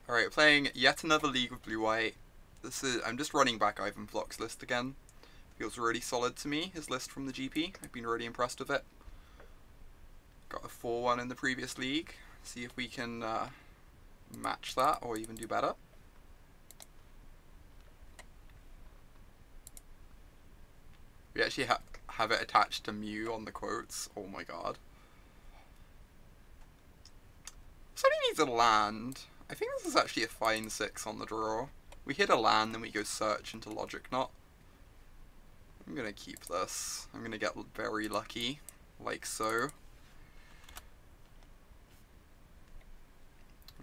Alright, playing yet another League of Blue-White. I'm just running back Ivan Floch's list again. Feels really solid to me, his list from the GP. I've been really impressed with it. Got a 4-1 in the previous league. See if we can match that or even do better. We actually have it attached to Mew on the quotes. Oh my god. This only needs a land. I think this is actually a fine 6 on the draw. We hit a land, then we go search into Logic Knot. I'm gonna keep this. I'm gonna get very lucky, like so.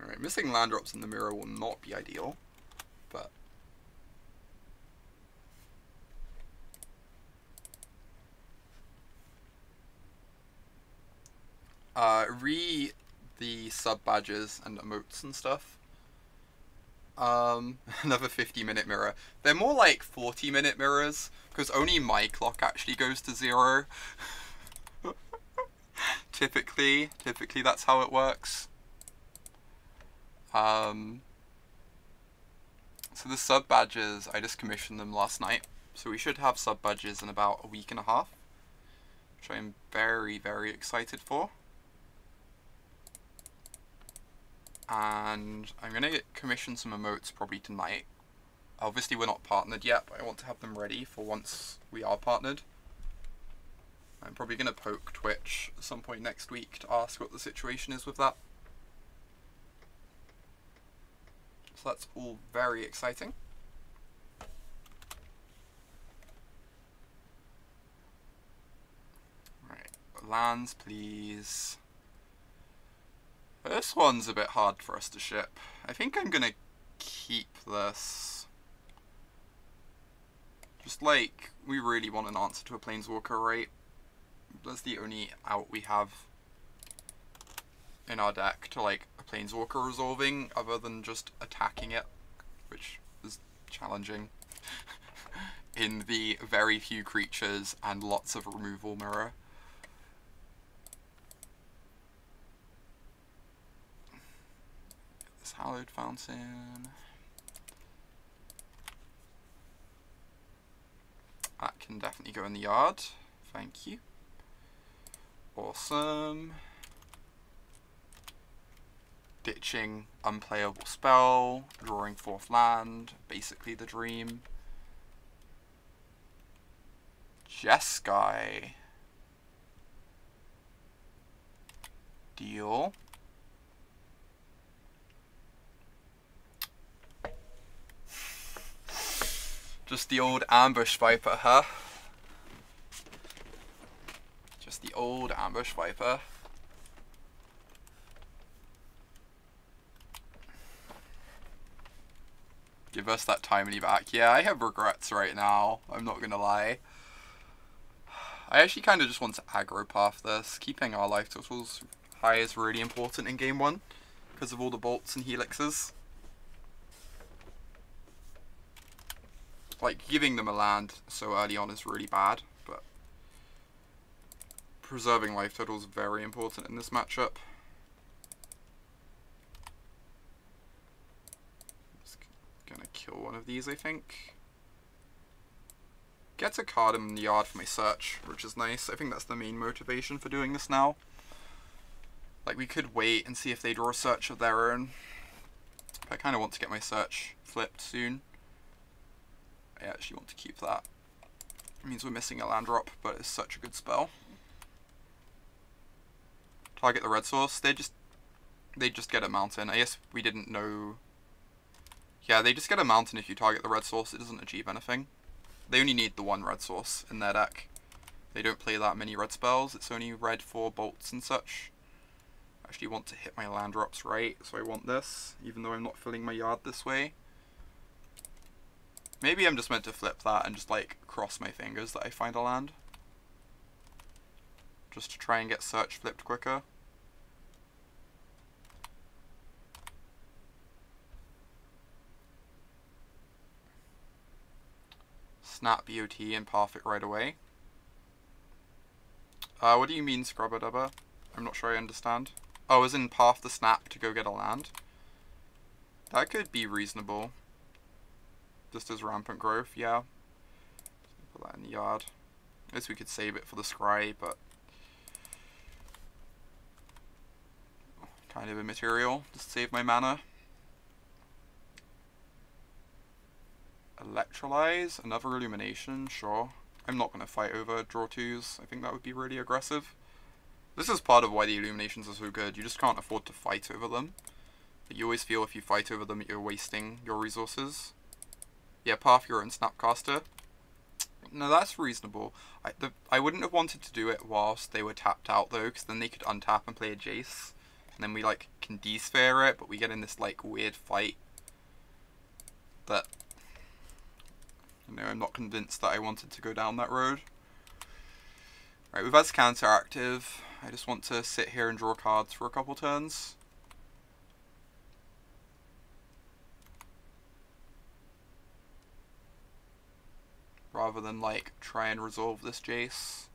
Alright, missing land drops in the mirror will not be ideal, but... the sub-badges and emotes and stuff. Another 50-minute mirror. They're more like 40-minute mirrors, because only my clock actually goes to 0. Typically that's how it works. So the sub-badges, I just commissioned them last night. So we should have sub-badges in about a week and a half, which I'm very, very excited for. And I'm going to commission some emotes probably tonight. Obviously we're not partnered yet, but I want to have them ready for once we are partnered. I'm probably going to poke Twitch at some point next week to ask what the situation is with that. So that's all very exciting. Right, lands please. This one's a bit hard for us to ship. I think I'm gonna keep this. Just like, we really want an answer to a Planeswalker, right? That's the only out we have in our deck to like a Planeswalker resolving, other than just attacking it, which is challenging in the very few creatures and lots of removal mirror. Hallowed Fountain. That can definitely go in the yard. Thank you. Awesome. Ditching unplayable spell, drawing 4th land, basically the dream. Jeskai. Deal. Just the old Ambush Viper, huh? Just the old Ambush Viper. Give us that Timely back. Yeah, I have regrets right now, I'm not gonna lie. I actually kind of just want to aggro path this. Keeping our life totals high is really important in game 1, because of all the bolts and helixes. Like, giving them a land so early on is really bad, but preserving life total is very important in this matchup. Just gonna kill one of these, I think. Get a card in the yard for my search, which is nice. I think that's the main motivation for doing this now. Like, we could wait and see if they draw a search of their own. But I kind of want to get my search flipped soon. I actually want to keep that. It means we're missing a land drop, but it's such a good spell. Target the red source. They just get a mountain. I guess we didn't know. Yeah, they just get a mountain if you target the red source. It doesn't achieve anything. They only need the one red source in their deck. They don't play that many red spells. It's only red for bolts and such. I actually want to hit my land drops right, so I want this, even though I'm not filling my yard this way. Maybe I'm just meant to flip that and just like cross my fingers that I find a land. Just to try and get search flipped quicker. Snap BOT and path it right away. What do you mean, Scrubba Dubba? I'm not sure I understand. Oh, as in path the snap to go get a land? That could be reasonable. Just as rampant growth, yeah. Put that in the yard. I guess we could save it for the scry, but kind of immaterial. Just save my mana. Electrolyze, another illumination, sure. I'm not going to fight over draw 2s. I think that would be really aggressive. This is part of why the illuminations are so good. You just can't afford to fight over them. But you always feel if you fight over them, you're wasting your resources. Yeah, Path Hero and Snapcaster. No, that's reasonable. I wouldn't have wanted to do it whilst they were tapped out though, because then they could untap and play a Jace. And then we like can desphere it, but we get in this like weird fight that, you know, I'm not convinced that I wanted to go down that road. Right, with Azcanta active, I just want to sit here and draw cards for a couple turns. Rather than like try and resolve this Jace.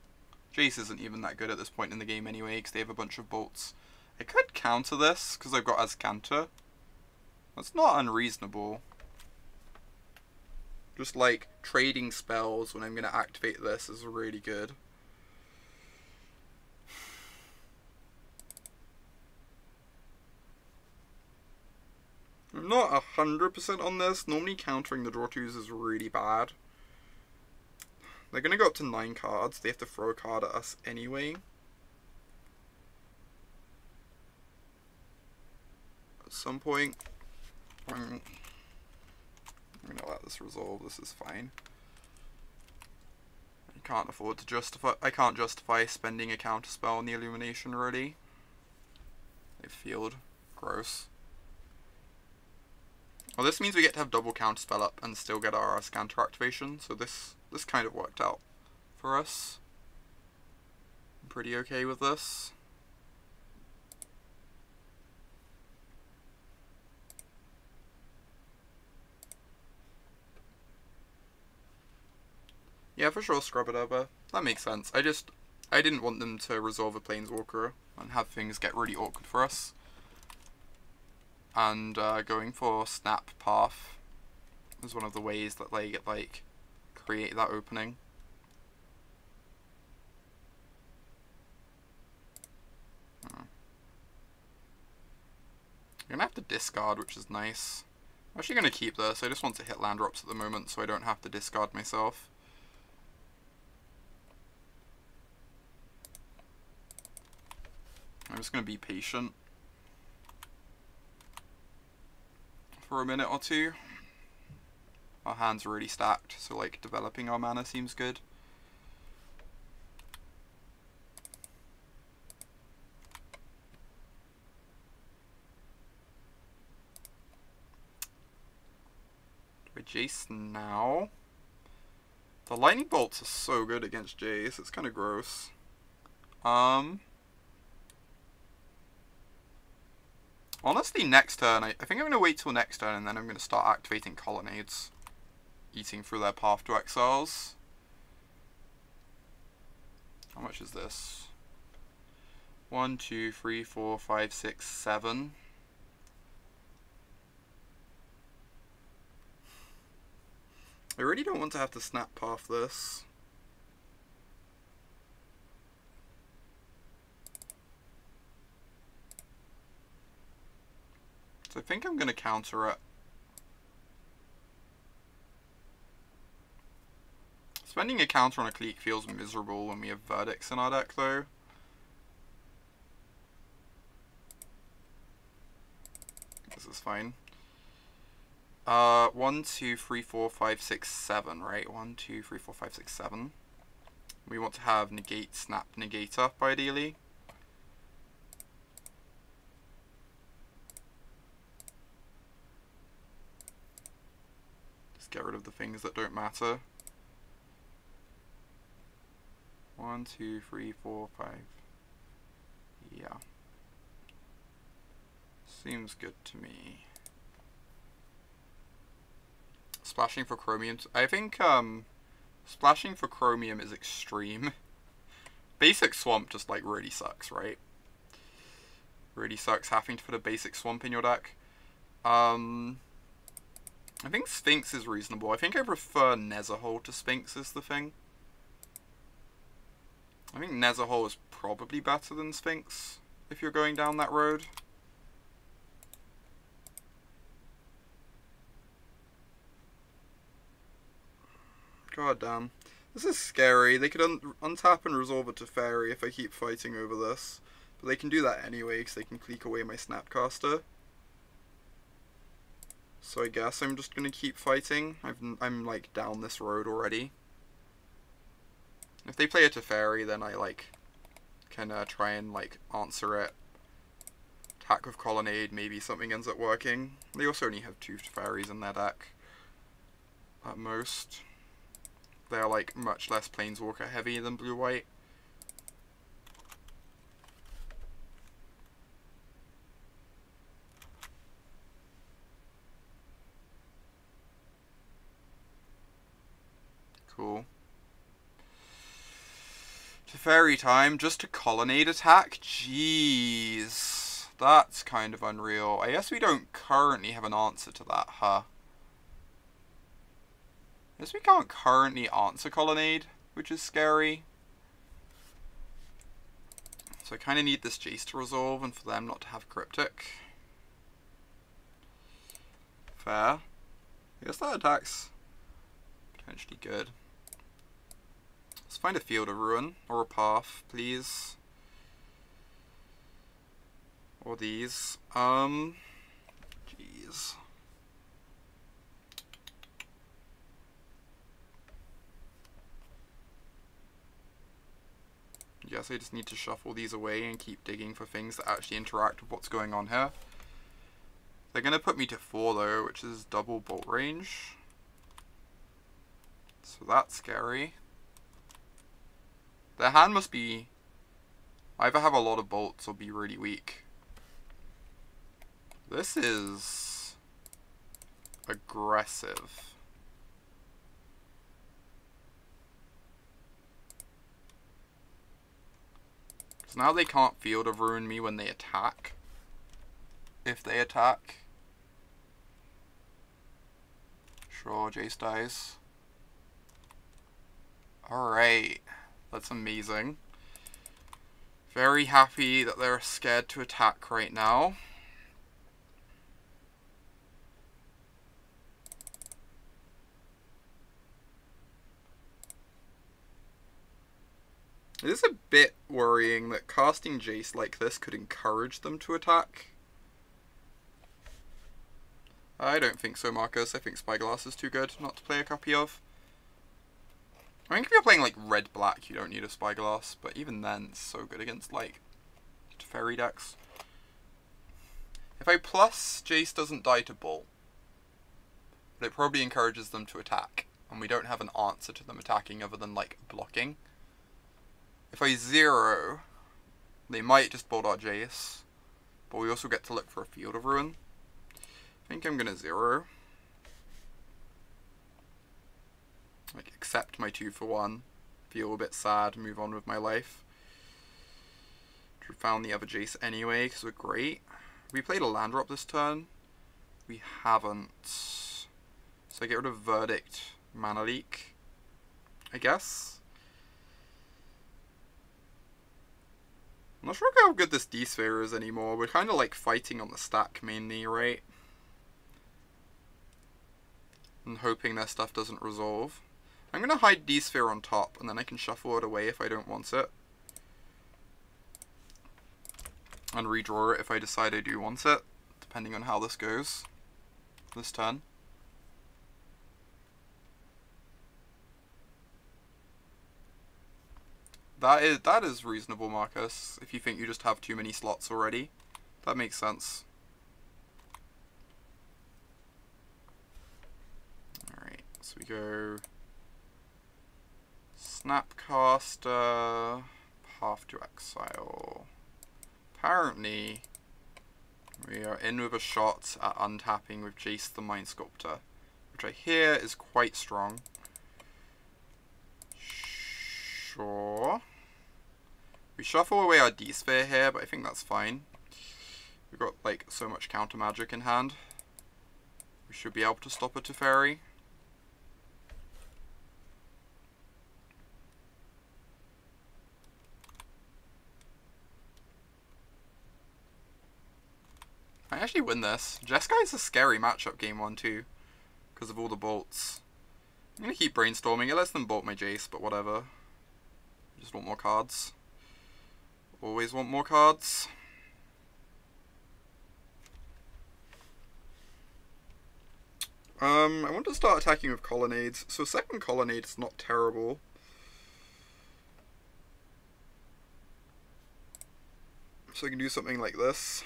Jace isn't even that good at this point in the game anyway, because they have a bunch of bolts. I could counter this, because I've got Azcanta. That's not unreasonable. Just like trading spells when I'm going to activate this is really good. I'm not 100% on this. Normally countering the draw 2s is really bad. They're going to go up to 9 cards. They have to throw a card at us anyway. At some point, I'm going to let this resolve. This is fine. I can't afford to justify. I can't justify spending a counterspell on the illumination really. They've field. Gross. Well, this means we get to have double counterspell up and still get our Azcanta activation. So this kind of worked out for us. I'm pretty okay with this. Yeah, for sure, scrub it over. That makes sense. I didn't want them to resolve a Planeswalker and have things get really awkward for us. And going for Snap Path is one of the ways that they get, like, create that opening. I'm gonna have to discard, which is nice. I'm actually gonna keep this. I just want to hit land drops at the moment so I don't have to discard myself. I'm just going to be patient for a minute or two. Our hands are already stacked, so like developing our mana seems good. Do I Jace now? The lightning bolts are so good against Jace, it's kind of gross. Honestly, next turn, I think I'm going to wait till next turn and then I'm going to start activating Colonnades. Eating through their path to exiles. How much is this? 1, 2, 3, 4, 5, 6, 7. I really don't want to have to snap path this. So I think I'm going to counter it. Spending a counter on a Clique feels miserable when we have verdicts in our deck though. This is fine. 1, 2, 3, 4, 5, 6, 7, right? 1, 2, 3, 4, 5, 6, 7. We want to have negate, snap, negate up ideally. Just get rid of the things that don't matter. 1, 2, 3, 4, 5. Yeah. Seems good to me. Splashing for Chromium. I think splashing for Chromium is extreme. Basic Swamp just like really sucks, right? Really sucks having to put a basic Swamp in your deck. I think Sphinx is reasonable. I think I prefer Nezahal to Sphinx is the thing. I think Nezahal is probably better than Sphinx if you're going down that road. God damn. This is scary. They could untap and resolve a Teferi if I keep fighting over this. But they can do that anyway because they can clique away my Snapcaster. So I guess I'm just going to keep fighting. I'm like down this road already. If they play a Teferi, then I like can try and like answer it. Attack with Colonnade, maybe something ends up working. They also only have 2 Teferis in their deck. At most. They're like much less Planeswalker heavy than blue-white. Cool. Teferi time, just a Colonnade attack? Jeez. That's kind of unreal. I guess we don't currently have an answer to that, huh? I guess we can't currently answer Colonnade, which is scary. So I kind of need this Jace to resolve and for them not to have Cryptic. Fair. I guess that attack's potentially good. Let's find a Field of Ruin, or a Path, please. Or these. Jeez. Yes, I just need to shuffle these away and keep digging for things that actually interact with what's going on here. They're going to put me to 4 though, which is double bolt range. So that's scary. Their hand must be either have a lot of bolts or be really weak. This is aggressive. Because now they can't Field of Ruin me when they attack. If they attack. Sure, Jace dies. Alright. That's amazing. Very happy that they're scared to attack right now. It is a bit worrying that casting Jace like this could encourage them to attack. I don't think so, Marcus. I think Spyglass is too good not to play a copy of. I think if you're playing like red-black, you don't need a Spyglass, but even then, it's so good against like Teferi decks. If I plus, Jace doesn't die to Bull, but it probably encourages them to attack, and we don't have an answer to them attacking other than like blocking. If I zero, they might just bolt our Jace, but we also get to look for a Field of Ruin. I think I'm gonna zero. Like, accept my 2 for 1, feel a bit sad, move on with my life. We found the other Jace anyway, because we're great. We played a land drop this turn. We haven't. So I get rid of Verdict, Mana Leak, I guess. I'm not sure how good this D-Sphere is anymore. We're kind of like fighting on the stack mainly, right? And hoping their stuff doesn't resolve. I'm going to hide D-Sphere on top, and then I can shuffle it away if I don't want it. And redraw it if I decide I do want it, depending on how this goes this turn. That is reasonable, Marcus, if you think you just have too many slots already. That makes sense. Alright, so we go Snapcaster, Path to Exile. Apparently, we are in with a shot at untapping with Jace the Mind Sculptor, which I hear is quite strong. Sure. We shuffle away our D-Sphere here, but I think that's fine. We've got like so much counter magic in hand. We should be able to stop a Teferi. I actually win this. Jeskai is a scary matchup game 1 too, because of all the bolts. I'm gonna keep brainstorming. It lets them bolt my Jace, but whatever. I just want more cards. Always want more cards. I want to start attacking with Colonnades. So second Colonnade is not terrible. So I can do something like this.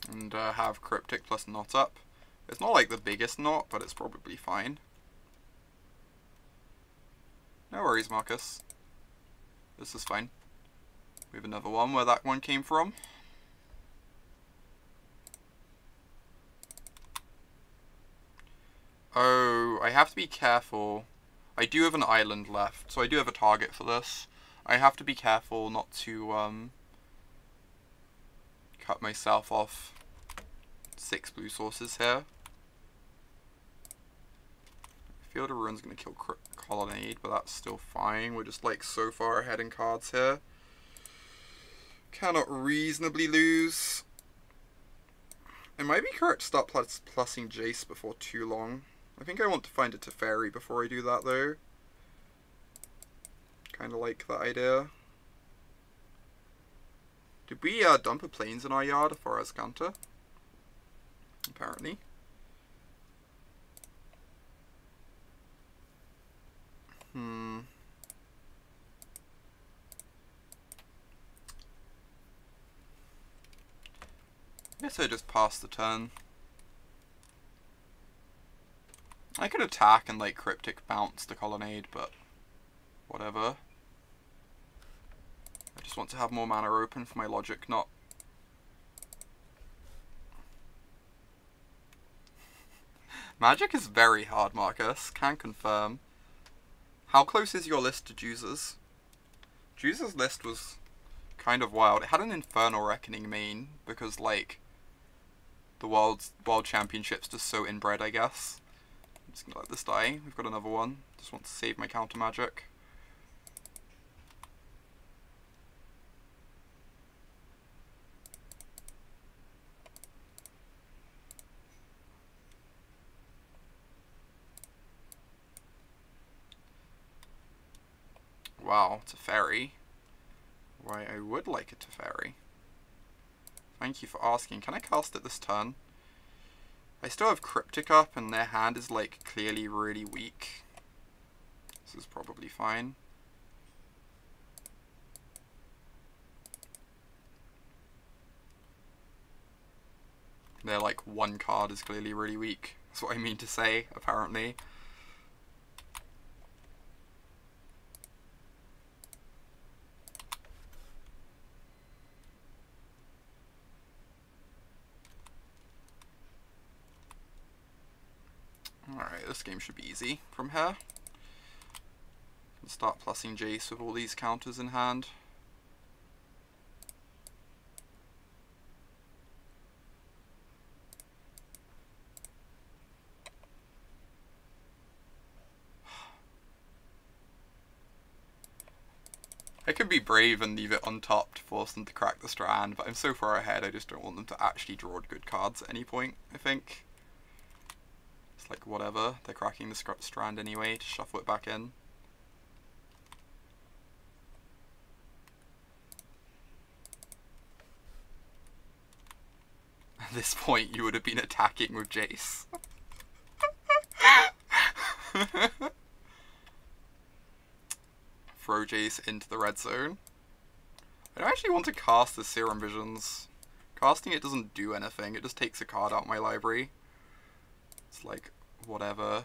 And have Cryptic plus Knot up. It's not like the biggest knot, but it's probably fine. No worries, Marcus. This is fine. We have another one where that one came from. Oh, I have to be careful. I do have an island left, so I do have a target for this. I have to be careful not to cut myself off 6 blue sources here. Field of Ruin's going to kill Colonnade, but that's still fine. We're just like so far ahead in cards here. Cannot reasonably lose. It might be correct to start plussing Jace before too long. I think I want to find a Teferi before I do that though. Kinda like that idea. Did we dump a Plains in our yard for Azcanta? Apparently. Guess I just passed the turn. I could attack and like Cryptic bounce the Colonnade, but whatever. I just want to have more mana open for my Logic Knot. Magic is very hard, Marcus. Can confirm. How close is your list to Juice's? Juice's list was kind of wild. It had an Infernal Reckoning main because, like, the World Championship's just so inbred, I guess. I'm just gonna let this die. We've got another one. Just want to save my counter magic. Wow, Teferi. Why, I would like a Teferi. Thank you for asking. Can I cast it this turn? I still have Cryptic up and their hand is like clearly really weak. This is probably fine. Their like one card is clearly really weak. That's what I mean to say, apparently. Alright, this game should be easy from here. Start plussing Jace with all these counters in hand. I could be brave and leave it on top to force them to crack the Strand, but I'm so far ahead I just don't want them to actually draw good cards at any point, I think. It's like, whatever, they're cracking the Strand anyway, to shuffle it back in. At this point, you would have been attacking with Jace. Throw Jace into the red zone. I don't actually want to cast the Serum Visions. Casting it doesn't do anything, it just takes a card out of my library. It's like, whatever.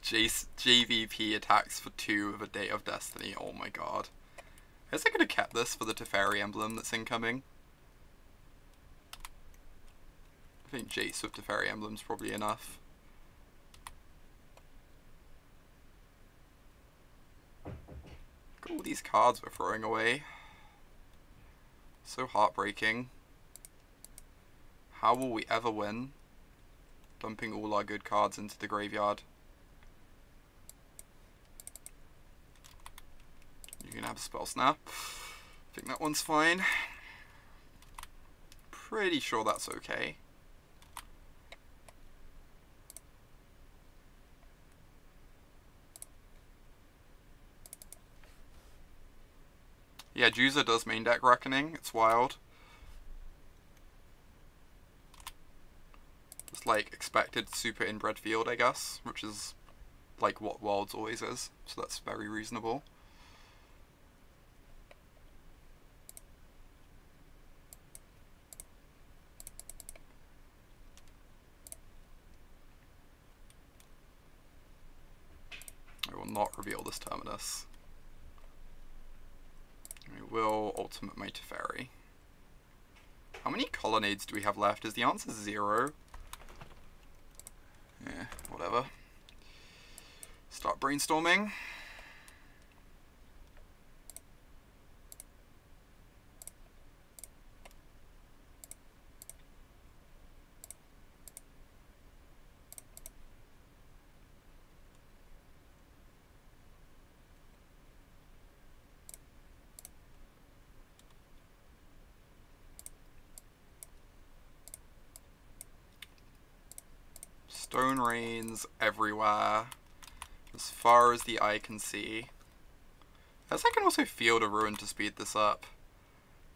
Jace JVP attacks for 2 with a Day of Destiny, oh my god. I guess I could have kept this for the Teferi emblem that's incoming. I think Jace with Teferi emblem's probably enough. Look at all these cards we're throwing away. So heartbreaking. How will we ever win? Dumping all our good cards into the graveyard. You can have a spell snap. I think that one's fine. Pretty sure that's okay. Yeah, Juza does main deck Reckoning. It's wild. It's like expected super inbred field, I guess, which is like what Worlds always is. So that's very reasonable. I will not reveal this Terminus. I will ultimate my Teferi. How many Colonnades do we have left? Is the answer 0? Yeah, whatever. Start brainstorming. Stone rains everywhere, as far as the eye can see. I guess I can also Field of Ruin to speed this up.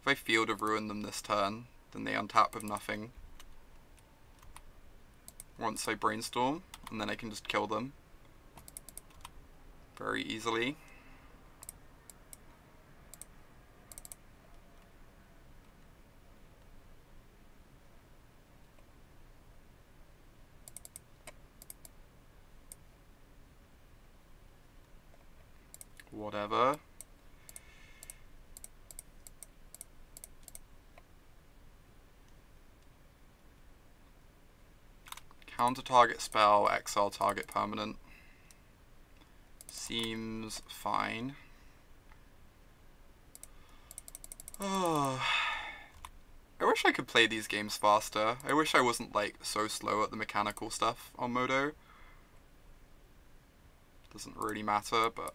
If I Field of Ruin them this turn, then they untap with nothing. Once I brainstorm, and then I can just kill them very easily. Whatever. Counter target spell, exile target permanent. Seems fine. Oh. I wish I could play these games faster. I wish I wasn't like so slow at the mechanical stuff on Modo. Doesn't really matter, but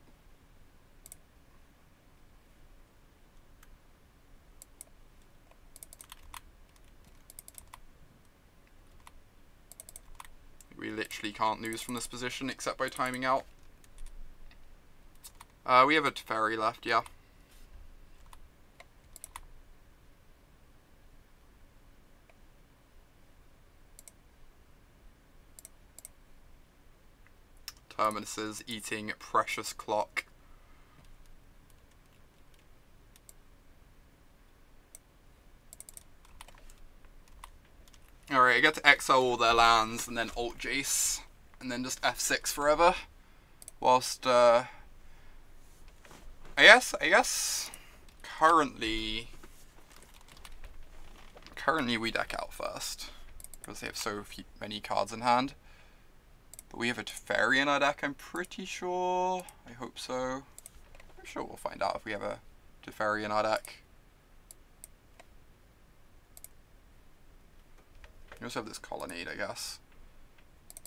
we literally can't lose from this position except by timing out. We have a Teferi left, yeah. Terminus is eating precious clock. Alright, I get to exile all their lands and then alt Jace, and then just F6 forever. Whilst, I guess, currently we deck out first, because they have so many cards in hand. But we have a Teferi in our deck, I'm pretty sure. I hope so. I'm sure we'll find out if we have a Teferi in our deck. We also have this Colonnade, I guess.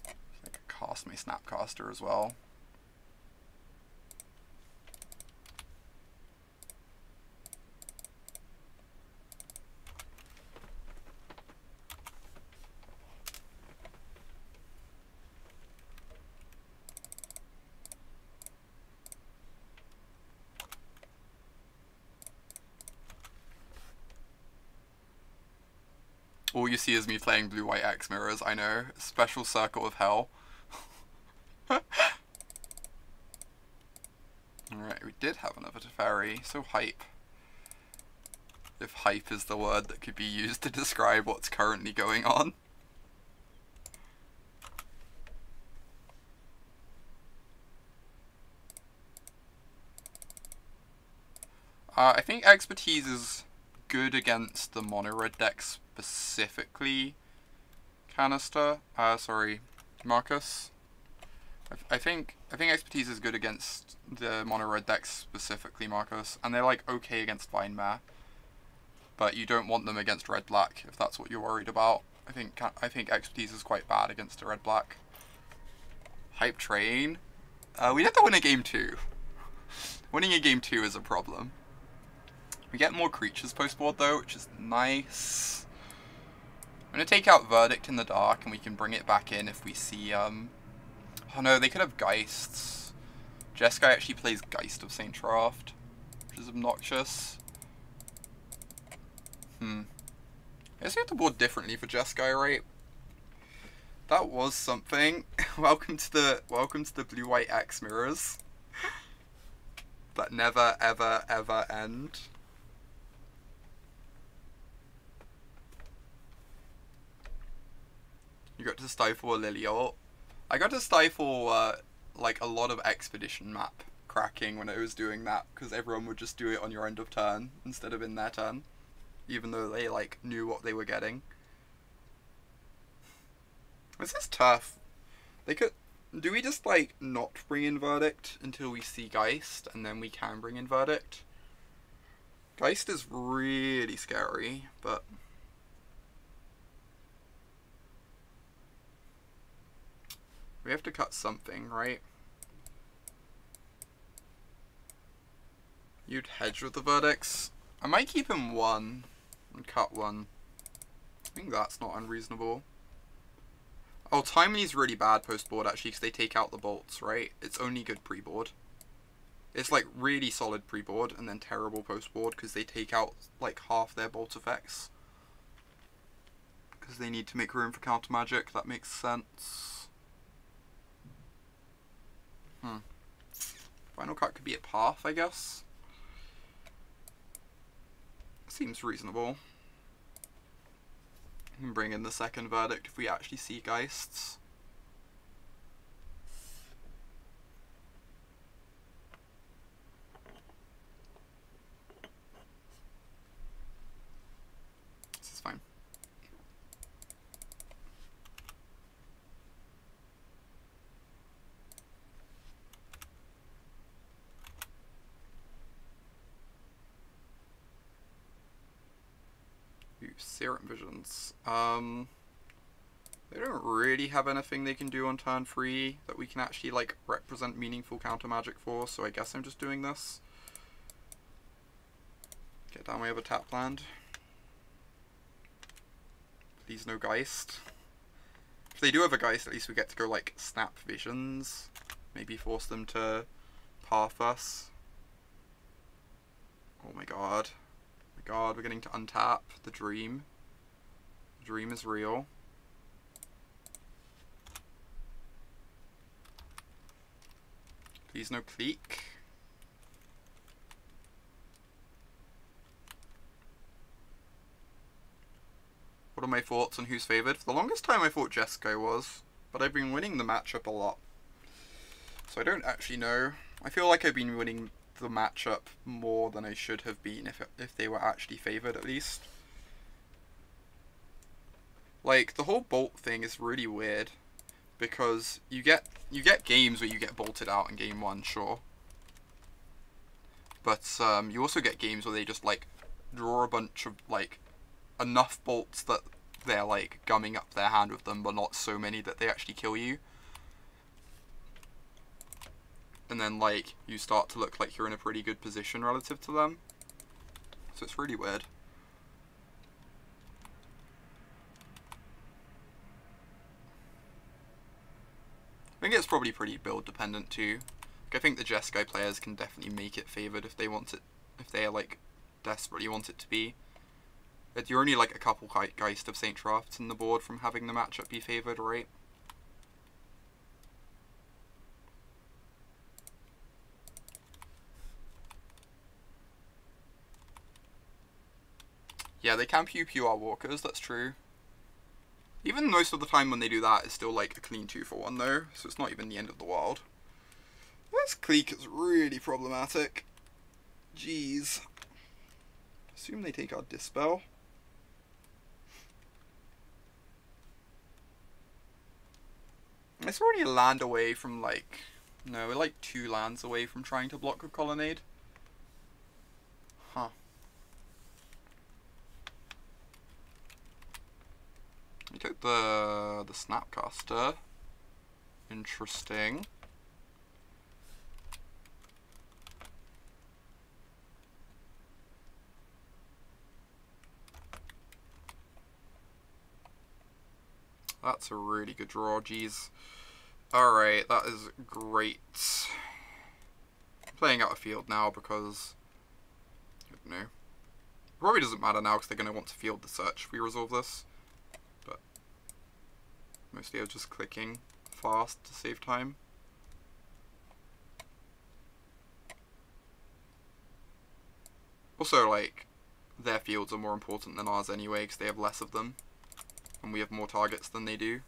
I could cast my Snapcaster as well. All you see is me playing blue-white X mirrors, I know. Special circle of hell. Alright, we did have another Teferi, so hype. If hype is the word that could be used to describe what's currently going on. I think Expertise is good against the mono red deck specifically. Canister. Sorry, Marcus. I think Expertise is good against the mono red deck specifically, Marcus, and they're like okay against Vine Mare. But you don't want them against red black if that's what you're worried about. I think Expertise is quite bad against a red black. Hype Train. We have to win a game 2. Winning a game 2 is a problem. We get more creatures post board though, which is nice. I'm gonna take out Verdict in the Dark, and we can bring it back in if we see oh no, they could have Geists. Jeskai actually plays Geist of Saint Traft, which is obnoxious. I guess we have to board differently for Jeskai, right? That was something. welcome to the blue-white X mirrors. That never, ever, ever end. You got to stifle a Liliot. I got to stifle like a lot of Expedition map cracking when I was doing that, because everyone would just do it on your end of turn instead of in their turn, even though they like knew what they were getting. This is tough. They could. Do we just like not bring in Verdict until we see Geist, and then we can bring in Verdict? Geist is really scary, but we have to cut something, right? You'd hedge with the Verdicts. I might keep him 1 and cut 1. I think that's not unreasonable. Oh, Timely's really bad post-board, actually, because they take out the bolts, right? It's only good pre-board. It's, like, really solid pre-board, and then terrible post-board, because they take out, like, half their bolt effects. Because they need to make room for counter magic. That makes sense. Final cut could be a path, I guess. Seems reasonable. And bring in the second Verdict if we actually see Geists. This is fine. Serum Visions. They don't really have anything they can do on turn 3 that we can actually like represent meaningful counter magic for, so I guess I'm just doing this. Get down my other tap land. Please no Geist. If they do have a Geist, at least we get to go like Snap Visions. Maybe force them to path us. Oh my god. God, we're getting to untap the Dream. The Dream is real. Please no Clique. What are my thoughts on who's favoured? For the longest time I thought Jeskai was, but I've been winning the matchup a lot. So I don't actually know. I feel like I've been winning the matchup more than I should have been if they were actually favoured at least. Like, the whole bolt thing is really weird, because you get games where you get bolted out in game 1, sure. But you also get games where they just like draw a bunch of like enough bolts that they're like gumming up their hand with them, but not so many that they actually kill you. And then, like, you start to look like you're in a pretty good position relative to them. So it's really weird. I think it's probably pretty build dependent too. Like, I think the Jeskai players can definitely make it favoured if they want it, if they like desperately want it to be. But you're only like a couple Geist of Saint Trafts in the board from having the matchup be favoured, right? Yeah, they can pew our walkers, that's true. Even most of the time when they do that, it's still like a clean 2-for-1 though, so it's not even the end of the world. This Clique is really problematic. Jeez. Assume they take our Dispel. It's already a land away from, like... No, we're like 2 lands away from trying to block a Colonnade. Huh. We took the Snapcaster. Interesting. That's a really good draw, jeez. Alright, that is great. I'm playing out of field now because... I don't know. It probably doesn't matter now because they're going to want to field the search if we resolve this. But mostly I was just clicking fast to save time. Also, like, their fields are more important than ours anyway because they have less of them. And we have more targets than they do.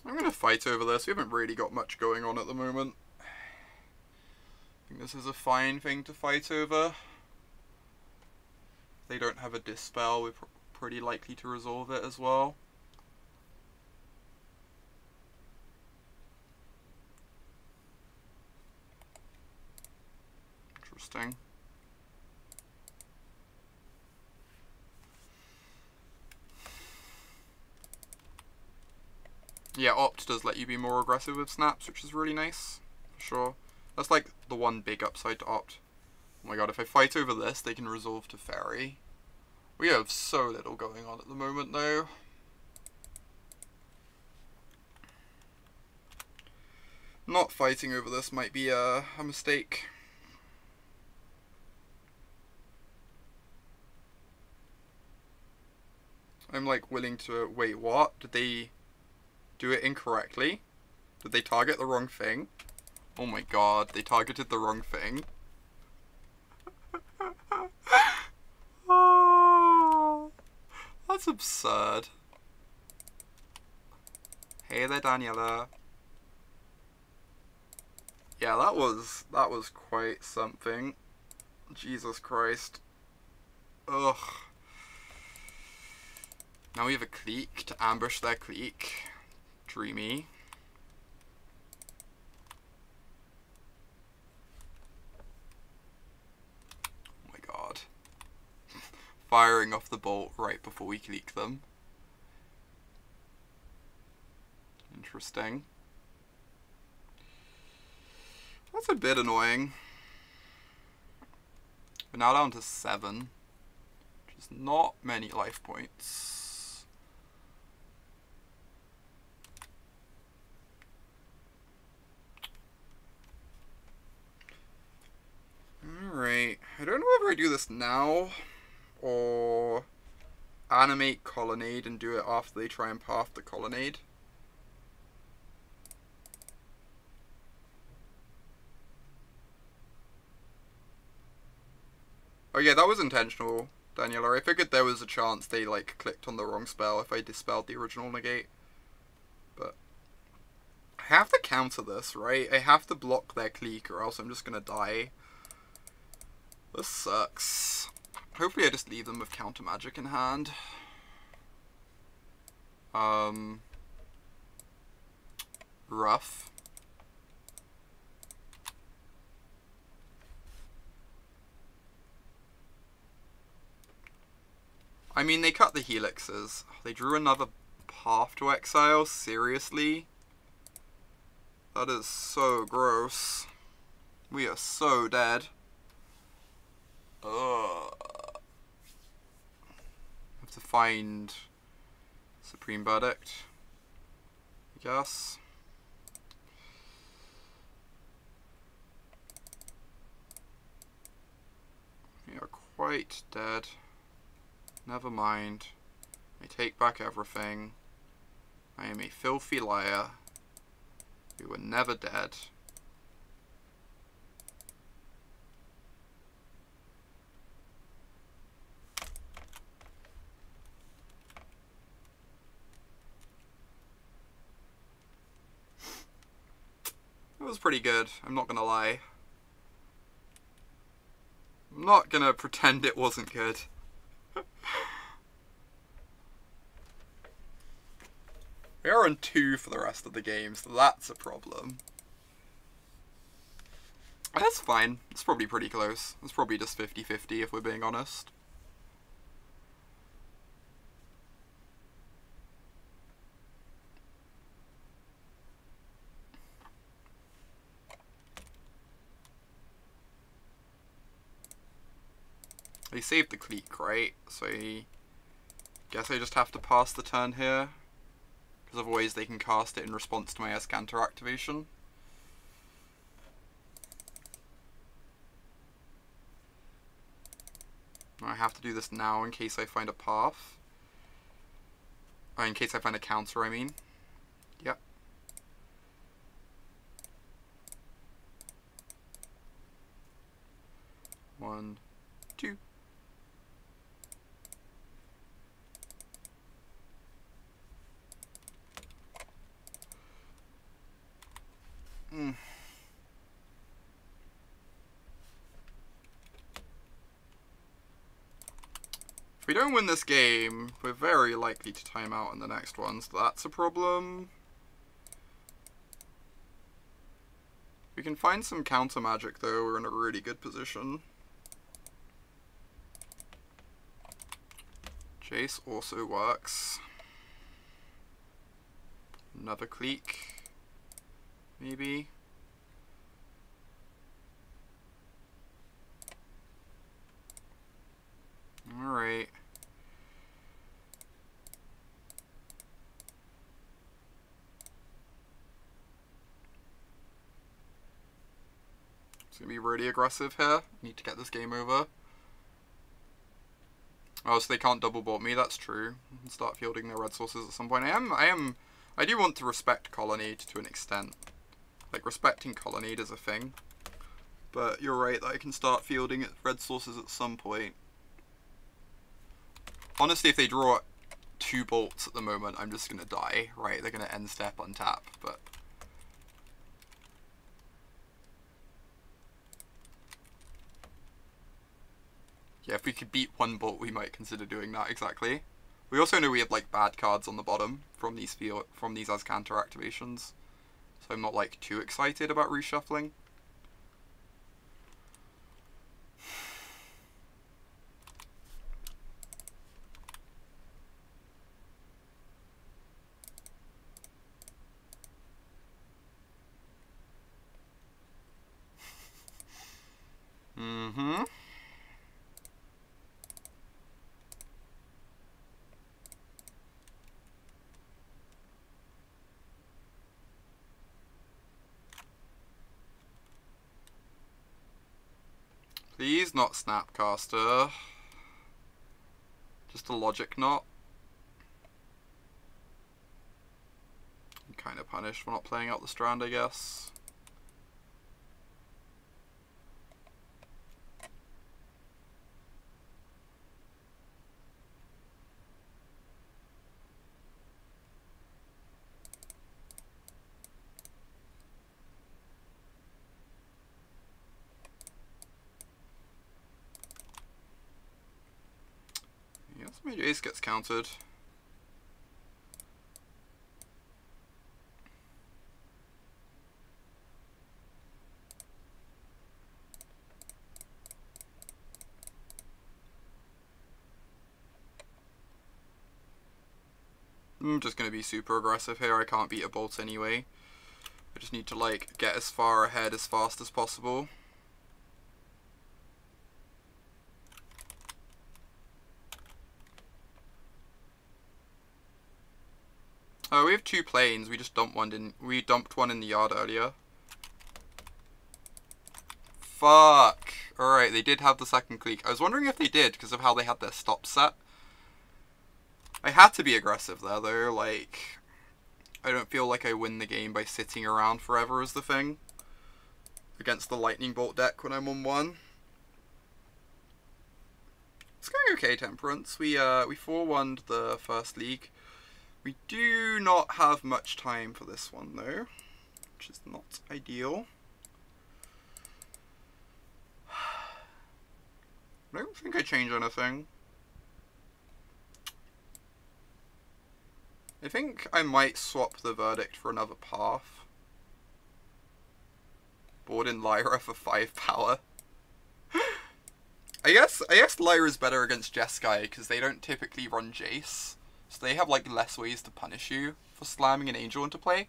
I'm going to fight over this. We haven't really got much going on at the moment. I think this is a fine thing to fight over. If they don't have a Dispel, we're pretty likely to resolve it as well. Interesting. Yeah, Opt does let you be more aggressive with snaps, which is really nice, for sure. That's like the one big upside to Opt. Oh my god, if I fight over this, they can resolve Teferi. We have so little going on at the moment, though. Not fighting over this might be a mistake. I'm like willing to... Wait, what? Did they... do it incorrectly? Did they target the wrong thing? Oh my god, they targeted the wrong thing. Oh, that's absurd. Hey there, Daniela. Yeah, that was quite something. Jesus Christ. Ugh. Now we have a clique to ambush their clique. Dreamy. Oh my god. Firing off the bolt right before we clique them. Interesting. That's a bit annoying. We're now down to 7. Which is not many life points. Alright, I don't know whether I do this now, or animate Colonnade and do it after they try and path the Colonnade. Oh yeah, that was intentional, Daniela. I figured there was a chance they like clicked on the wrong spell if I dispelled the original Negate. But I have to counter this, right? I have to block their clique or else I'm just gonna die. This sucks. Hopefully I just leave them with counter magic in hand. Rough. I mean, they cut the helixes. They drew another path to exile? Seriously? That is so gross. We are so dead. Ugh. Have to find Supreme Verdict, I guess. We are quite dead. Never mind. I take back everything. I am a filthy liar. We were never dead. That was pretty good, I'm not gonna lie. I'm not gonna pretend it wasn't good. We are on 2 for the rest of the game, so that's a problem. That's fine. It's probably pretty close. It's probably just 50-50 if we're being honest. They saved the Clique, right? So I guess I just have to pass the turn here. Because otherwise they can cast it in response to my Azcanta activation. I have to do this now in case I find a path. Or in case I find a counter, I mean. Yep. One, two. If we don't win this game, we're very likely to time out in the next one, so that's a problem. If we can find some counter magic though, we're in a really good position. Jace also works. Another Clique, maybe. Alright. It's gonna be really aggressive here. Need to get this game over. Oh, so they can't double bolt me, that's true. And start fielding their red sources at some point. I do want to respect Colonnade to an extent. Like, respecting Colonnade is a thing. But you're right that I can start fielding red sources at some point. Honestly, if they draw 2 bolts at the moment, I'm just gonna die, right? They're gonna end step on tap, but... yeah, if we could beat 1 bolt, we might consider doing that, exactly. We also know we have, like, bad cards on the bottom from these Azcanta activations. So I'm not, like, too excited about reshuffling. Mm-hmm. Please not Snapcaster. Just a logic knot. I'm kind of punished for not playing out the Strand, I guess. My Jace gets countered. I'm just going to be super aggressive here. I can't beat a bolt anyway. I just need to, like, get as far ahead as fast as possible. Oh, we have 2 planes. We just dumped one in. We dumped one in the yard earlier. Fuck. Alright, they did have the second Clique. I was wondering if they did because of how they had their stop set. I had to be aggressive there though. Like, I don't feel like I win the game by sitting around forever is the thing. Against the lightning bolt deck when I'm on 1. It's going okay, Temperance. We 4-1'd the first league. We do not have much time for this one, though. which is not ideal. I don't think I change anything. I think I might swap the Verdict for another path. Board in Lyra for 5 power. I guess Lyra's better against Jeskai because they don't typically run Jace. So they have like less ways to punish you for slamming an Angel into play.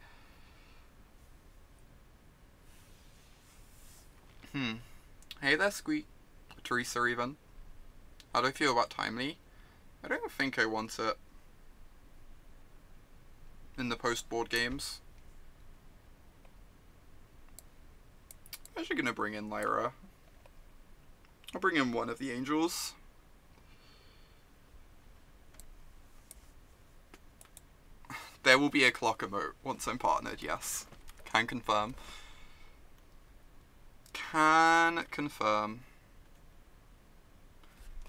Hey there, Squeak. Teresa even. How do I feel about Timely? I don't think I want it in the post-board games. I'm actually gonna bring in Lyra. I'll bring in one of the Angels. There will be a clock emote once I'm partnered, yes. Can confirm. Can confirm.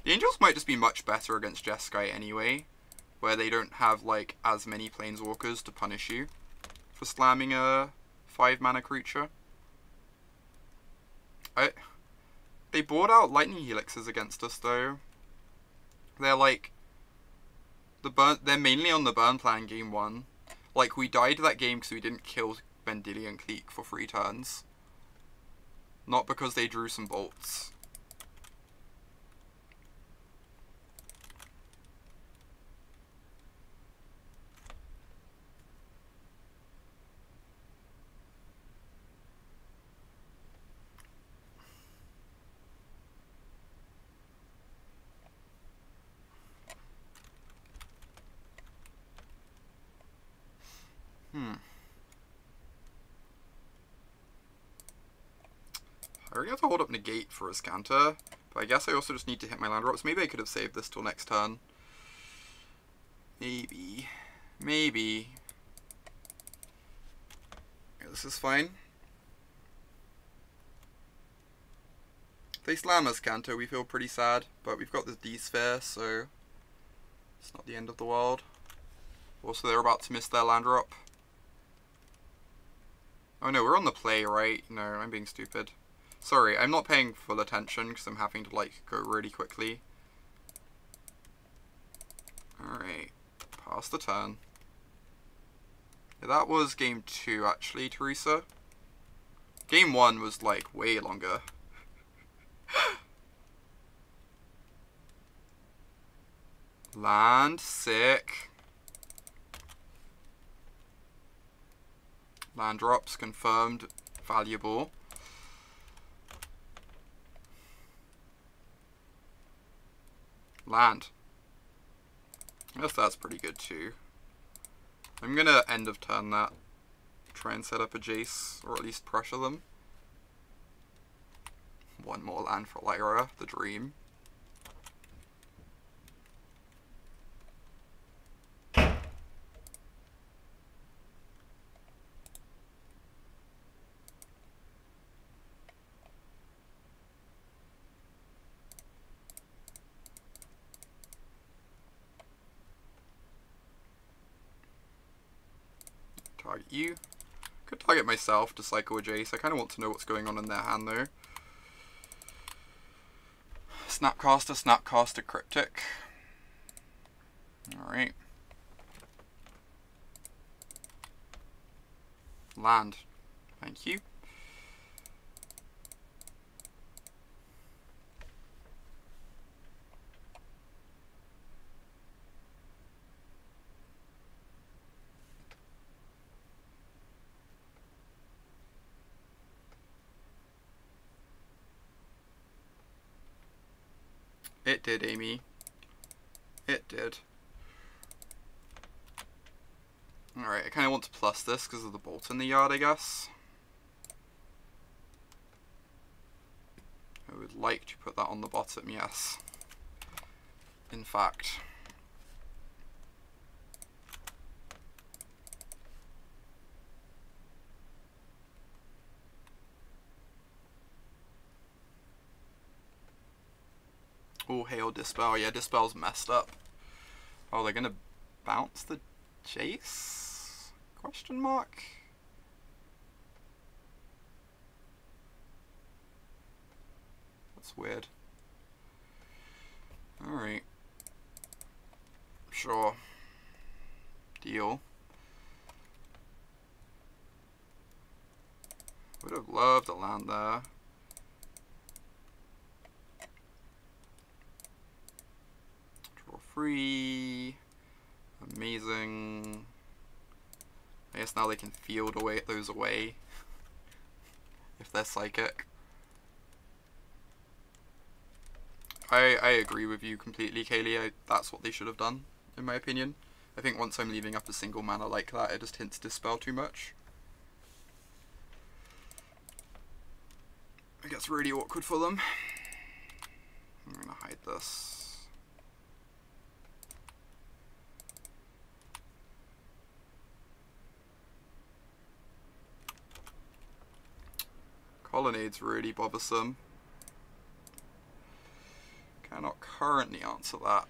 The Angels might just be much better against Jeskai anyway, where they don't have like as many Planeswalkers to punish you for slamming a 5-mana creature. They bought out Lightning Helixes against us though. They're like they're mainly on the burn plan game 1. Like we died that game because we didn't kill Vendilion Clique for 3 turns. Not because they drew some bolts. I already have to hold up Negate for Azcanta, but I guess I also just need to hit my land drops. Maybe I could have saved this till next turn. Maybe. Maybe. Yeah, this is fine. If they slam Azcanta, we feel pretty sad, but we've got the D-Sphere, so it's not the end of the world. Also, they're about to miss their land drop. Oh no, we're on the play, right? No, I'm being stupid. Sorry, I'm not paying full attention because I'm having to, like, go really quickly. Alright, pass the turn. Yeah, that was game 2, actually, Teresa. Game 1 was, like, way longer. Land, sick. Land drops, confirmed, valuable. Land. I guess that's pretty good too. I'm gonna end of turn that. Try and set up a Jace, or at least pressure them. One more land for Lyra, the dream. Target you. Could target myself to cycle a Jace. I kind of want to know what's going on in their hand though. Snapcaster Cryptic. Alright. Land. Thank you. It did, Amy. It did. Alright, I kind of want to plus this because of the bolt in the yard, I guess. I would like to put that on the bottom, yes. In fact. Oh, hail Dispel. Yeah, Dispel's messed up. Oh, they're gonna bounce the Jace? Question mark? That's weird. Alright. Sure. Deal. Would have loved a land there. Draw 3. Amazing. I guess now they can field those away. If they're psychic. I agree with you completely, Kaylee. That's what they should have done, in my opinion. I think once I'm leaving up a single mana like that, it just hints Dispel too much. It gets really awkward for them. I'm gonna hide this. Colonnade's really bothersome. Cannot currently answer that.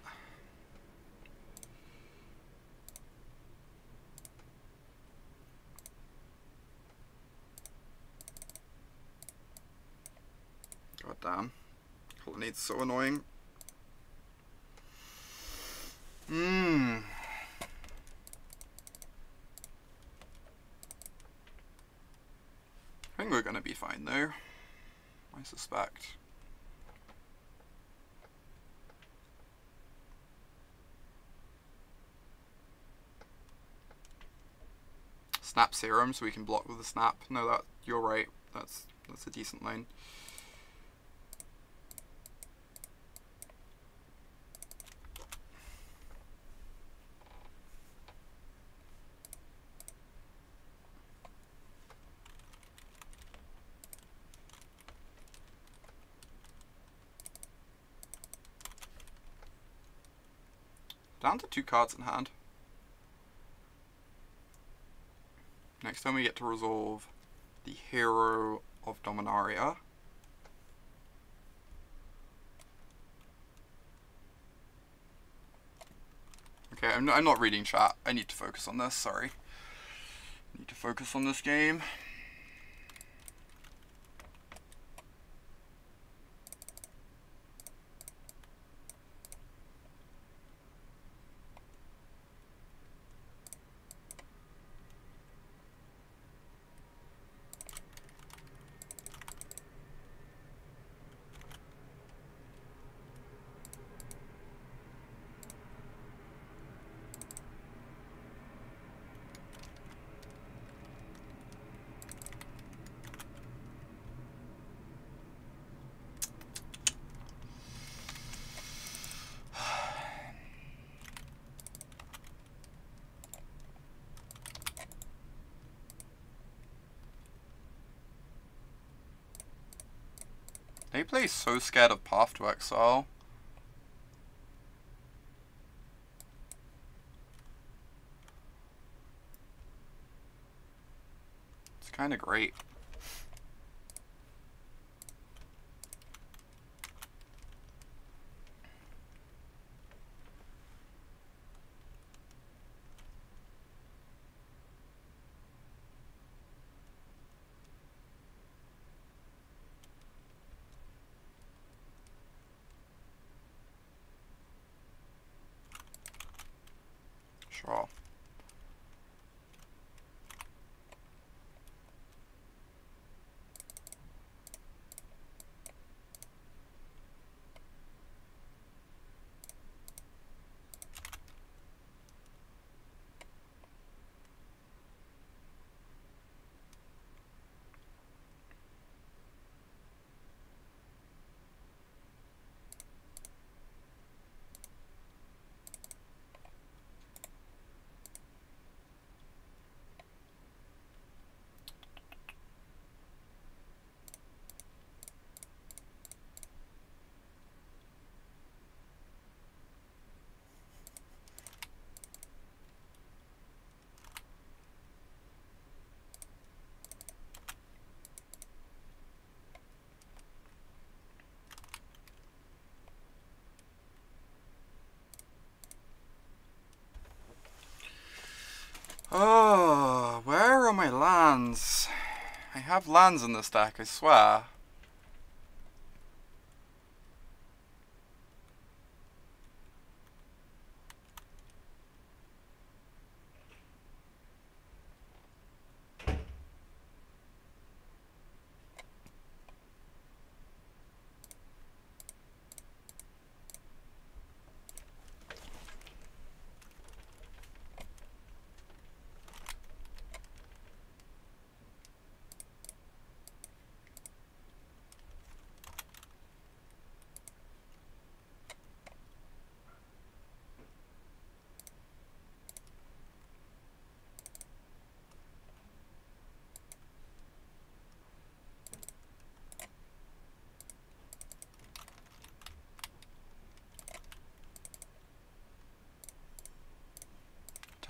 God damn. Colonnade's so annoying. I think we're gonna be fine though. I suspect. Snap Serum so we can block with the snap. No, that you're right. That's a decent lane. Down to 2 cards in hand. Next time we get to resolve the Hero of Dominaria. Okay, I'm not reading chat. I need to focus on this, sorry. I need to focus on this game. They play so scared of Path to Exile. It's kind of great. Sure. Oh, where are my lands? I have lands in this deck, I swear.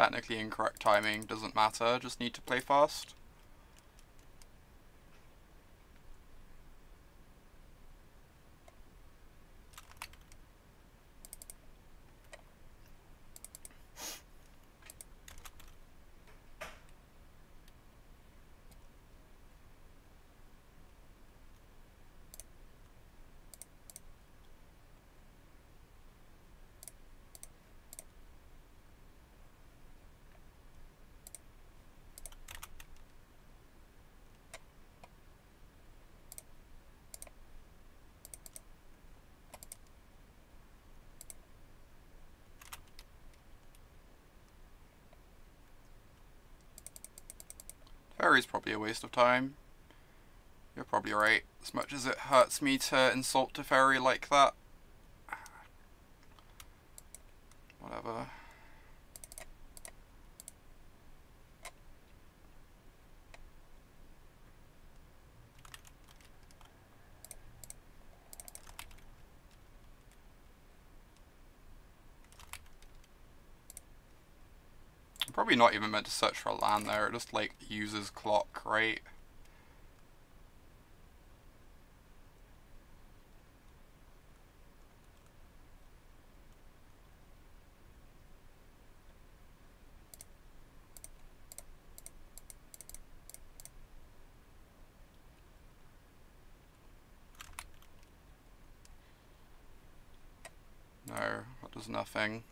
Technically incorrect timing, doesn't matter, just need to play fast. Teferi's probably a waste of time. You're probably right. As much as it hurts me to insult Teferi like that. Whatever. I'm probably not even meant to search for a land there, it just like uses clock, right? No, that does nothing.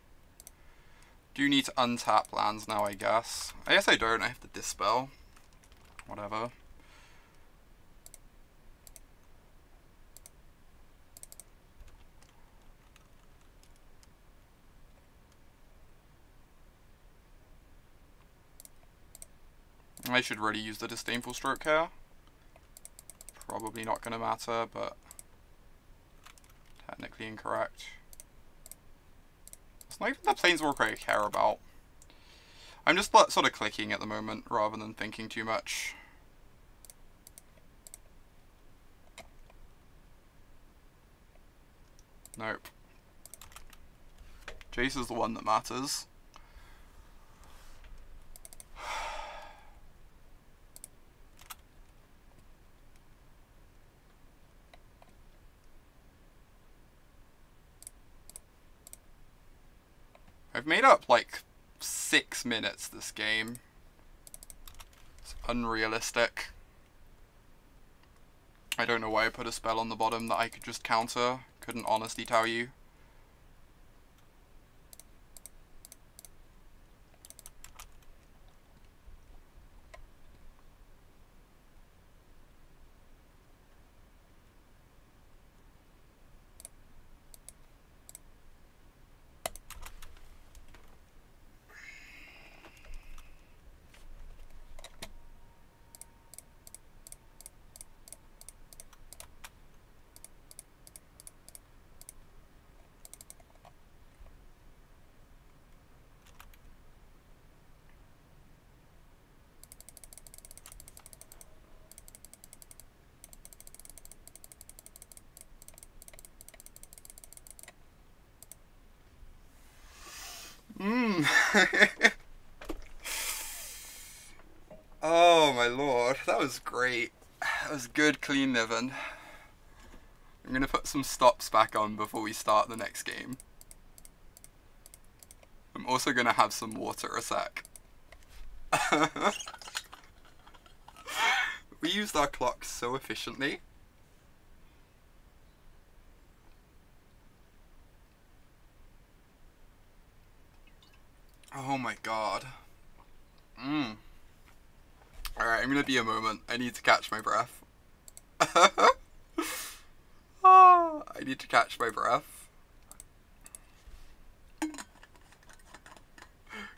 Do need to untap lands now, I guess. I guess I don't, I have to Dispel. Whatever. I should really use the Disdainful Stroke here. Probably not going to matter, but technically incorrect. It's not even the Planeswalker I care about. I'm just sort of clicking at the moment, rather than thinking too much. Nope. Jace is the one that matters. I've made up like 6 minutes this game. It's unrealistic. I don't know why I put a spell on the bottom that I could just counter. Couldn't honestly tell you. Oh my lord, that was great. That was good, clean living. I'm gonna put some stops back on before we start the next game. I'm also gonna have some water a sec. We used our clock so efficiently. Oh my god. Alright, I'm gonna be a moment. I need to catch my breath. I need to catch my breath.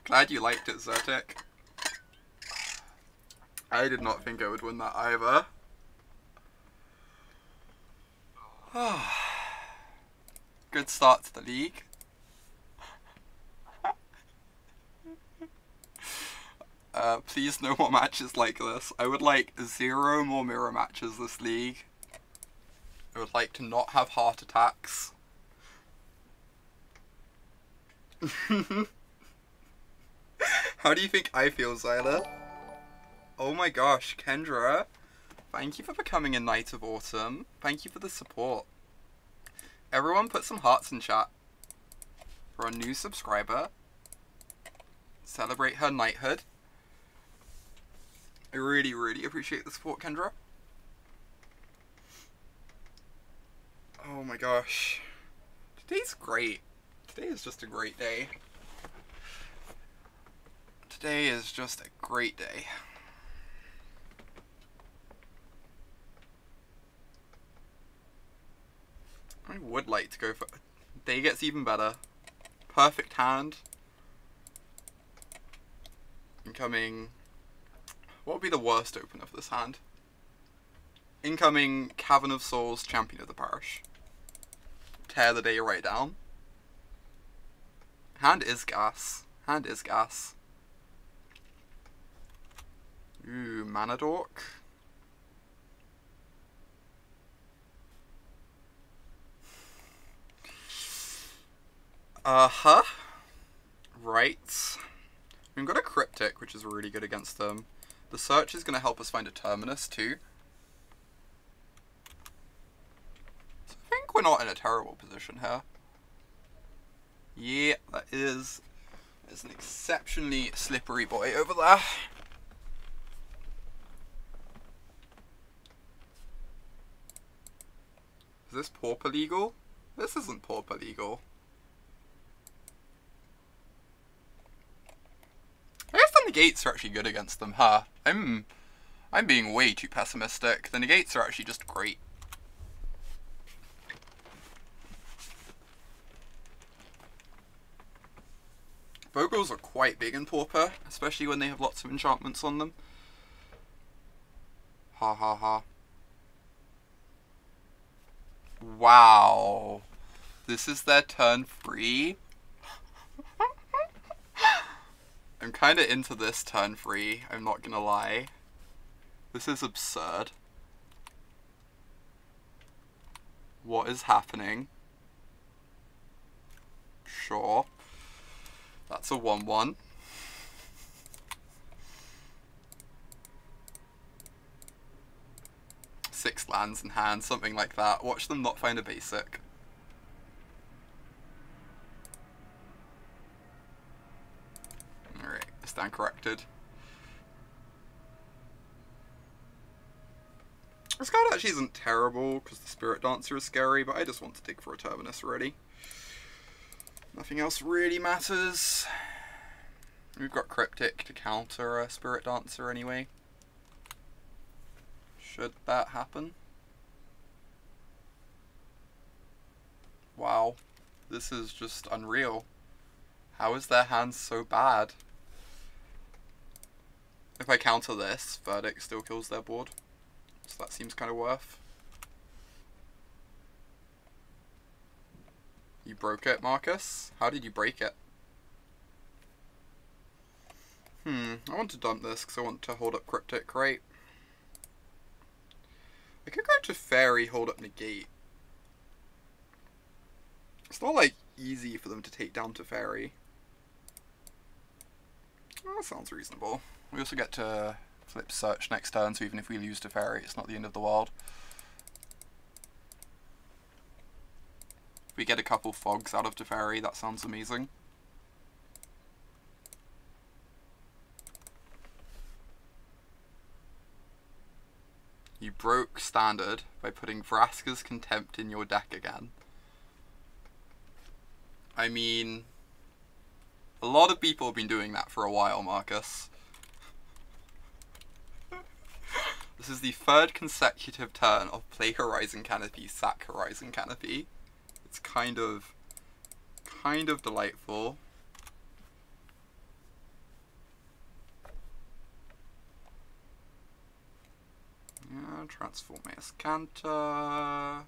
Glad you liked it, Zertic. I did not think I would win that either. Good start to the league. Please no more matches like this. I would like 0 more mirror matches this league. I would like to not have heart attacks. How do you think I feel, Zyla? Oh my gosh, Kendra. Thank you for becoming a Knight of Autumn. Thank you for the support. Everyone put some hearts in chat for a new subscriber. Celebrate her knighthood. I really, really appreciate the support, Kendra. Oh my gosh. Today's great. Today is just a great day. Today is just a great day. I would like to go for... Day gets even better. Perfect hand. Incoming... What would be the worst open of this hand? Incoming Cavern of Souls, Champion of the Parish. Tear the day right down. Hand is gas. Hand is gas. Ooh, Mana Dork. Uh-huh. Right. We've got a Cryptic, which is really good against them. The search is going to help us find a Terminus, too. So I think we're not in a terrible position here. Yeah, that is... There's an exceptionally slippery boy over there. Is this Pauper legal? This isn't Pauper legal. I guess the negates are actually good against them, huh? I'm being way too pessimistic. The negates are actually just great. Vogels are quite big in Pauper, especially when they have lots of enchantments on them. Ha ha ha. Wow. This is their turn 3. I'm kinda into this turn 3, I'm not gonna lie. This is absurd. What is happening? Sure. That's a 1-1. Six lands in hand, something like that. Watch them not find a basic. Alright, I stand corrected. This card actually isn't terrible, because the Spirit Dancer is scary, but I just want to dig for a Terminus already. Nothing else really matters. We've got Cryptic to counter a Spirit Dancer anyway. Should that happen? Wow. This is just unreal. How is their hand so bad? If I counter this, Verdict still kills their board. So that seems kind of worth. You broke it, Marcus? How did you break it? I want to dump this because I want to hold up Cryptic, right? I could go to Teferi, hold up Negate. It's not, like, easy for them to take down Teferi. Oh, that sounds reasonable. We also get to flip Search next turn, so even if we lose Teferi, it's not the end of the world. If we get a couple fogs out of Teferi, that sounds amazing. You broke Standard by putting Vraska's Contempt in your deck again. I mean, a lot of people have been doing that for a while, Marcus. This is the third consecutive turn of play Horizon Canopy, sack Horizon Canopy. It's kind of delightful. Yeah, transform Azcanta.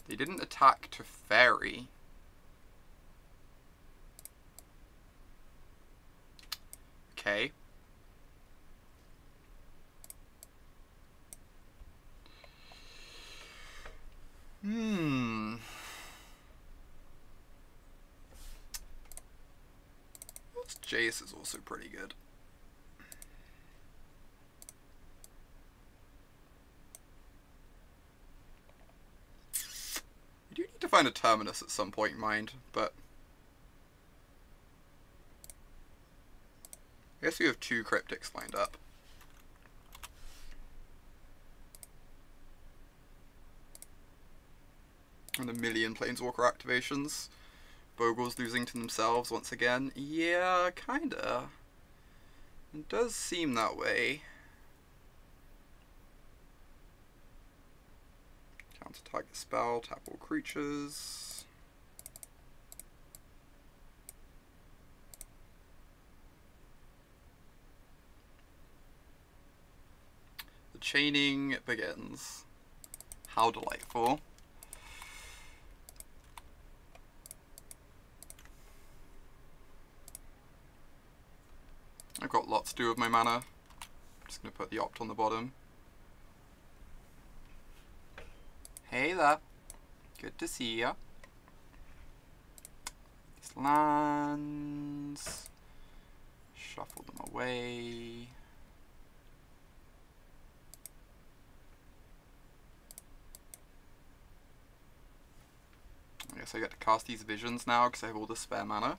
They didn't attack Teferi. Okay. Let's Jace is also pretty good. You do need to find a Terminus at some point, mind, but I guess we have 2 Cryptics lined up. And a million Planeswalker activations. Bogle's losing to themselves once again. Yeah, kinda. It does seem that way. Counter target spell, tap all creatures. The chaining begins. How delightful. I've got lots to do with my mana. I'm just going to put the Opt on the bottom. Hey there. Good to see ya. These lands. Shuffle them away. I guess I get to cast these visions now because I have all the spare mana.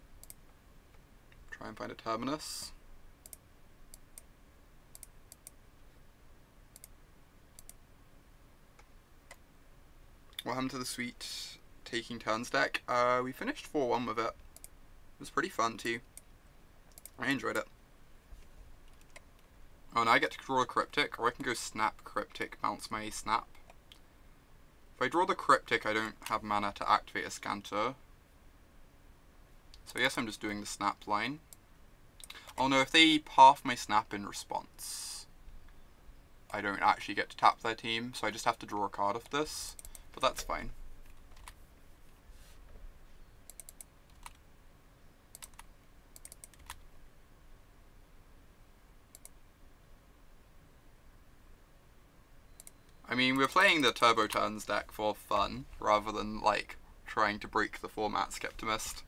Try and find a Terminus. What happened to the sweet taking turns deck? We finished 4-1 with it. It was pretty fun too. I enjoyed it. Oh, now I get to draw a Cryptic, or I can go Snap Cryptic, bounce my Snap. If I draw the Cryptic, I don't have mana to activate Azcanta. So I guess I'm just doing the Snap line. Oh no, if they path my Snap in response, I don't actually get to tap their team, so I just have to draw a card of this. But that's fine. I mean, we're playing the Turbo Turns deck for fun, rather than, like, trying to break the format, Skeptimist.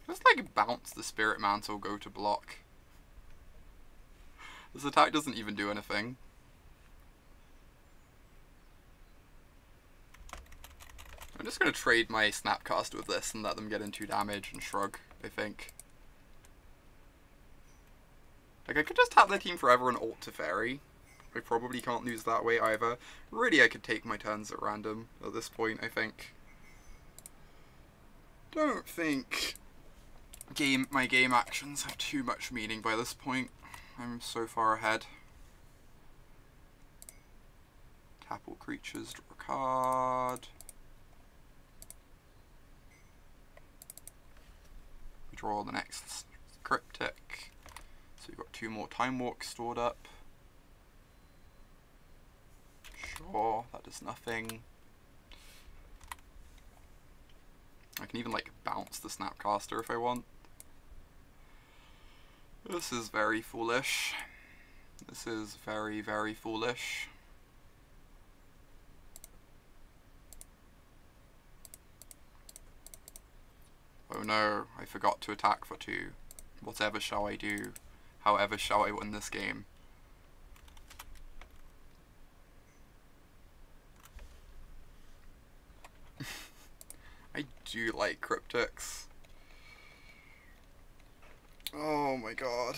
Just, like, bounce the Spirit Mantle, go to block. This attack doesn't even do anything. I'm just going to trade my Snapcaster with this and let them get in 2 damage and shrug, I think. Like, I could just tap their team forever and ult Teferi. I probably can't lose that way either. Really, I could take my turns at random at this point, I think. Don't think my game actions have too much meaning by this point. I'm so far ahead. Tap all creatures, draw a card. We draw the next Cryptic. So we've got 2 more Time Walks stored up. Sure, that does nothing. I can even, like, bounce the Snapcaster if I want. This is very foolish. This is very, very foolish. Oh no, I forgot to attack for 2. Whatever shall I do? However shall I win this game? I do like Cryptics. Oh my god.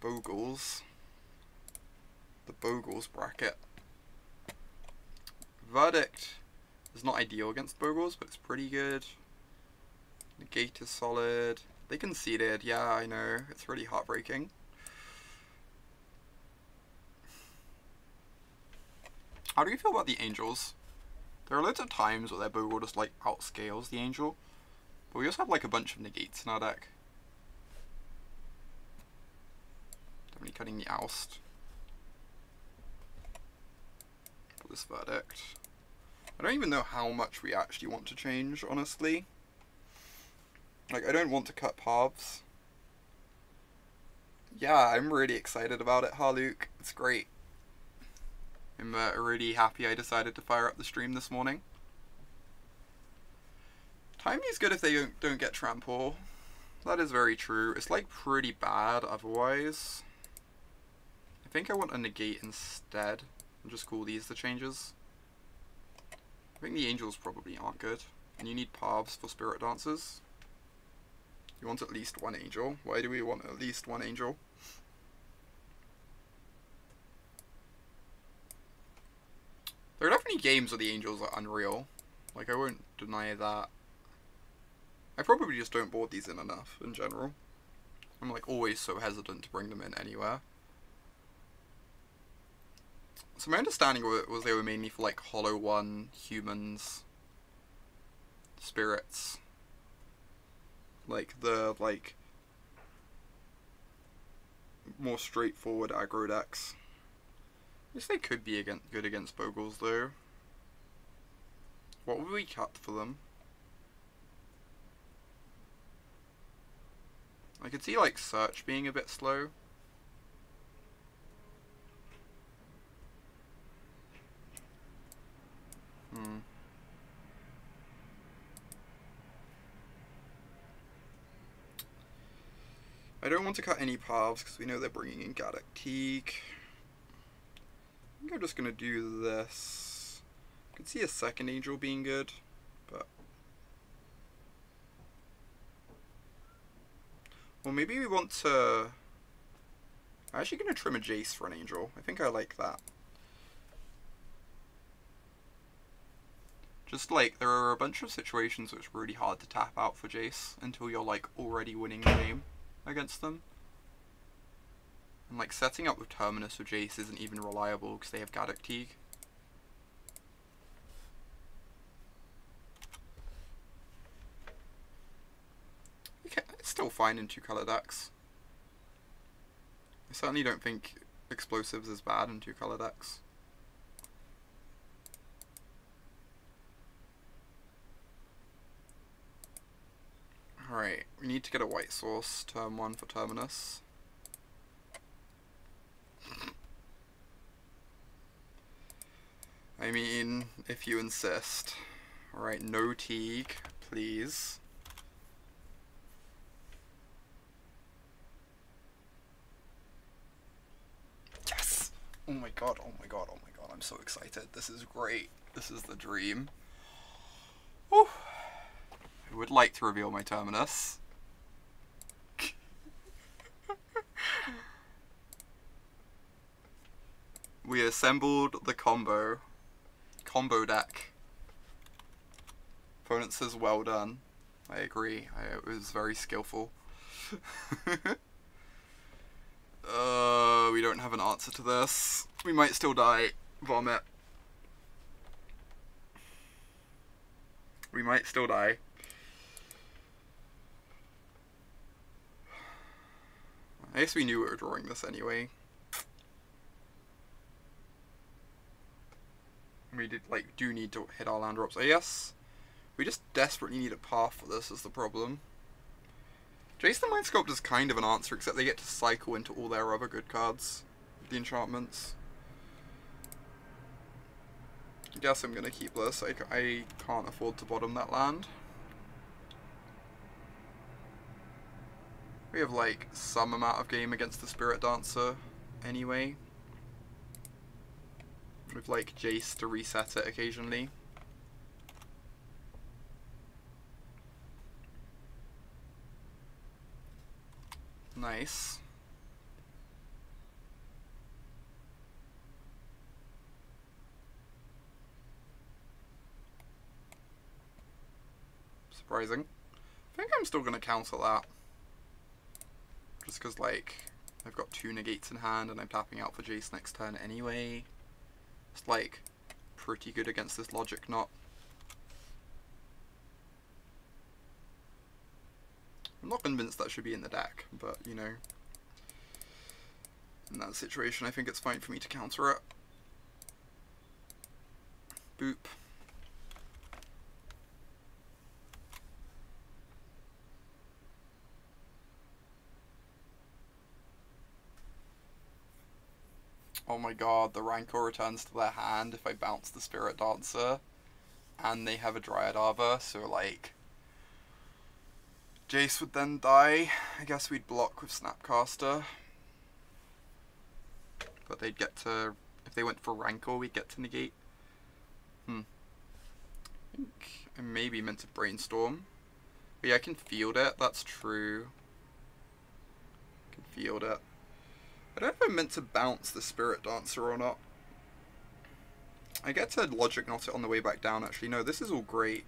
Bogles. The Bogles bracket. Verdict is not ideal against Bogles, but it's pretty good. Negate is solid. They conceded, yeah, I know. It's really heartbreaking. How do you feel about the Angels? There are loads of times where their Bogle just, like, outscales the Angel. But we also have, like, a bunch of Negates in our deck. Definitely cutting the Oust. For this Verdict. I don't even know how much we actually want to change, honestly. Like, I don't want to cut paths. Yeah, I'm really excited about it, Harluke. It's great. I'm really happy I decided to fire up the stream this morning. Timing's good if they don't get trample. That is very true. It's like pretty bad otherwise. I think I want a negate instead. And just call these the changes. I think the angels probably aren't good. And you need paths for spirit dancers. You want at least one angel. Why do we want at least one angel? There are definitely games where the angels are unreal. Like, I won't deny that. I probably just don't board these in enough, in general. I'm, like, always so hesitant to bring them in anywhere. So my understanding was they were mainly for, like, Hollow 1, humans, spirits. Like, the, like, more straightforward aggro decks. I guess they could be good against Bogles, though. What would we cut for them? I could see, like, Search being a bit slow. I don't want to cut any paths because we know they're bringing in Galactique. I think I'm just going to do this. I could see a second angel being good, but... Well, maybe we want to... I'm actually going to trim a Jace for an angel. I think I like that. Just like, there are a bunch of situations where it's really hard to tap out for Jace until you're like already winning the game against them. And like setting up with Terminus or Jace isn't even reliable because they have Galactique. Okay, it's still fine in 2-color decks. I certainly don't think Explosives is bad in 2-color decks. Alright, we need to get a white source, turn 1 for Terminus. I mean, if you insist. Alright, no Teague, please. Yes! Oh my god, oh my god, oh my god, I'm so excited. This is great. This is the dream. Whew. I would like to reveal my Terminus. We assembled the combo deck. Opponent says well done. I agree. It was very skillful. We don't have an answer to this. We might still die. Vomit. We might still die. I guess we knew we were drawing this anyway. We do need to hit our land drops. I guess we just desperately need a path for this is the problem. Jace the Mind Sculptor is kind of an answer, except they get to cycle into all their other good cards. The enchantments. I guess I'm gonna keep this. I can't afford to bottom that land. We have like some amount of game against the Spirit Dancer anyway. With like Jace to reset it occasionally. Nice. Surprising. I think I'm still gonna counter that. Just because, like, I've got 2 negates in hand and I'm tapping out for Jace next turn anyway. It's, like, pretty good against this logic knot. I'm not convinced that should be in the deck, but, you know, in that situation I think it's fine for me to counter it. Boop. Oh my god, the Rancor returns to their hand if I bounce the Spirit Dancer. And they have a Dryad Arbor, so like... Jace would then die. I guess we'd block with Snapcaster. But they'd get to... If they went for Rancor, we'd get to Negate. I think I maybe meant to Brainstorm. But yeah, I can field it, that's true. I can field it. I don't know if I meant to bounce the Spirit Dancer or not. I get to Logic Knot it on the way back down, actually. No, this is all great.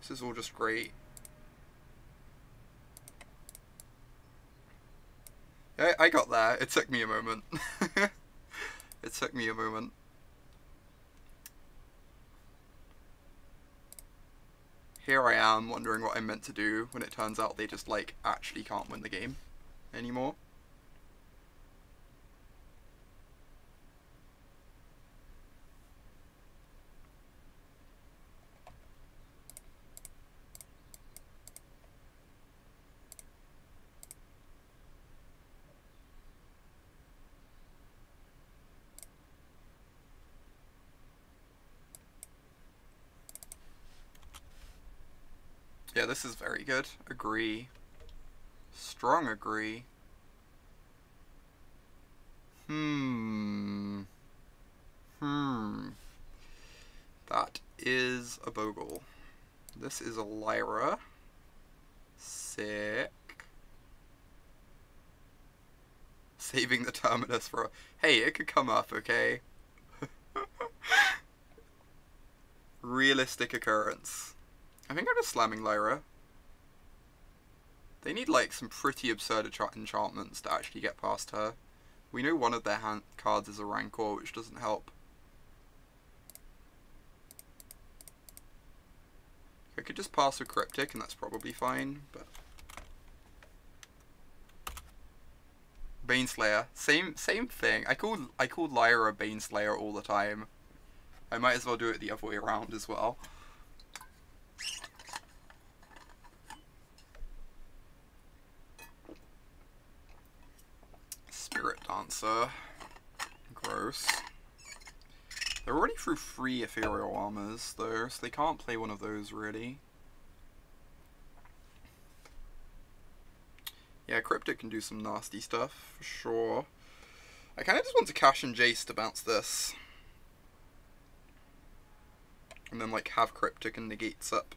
This is all just great. Yeah, I got there. It took me a moment. It took me a moment. Here I am wondering what I meant to do when it turns out they just, like, actually can't win the game anymore. Yeah, this is very good. Agree. Strong agree. That is a Bogle. This is a Lyra. Sick. Saving the Terminus for a... Hey, it could come up, okay? Realistic occurrence. I think I'm just slamming Lyra. They need like some pretty absurd enchantments to actually get past her. We know one of their hand cards is a Rancor, which doesn't help. I could just pass with Cryptic and that's probably fine, but... Baneslayer. Same thing. I call Lyra Baneslayer all the time. I might as well do it the other way around as well. Spirit Dancer. Gross. They're already through 3 Ethereal Armors, though, so they can't play one of those, really. Yeah, Cryptic can do some nasty stuff, for sure. I kind of just want to cash in Jace to bounce this. And then, like, have Cryptic and Negates up.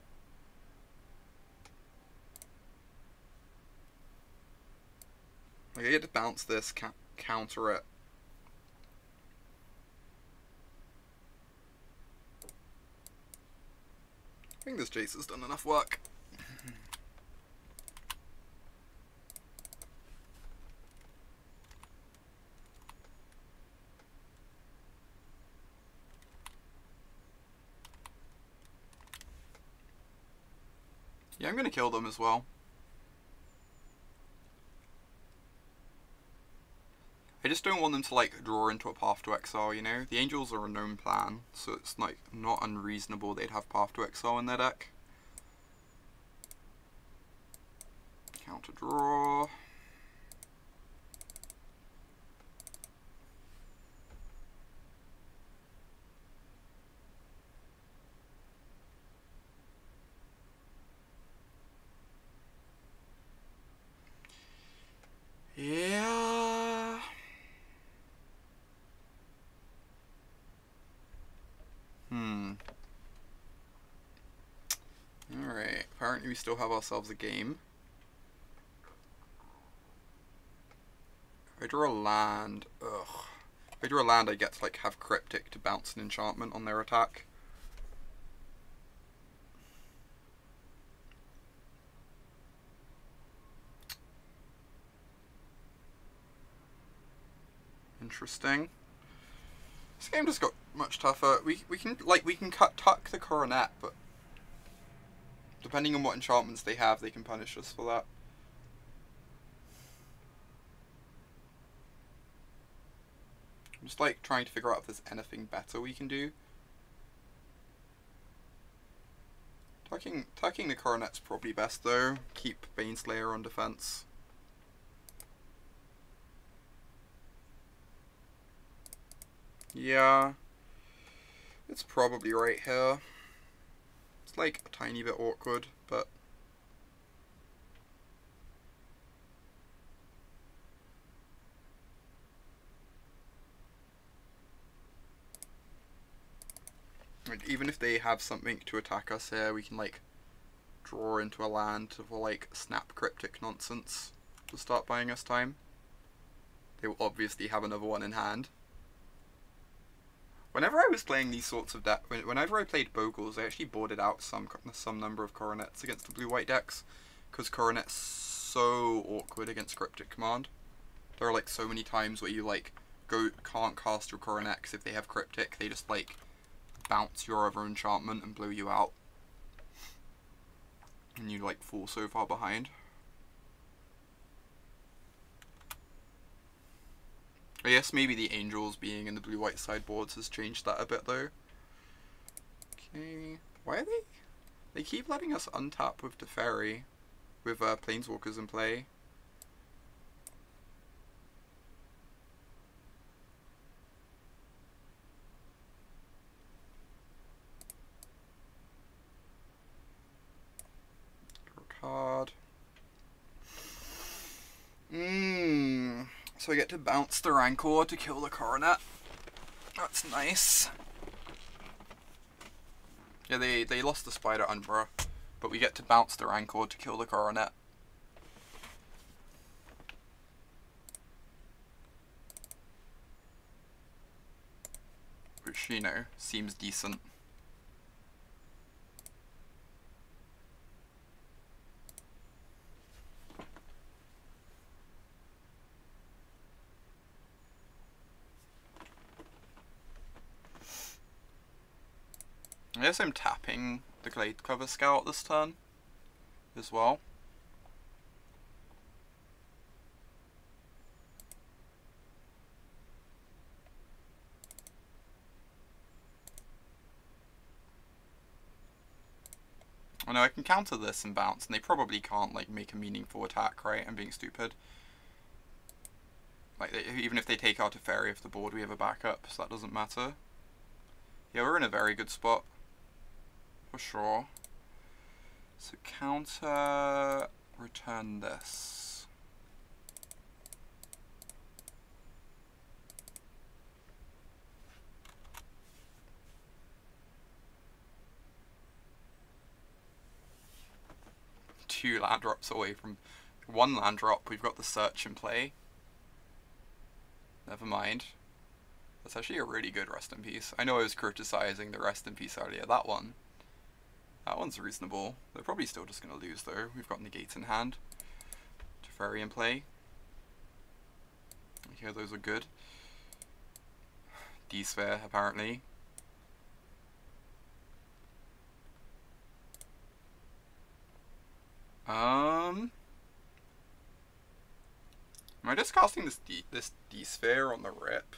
Like, I get to bounce this, counter it. I think this Jace has done enough work. Yeah, I'm gonna kill them as well. I just don't want them to, like, draw into a Path to Exile, you know? The Angels are a known plan, so it's, like, not unreasonable they'd have Path to Exile in their deck. Counter draw. Yeah. Alright, apparently we still have ourselves a game. If I draw a land, If I draw a land, I get to, like, have Cryptic to bounce an enchantment on their attack. Interesting. This game just got much tougher. We can tuck the Coronet, but depending on what enchantments they have, they can punish us for that. I'm just, like, trying to figure out if there's anything better we can do. Tucking the Coronet's probably best, though. Keep Baneslayer on defense. Yeah. It's probably right here. It's like a tiny bit awkward, but... like, even if they have something to attack us here, we can like draw into a land for like snap cryptic nonsense to start buying us time. They will obviously have another one in hand. Whenever I was playing these sorts of decks, whenever I played Bogles, I actually boarded out some number of Coronets against the blue-white decks, because Coronet's so awkward against Cryptic Command. There are like so many times where you like can't cast your Coronet because if they have Cryptic, they just like bounce your other enchantment and blow you out, and you like fall so far behind. I guess maybe the Angels being in the blue-white sideboards has changed that a bit though. Okay, why are they? They keep letting us untap with Teferi, with Planeswalkers in play. Card. So I get to bounce the Rancor to kill the Coronet. That's nice. Yeah, they lost the Spider Umbra, but we get to bounce the Rancor to kill the Coronet. Which, you know, seems decent. I guess I'm tapping the Glade Cover Scout this turn as well. I know I can counter this and bounce, and they probably can't like make a meaningful attack, right? I'm being stupid. Like, even if they take out a Teferi off the board, we have a backup, so that doesn't matter. Yeah, we're in a very good spot. For sure. So counter, return this. Two land drops away from one land drop. We've got the search in play. Never mind. That's actually a really good Rest in Peace. I know I was criticizing the Rest in Peace earlier. That one's reasonable. They're probably still just going to lose though. We've got Negate in hand. Teferi in play. Okay, those are good. D-Sphere apparently. Am I just casting this D-Sphere on the rip?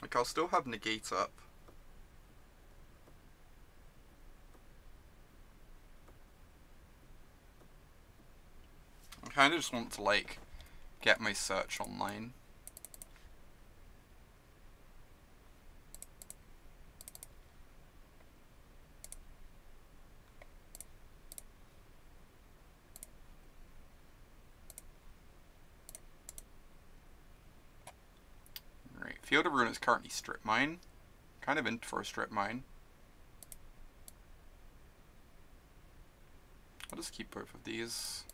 Like, I'll still have Negate up. I kind of just want to, like, get my search online. Field of Ruin is currently Strip Mine. Kind of in for a Strip Mine. I'll just keep both of these.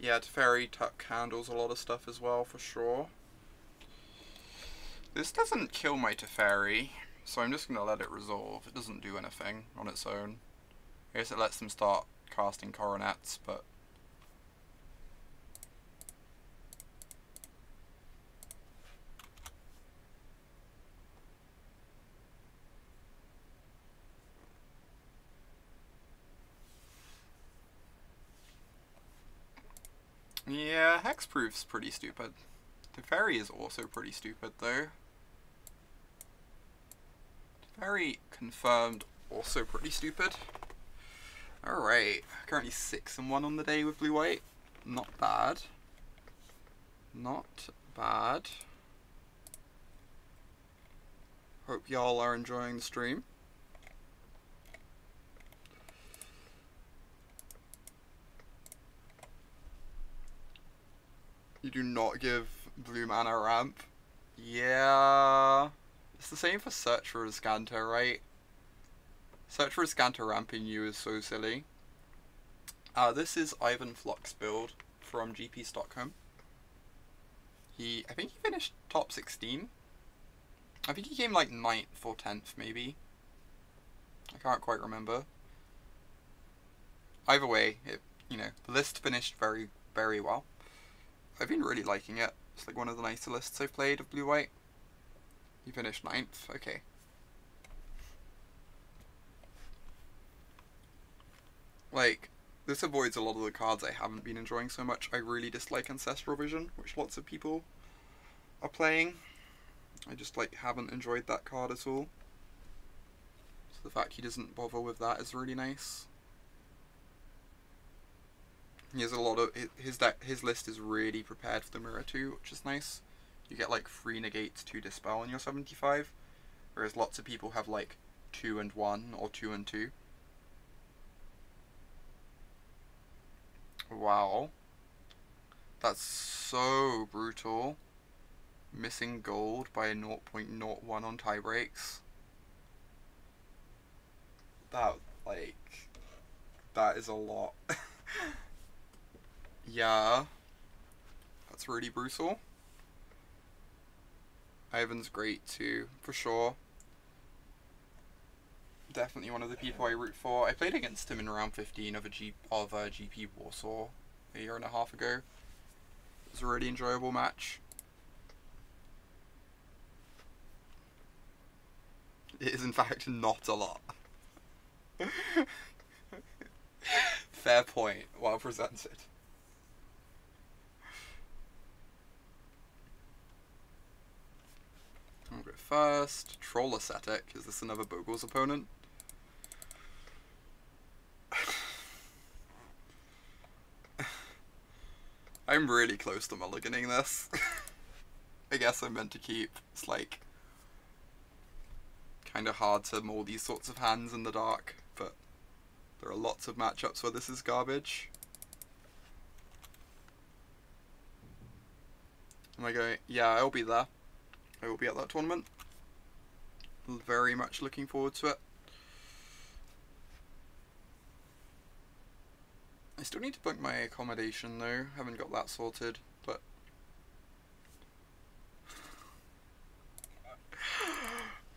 Yeah, Teferi handles a lot of stuff as well, for sure. This doesn't kill my Teferi, so I'm just going to let it resolve. It doesn't do anything on its own. I guess it lets them start casting Coronets, but... Yeah, Hexproof's pretty stupid. Teferi is also pretty stupid, though. Teferi confirmed, also pretty stupid. Alright, currently 6-1 on the day with blue-white. Not bad. Not bad. Hope y'all are enjoying the stream. You do not give blue mana ramp. Yeah. It's the same for Search for Azcanta, right? Search for Azcanta ramping you is so silly. This is Ivan Floch's build from GP Stockholm. I think he finished top 16. I think he came like 9th or 10th maybe. I can't quite remember. Either way, the list finished very, very well. I've been really liking it. It's like one of the nicer lists I've played of blue-white. You finished 9th, okay. Like, this avoids a lot of the cards I haven't been enjoying so much. I really dislike Ancestral Vision, which lots of people are playing. I just, like, haven't enjoyed that card at all. So the fact he doesn't bother with that is really nice. He has a lot of his list is really prepared for the mirror too, which is nice. You get like 3 negates, 2 dispel on your 75, whereas lots of people have like 2 and 1 or 2 and 2. Wow, that's so brutal. Missing gold by a 0.01 on tie breaks. That is a lot. Yeah, that's really brutal. Ivan's great too, for sure. Definitely one of the people I root for. I played against him in round 15 of GP Warsaw a year and a half ago. It was a really enjoyable match. It is in fact not a lot. Fair point, well presented. I'll go first. Troll Ascetic. Is this another Bogle's opponent? I'm really close to mulliganing this. I guess I'm meant to keep. It's like kind of hard to mull these sorts of hands in the dark, but there are lots of matchups where this is garbage. Am I going? Yeah, I'll be there. I will be at that tournament. Very much looking forward to it. I still need to book my accommodation though. Haven't got that sorted, but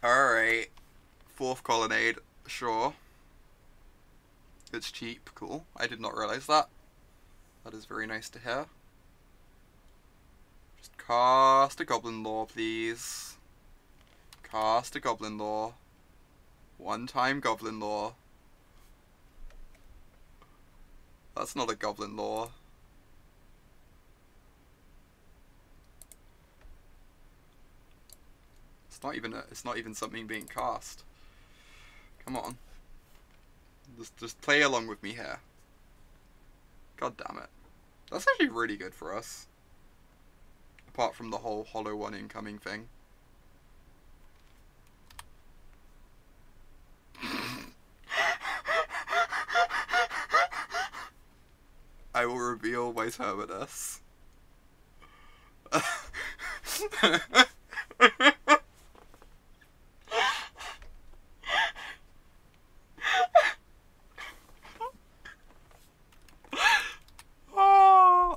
alright. 4th Colonnade, sure. It's cheap, cool. I did not realise that. That is very nice to hear. Just cast a Goblin Lore, please. Cast a Goblin Lore. One-time Goblin Lore. That's not a Goblin Lore. It's not even something being cast. Come on. Just play along with me here. God damn it. That's actually really good for us. Apart from the whole hollow one incoming thing. I will reveal my Terminus.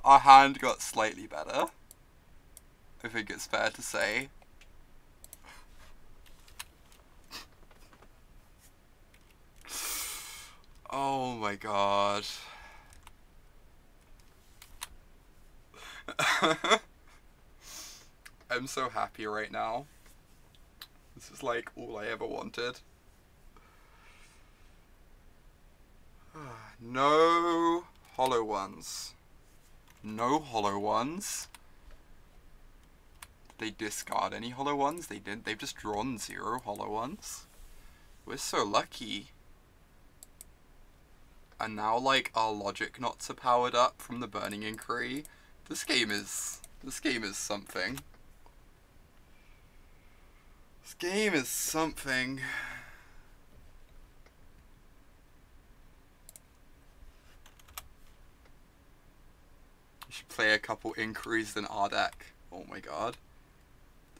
Our hand got slightly better. I think it's fair to say. Oh my god. I'm so happy right now. This is like all I ever wanted. No hollow ones. No hollow ones. Did they discard any hollow ones? They didn't. They've just drawn 0 hollow ones. We're so lucky. And now, like, our logic knots are powered up from the Burning Inquiry. This game is something. This game is something. You should play a couple Inquiries in our deck. Oh my god.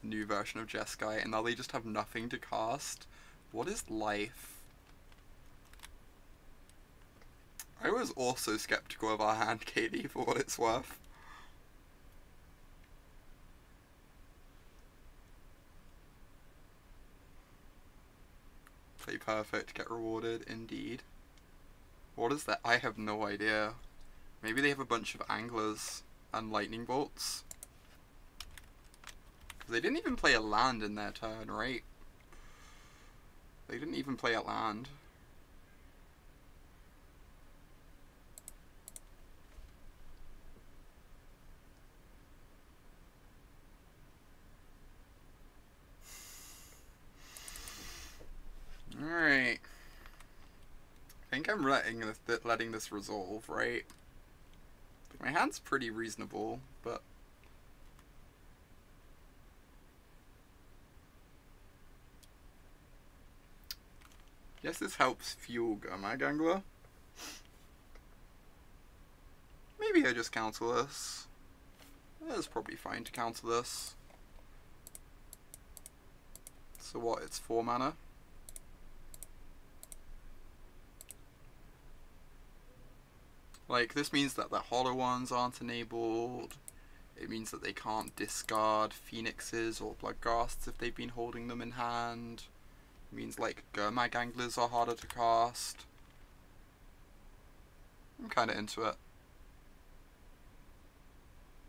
The new version of Jeskai, and now they just have nothing to cast. What is life? I was also skeptical of our hand, Katie, for what it's worth. Play perfect, get rewarded, indeed. What is that? I have no idea. Maybe they have a bunch of anglers and lightning bolts. They didn't even play a land in their turn, right? They didn't even play a land. Alright. I think I'm letting this resolve, right? My hand's pretty reasonable, but... Guess this helps fuel Gurmag Angler. Maybe I just cancel this. It's probably fine to cancel this. So what, it's 4 mana? Like, this means that the hollow ones aren't enabled. It means that they can't discard Phoenixes or Bloodghasts if they've been holding them in hand. It means, like, Gurmag Anglers are harder to cast. I'm kinda into it.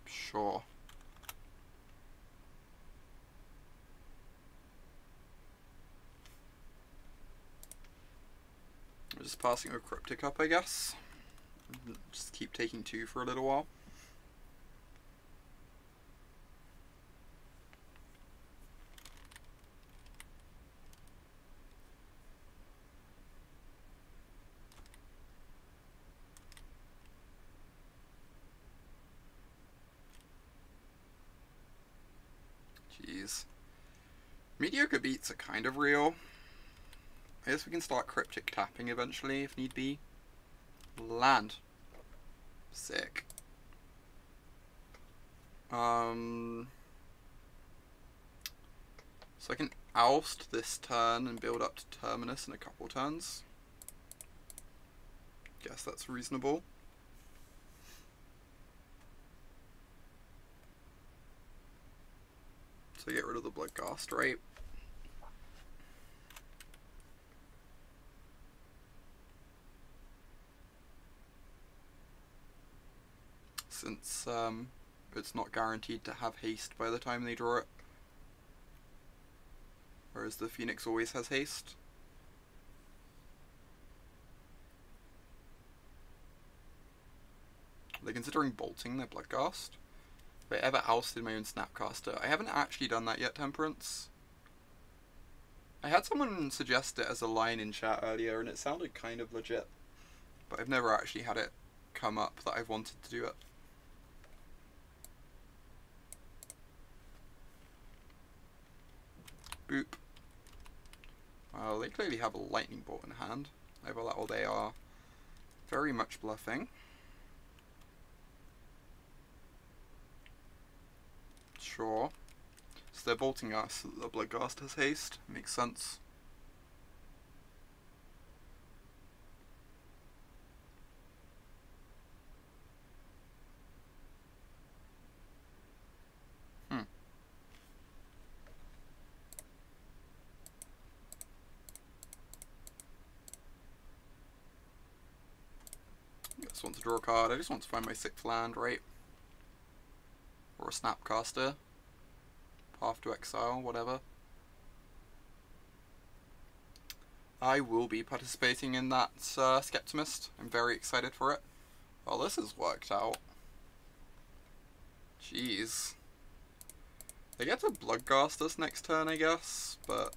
Sure. We're just passing a Cryptic up, I guess. Just keep taking 2 for a little while. Jeez. Mediocre beats are kind of real. I guess we can start Cryptic tapping eventually if need be. Land. Sick. So I can oust this turn and build up to Terminus in a couple turns. Guess that's reasonable. So get rid of the Bloodghast, right? Since it's not guaranteed to have haste by the time they draw it. Whereas the Phoenix always has haste. Are they considering bolting their Bloodghast? Have I ever ousted my own Snapcaster? I haven't actually done that yet, Temperance. I had someone suggest it as a line in chat earlier and it sounded kind of legit. But I've never actually had it come up that I've wanted to do it. Boop. Well, they clearly have a lightning bolt in hand. Either that or they are very much bluffing. Sure. So they're bolting us so that the Bloodghast has haste. Makes sense. Just want to draw a card. I just want to find my 6th land, right? Or a Snapcaster. Path to Exile, whatever. I will be participating in that Skeptimist. I'm very excited for it. Well, this has worked out. Jeez. They get to Bloodghast us next turn, I guess, but...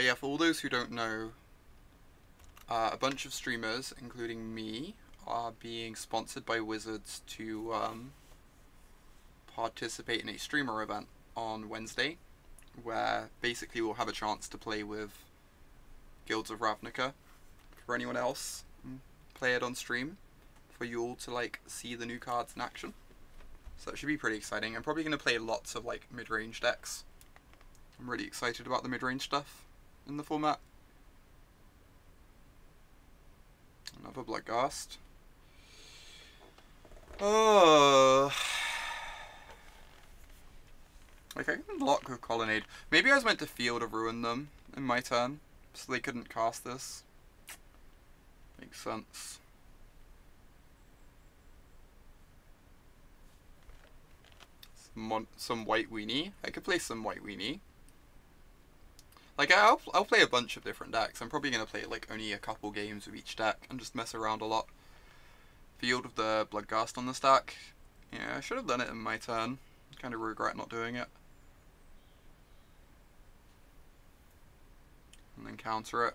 yeah, for all those who don't know, a bunch of streamers, including me, are being sponsored by Wizards to participate in a streamer event on Wednesday, where basically we'll have a chance to play with Guilds of Ravnica for anyone else, play it on stream for you all to like see the new cards in action. So it should be pretty exciting. I'm probably going to play lots of like mid-range decks. I'm really excited about the mid-range stuff in the format. Another Bloodghast. Oh. Like, I can block with Colonnade. Maybe I was meant to Field of Ruin them in my turn, so they couldn't cast this. Makes sense. Some White Weenie. I could play some White Weenie. Like, I'll play a bunch of different decks. I'm probably going to play, like, only a couple games with each deck and just mess around a lot. Field of the Bloodghast on the stack. Yeah, I should have done it in my turn. Kind of regret not doing it. And then counter it.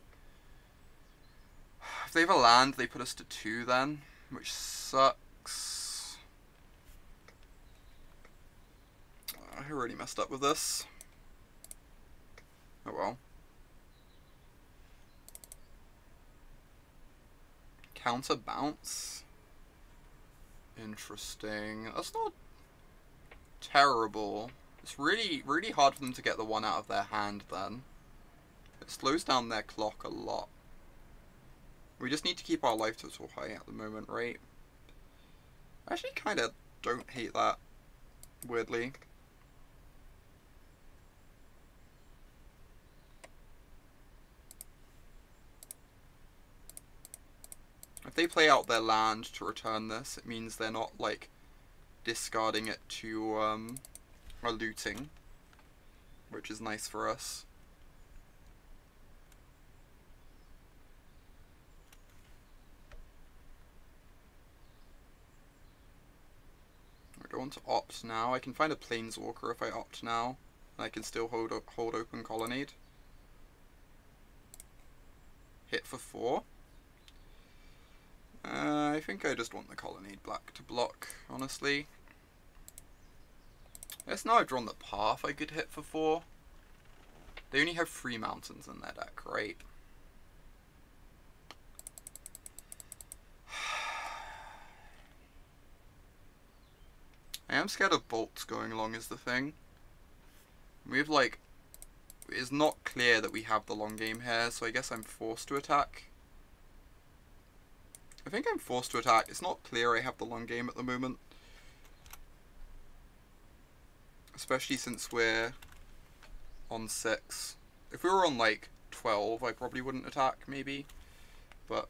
If they have a land, they put us to 2 then, which sucks. I already messed up with this. Oh well. Counter bounce. Interesting. That's not terrible. It's really hard for them to get the 1 out of their hand then. It slows down their clock a lot. We just need to keep our life total high at the moment, right? I actually kind of don't hate that, weirdly. If they play out their land to return this, it means they're not, like, discarding it to, or looting, which is nice for us. I don't want to opt now. I can find a Planeswalker if I opt now, and I can still hold open Colonnade. Hit for 4. I think I just want the Colonnade black to block, honestly. I guess now I've drawn the path I could hit for 4. They only have 3 mountains in their deck, right? I am scared of bolts going along is the thing. We have like... It's not clear that we have the long game here, so I guess I'm forced to attack. I think I'm forced to attack. It's not clear I have the long game at the moment. Especially since we're on 6. If we were on like 12, I probably wouldn't attack, maybe. But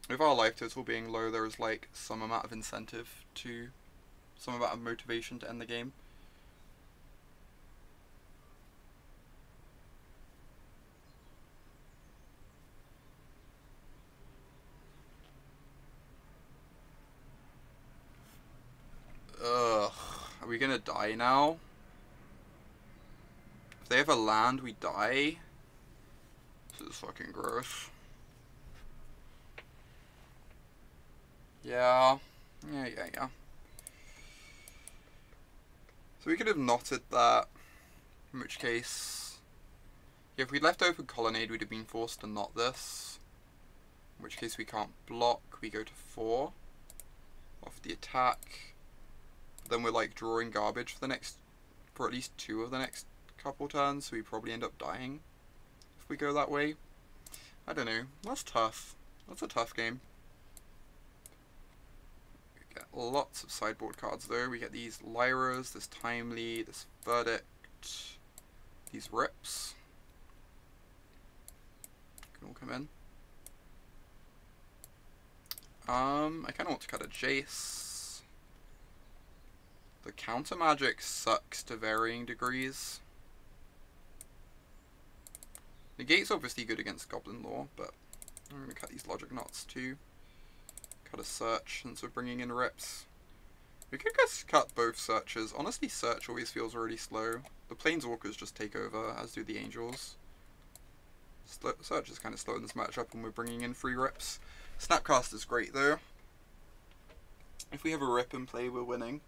with our life total being low, there is like some amount of incentive to... some amount of motivation to end the game. Ugh. Are we gonna die now? If they have a land, we die? This is fucking gross. Yeah. Yeah. So we could have knotted that, in which case... Yeah, if we'd left open Colonnade, we'd have been forced to knot this. In which case we can't block, we go to 4. Off the attack. Then we're like drawing garbage for at least 2 of the next couple turns, so we probably end up dying if we go that way. I don't know. That's tough. That's a tough game. We get lots of sideboard cards though. We get these Lyras, this Timely, this Verdict, these Rips. Can all come in. I kind of want to cut a Jace. The counter magic sucks to varying degrees. Negate's obviously good against Goblin Lore, but I'm going to cut these Logic Knots too. Cut a search since we're bringing in rips. We could just cut both searches. Honestly, search always feels really slow. The planeswalkers just take over, as do the angels. Search is kind of slow in this matchup when we're bringing in 3 rips. Snapcaster is great though. If we have a rip in play, we're winning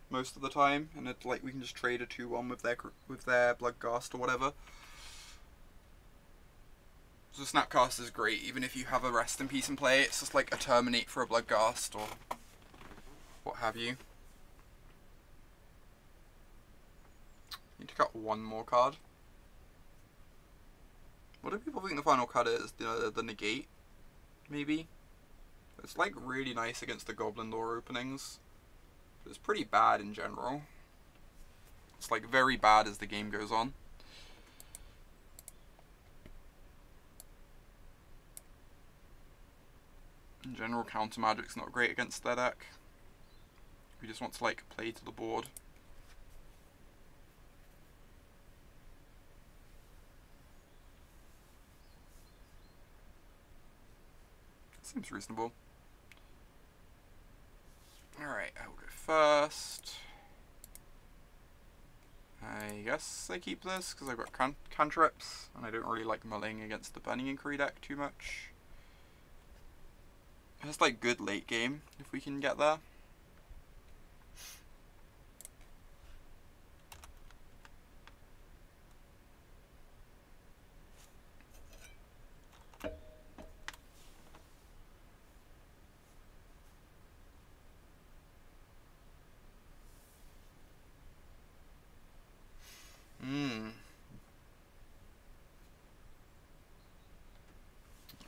most of the time, and it's like we can just trade a 2/1 with their Bloodghast or whatever. So Snapcaster is great, even if you have a Rest in Peace in play. It's just like a Terminate for a Bloodghast or what have you. Need to cut one more card. What do people think the final cut is? The Negate, maybe? It's like really nice against the Goblin Lore openings. But it's pretty bad in general. It's like very bad as the game goes on. In general, counter magic's not great against their deck. We just want to like play to the board. Seems reasonable. Alright, I'll go first. I guess I keep this because I've got cantrips and I don't really like mulling against the Burning Inquiry deck too much. It's like good late game if we can get there.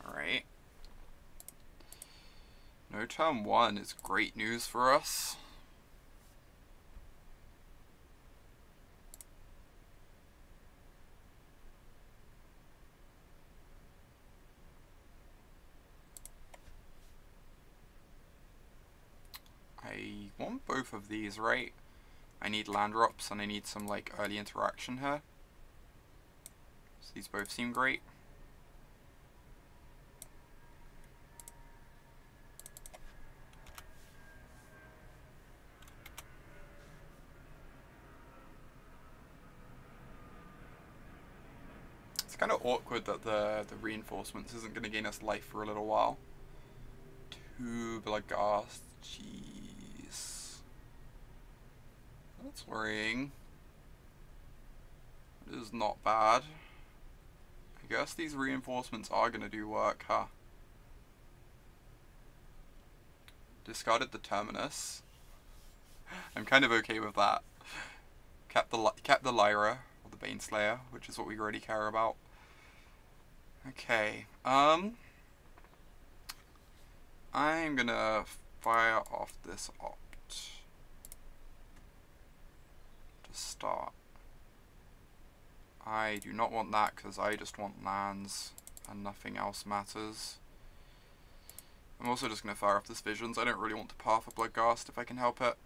Alright. No turn 1 is great news for us. I want both of these, right? I need land drops and I need some like early interaction here. So these both seem great. It's kind of awkward that the reinforcements isn't going to gain us life for a little while. 2 Bloodghast, jeez. That's worrying. It is not bad. I guess these reinforcements are going to do work, huh? Discarded the Terminus. I'm kind of okay with that. Kept the Lyra, or the Baneslayer, which is what we really care about. Okay, I'm gonna fire off this opt to start. I do not want that because I just want lands and nothing else matters. I'm also just gonna fire off this Visions. I don't really want to path a Bloodghast if I can help it.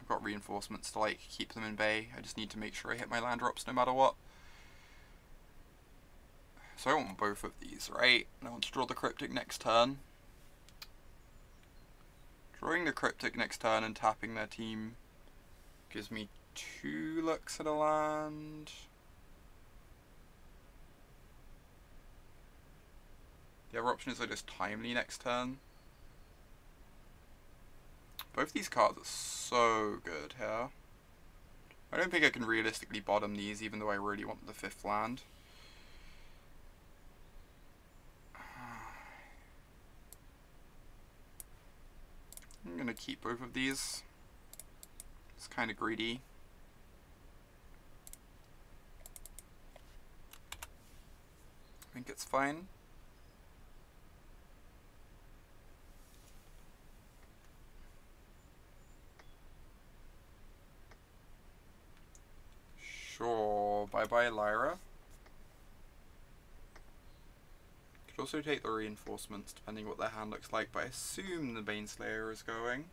I've got reinforcements to like keep them in bay. I just need to make sure I hit my land drops no matter what. So I want both of these, right? And I want to draw the Cryptic next turn. Drawing the Cryptic next turn and tapping their team gives me 2 looks at a land. The other option is I just Timely next turn. Both these cards are so good here. I don't think I can realistically bottom these even though I really want the 5th land. I'm gonna keep both of these. It's kind of greedy. I think it's fine. Sure, bye-bye Lyra. Could also take the reinforcements depending what their hand looks like, but I assume the Baneslayer is going.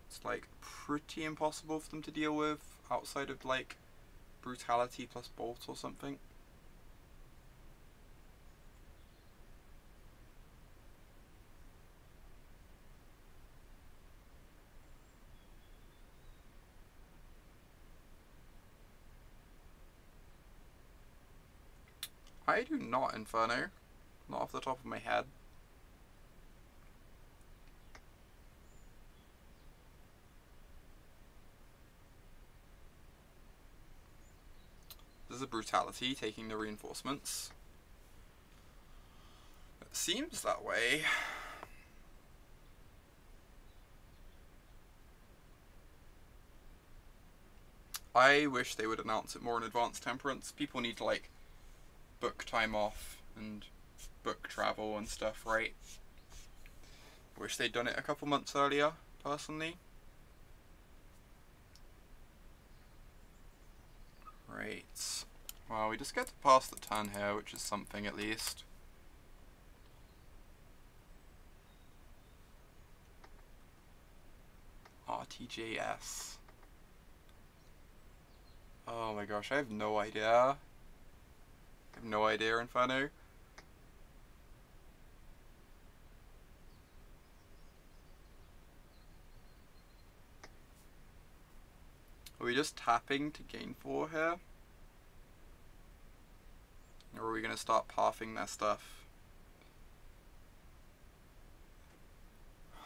It's like pretty impossible for them to deal with outside of like Brutality plus Bolt or something. I do not, Inferno. Not off the top of my head. This is a Brutality, taking the reinforcements. It seems that way. I wish they would announce it more in advance, Temperance. People need to, like, book time off and book travel and stuff, right? Wish they'd done it a couple months earlier, personally. Right. Well, we just get to pass the turn here, which is something at least. RTJS. Oh my gosh, I have no idea. I have no idea, Inferno. Are we just tapping to gain 4 here? Or are we going to start pathing their stuff?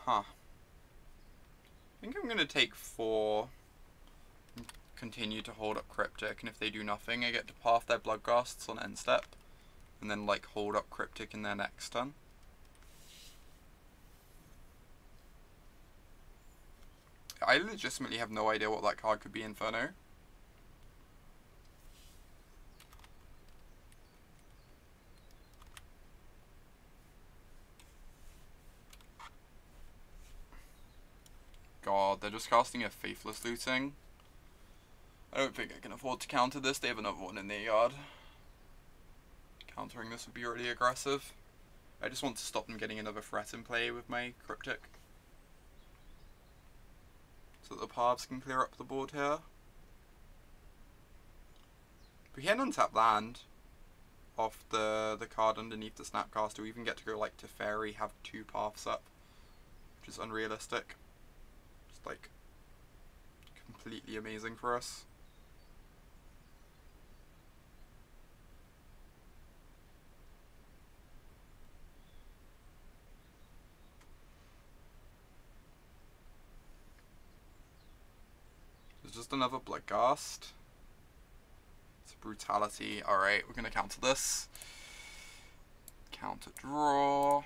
Huh. I think I'm going to take 4 and continue to hold up Cryptic, and if they do nothing, I get to path their Bloodghasts on end step, and then like hold up Cryptic in their next turn. I legitimately have no idea what that card could be, Inferno. God, they're just casting a Faithless Looting. I don't think I can afford to counter this. They have another one in their yard. Countering this would be really aggressive. I just want to stop them getting another threat in play with my Cryptic, so that the paths can clear up the board here. We can untap land off the card underneath the Snapcaster. We even get to go like Teferi, have 2 paths up, which is unrealistic. Just like completely amazing for us. There's just another Bloodghast. It's a Brutality. Alright, we're gonna counter this. Counter draw.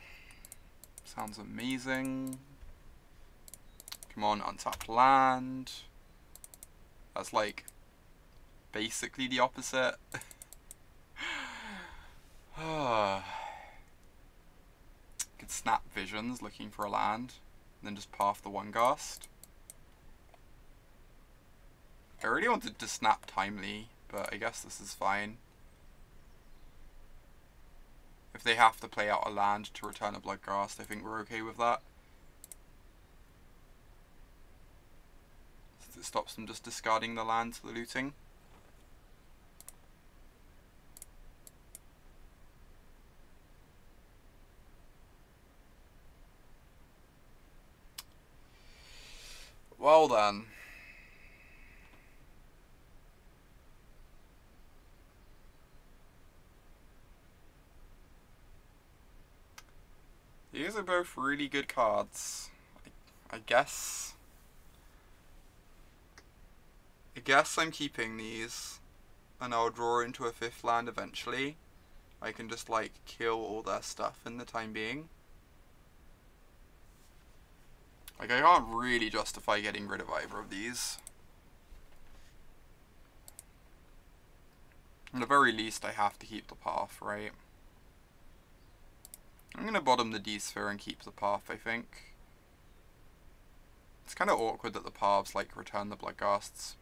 Sounds amazing. Come on, untap land. That's like basically the opposite. Could snap Visions looking for a land, and then just path the one Ghast. I really wanted to snap Timely, but I guess this is fine. If they have to play out a land to return a Bloodghast, I think we're okay with that. It stops them just discarding the land to the looting. Well then. These are both really good cards. I guess I'm keeping these, and I'll draw into a 5th land eventually. I can just like kill all their stuff in the time being. Like, I can't really justify getting rid of either of these. At the very least, I have to keep the path, right? I'm going to bottom the D-Sphere and keep the path, I think. It's kind of awkward that the paths, like, return the Bloodghasts.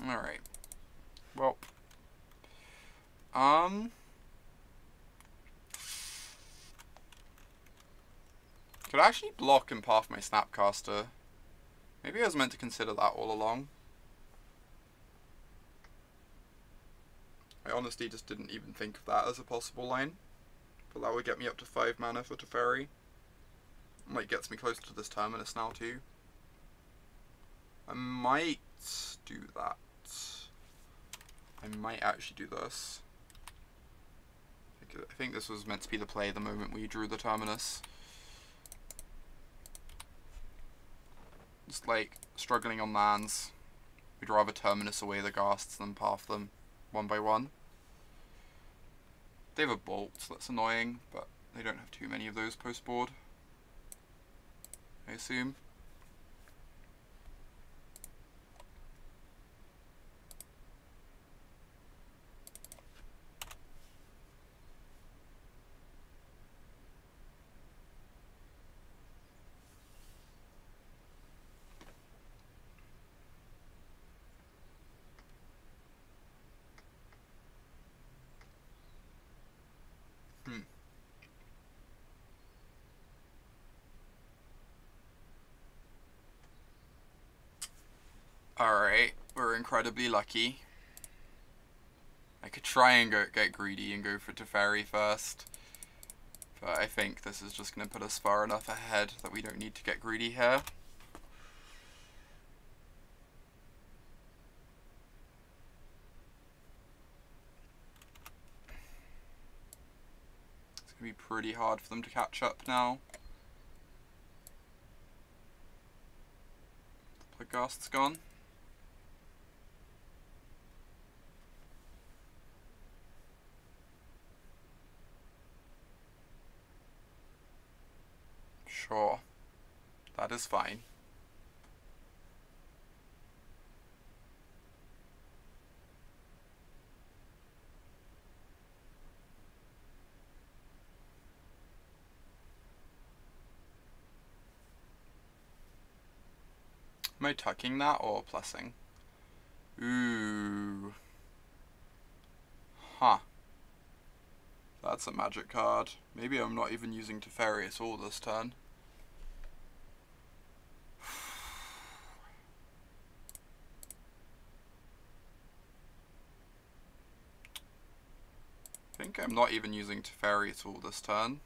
Alright. Well. Could I actually block and path my Snapcaster? Maybe I was meant to consider that all along. I honestly just didn't even think of that as a possible line. But that would get me up to 5 mana for Teferi. Like, gets me closer to this Terminus now too. I might do that. I might actually do this. I think this was meant to be the play the moment we drew the Terminus. Just like struggling on lands. We'd rather Terminus away the Ghasts than path them one by one. They have a Bolt, so that's annoying, but they don't have too many of those post board, I assume. Alright, we're incredibly lucky. I could try and get greedy and go for Teferi first, but I think this is just going to put us far enough ahead that we don't need to get greedy here. It's going to be pretty hard for them to catch up now. The Ghast's gone. Sure, that is fine. Am I tucking that or plussing? Ooh. Huh. That's a magic card. Maybe I'm not even using Teferi at all this turn. I think I'm not even using Teferi at all this turn.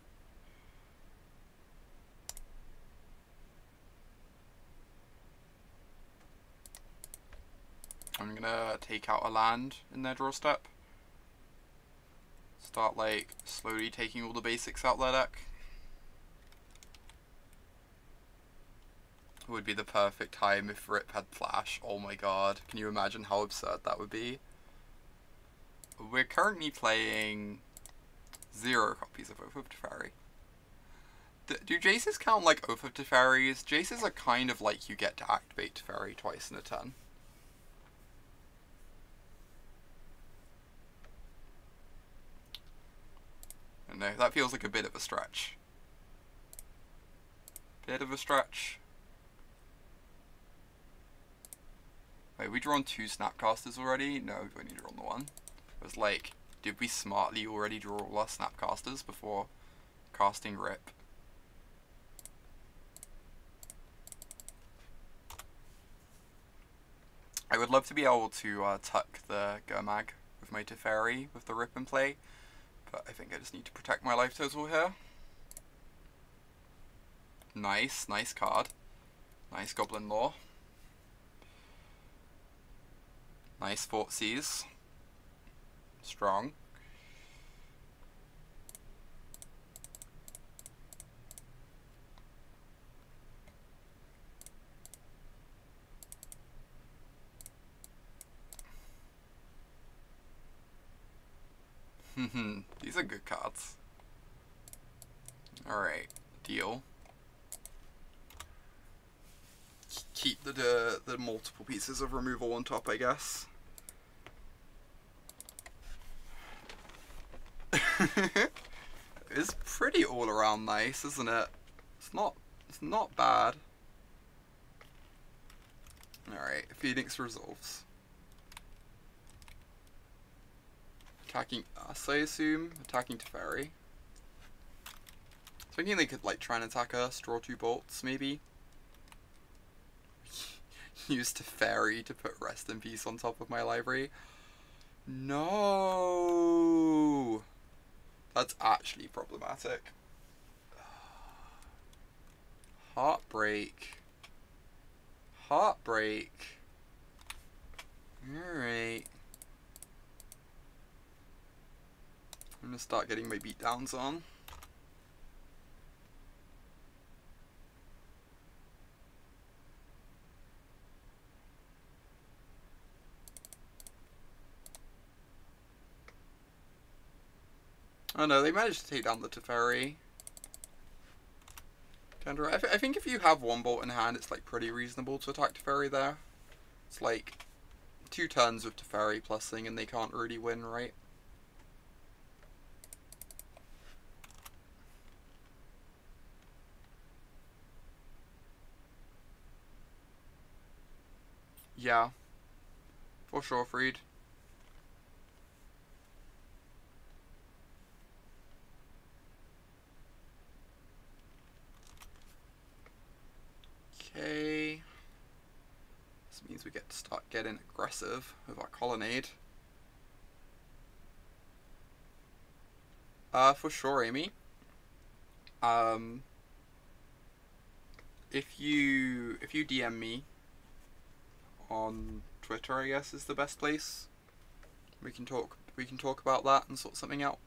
I'm gonna take out a land in their draw step. Start like slowly taking all the basics out their deck. It would be the perfect time if Rip had Flash. Oh my god, can you imagine how absurd that would be? We're currently playing 0 copies of Oath of Teferi. Do Jaces count like Oath of Teferis? Jaces are kind of like you get to activate Teferi twice in a turn. I don't know, that feels like a bit of a stretch. Bit of a stretch. Wait, we drawn 2 Snapcasters already? No, we've only drawn the one. It was like, did we smartly already draw all our Snapcasters before casting Rip? I would love to be able to tuck the Gurmag with my Teferi with the Rip in play, but I think I just need to protect my life total here. Nice, nice card. Nice Goblin Lore. Nice Fortsies. Strong. These are good cards. Alright, deal. Keep the multiple pieces of removal on top, I guess. It's pretty all around nice, isn't it? It's not bad. Alright, Phoenix resolves. Attacking us, I assume. Attacking Teferi. Thinking they could like try and attack us, draw 2 bolts, maybe. Use Teferi to put Rest in Peace on top of my library. No! That's actually problematic. Heartbreak. Heartbreak. Alright. I'm gonna start getting my beatdowns on. Oh no, they managed to take down the Teferi. I think if you have one bolt in hand, it's like pretty reasonable to attack Teferi there. It's like 2 turns with Teferi plus thing and they can't really win, right? Yeah. For sure, Freed. Okay. This means we get to start getting aggressive with our Colonnade. For sure, Amy. If you DM me on Twitter, I guess is the best place. We can talk about that and sort something out.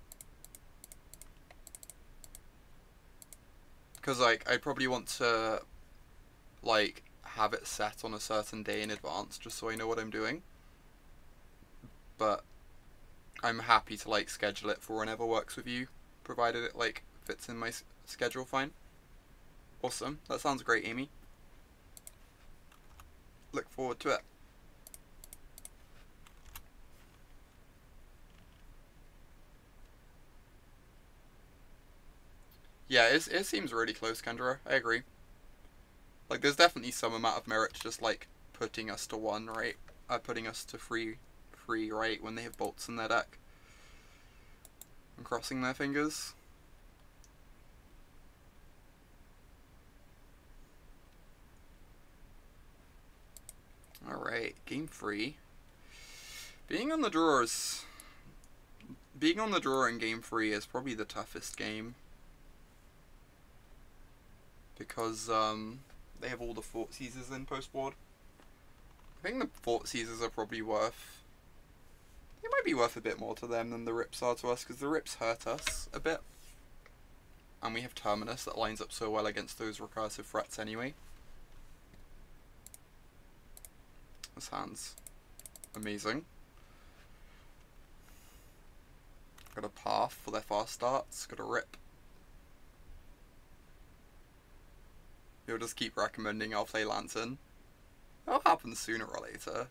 Because like I probably want to like have it set on a certain day in advance just so I know what I'm doing. But I'm happy to like schedule it for whenever works with you, provided it like fits in my schedule fine. Awesome. That sounds great, Amy. Look forward to it. Yeah, it seems really close, Kendra. I agree. Like, there's definitely some amount of merit to just, like, putting us to 1, right? Putting us to 3, right, when they have bolts in their deck. And crossing their fingers. Alright, game 3. Being on the draw in game 3 is probably the toughest game. Because, they have all the Fort Seizers in post-board. I think the Fort Seizers are probably worth... They might be worth a bit more to them than the Rips are to us, because the Rips hurt us a bit. And we have Terminus that lines up so well against those recursive threats anyway. This hand's amazing. Got a Path for their fast starts, got a Rip. You'll just keep recommending I'll play Lantern. That'll happen sooner or later,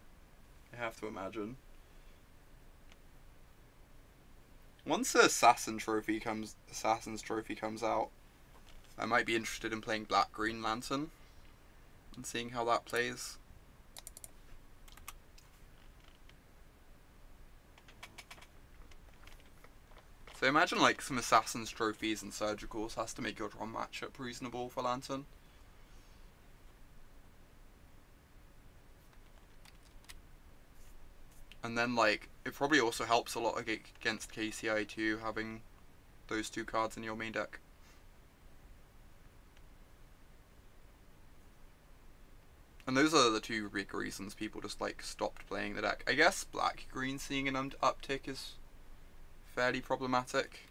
I have to imagine. Once the Assassin's Trophy comes out, I might be interested in playing Black-Green Lantern and seeing how that plays. So imagine like some Assassin's Trophies and Surgicals has to make your draw matchup reasonable for Lantern. And then, like, it probably also helps a lot against KCI too, having those 2 cards in your main deck. And those are the 2 big reasons people just, like, stopped playing the deck. I guess Black-Green seeing an uptick is fairly problematic.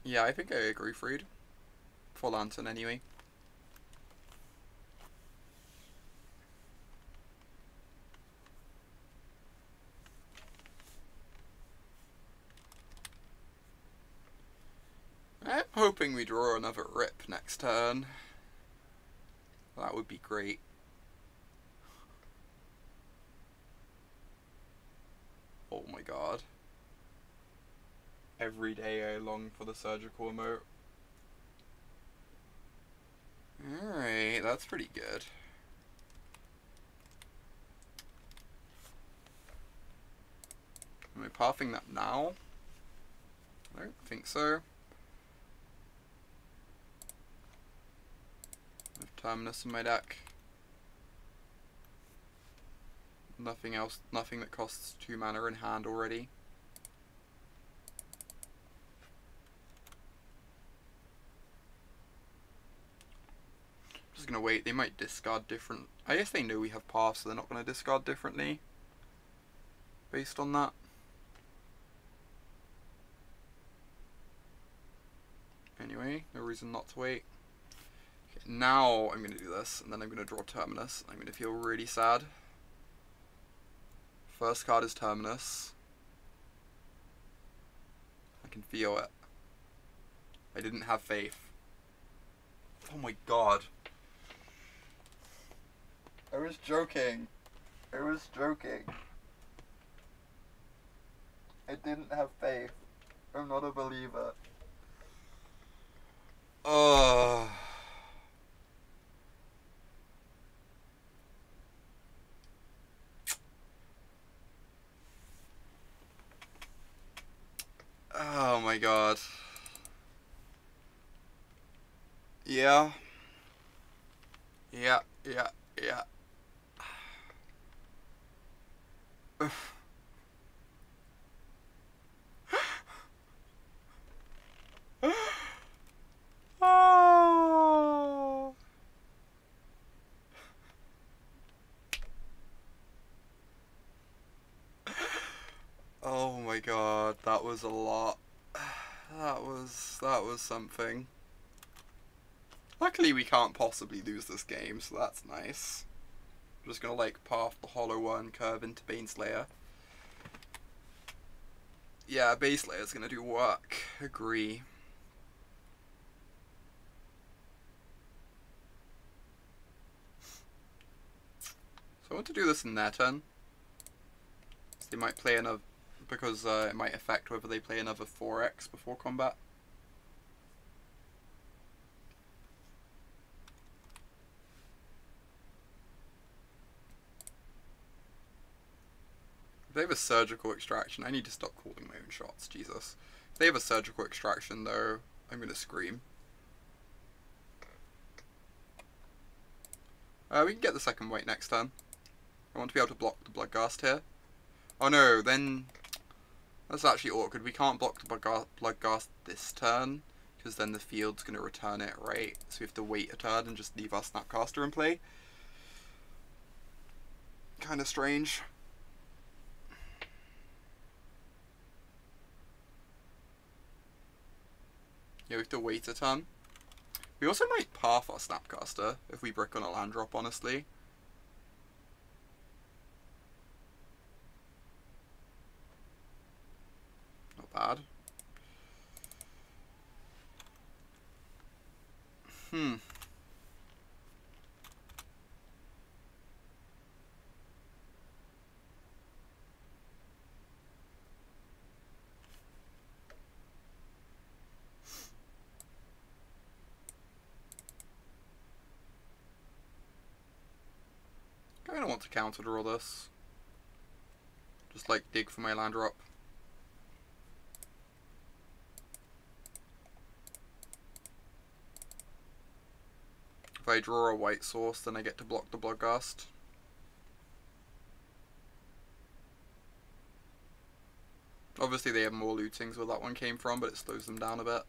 Yeah, I think I agree, Freed. For Lantern, anyway. I'm hoping we draw another Rip next turn. That would be great. Oh my god. Every day I long for the surgical emote. Alright, that's pretty good. Am I pathing that now? I don't think so. I have Terminus in my deck. Nothing else, nothing that costs 2 mana in hand already. just gonna wait. They might discard different. I guess they know we have paths, so they're not gonna discard differently. Based on that. Anyway, no reason not to wait. Okay, now I'm gonna do this, and then I'm gonna draw Terminus. I'm gonna feel really sad. First card is Terminus. I can feel it. I didn't have faith. Oh my god. I was joking. I was joking. I didn't have faith. I'm not a believer. Oh. Oh my god. Yeah. Yeah. Oh. Oh my god, that was a lot. That was something. Luckily we can't possibly lose this game, so that's nice. I'm just gonna like path the hollow one, curve into Baneslayer. Yeah, Baneslayer's gonna do work. Agree. So I want to do this in their turn. So they might play another, because it might affect whether they play another 4x before combat. If they have a surgical extraction, I need to stop calling my own shots, Jesus. If they have a surgical extraction though, I'm gonna scream. We can get the second white next turn. I want to be able to block the Bloodghast here. Oh no, then that's actually awkward. We can't block the Bloodghast this turn, because then the field's going to return it, right? So we have to wait a turn and just leave our Snapcaster in play. Kind of strange. Yeah, we have to wait a turn. We also might path our Snapcaster if we brick on a land drop, honestly. Not bad. I don't want to counter draw this. Just like dig for my land drop. If I draw a white source, then I get to block the Bloodghast. Obviously they have more lootings where that one came from, but it slows them down a bit.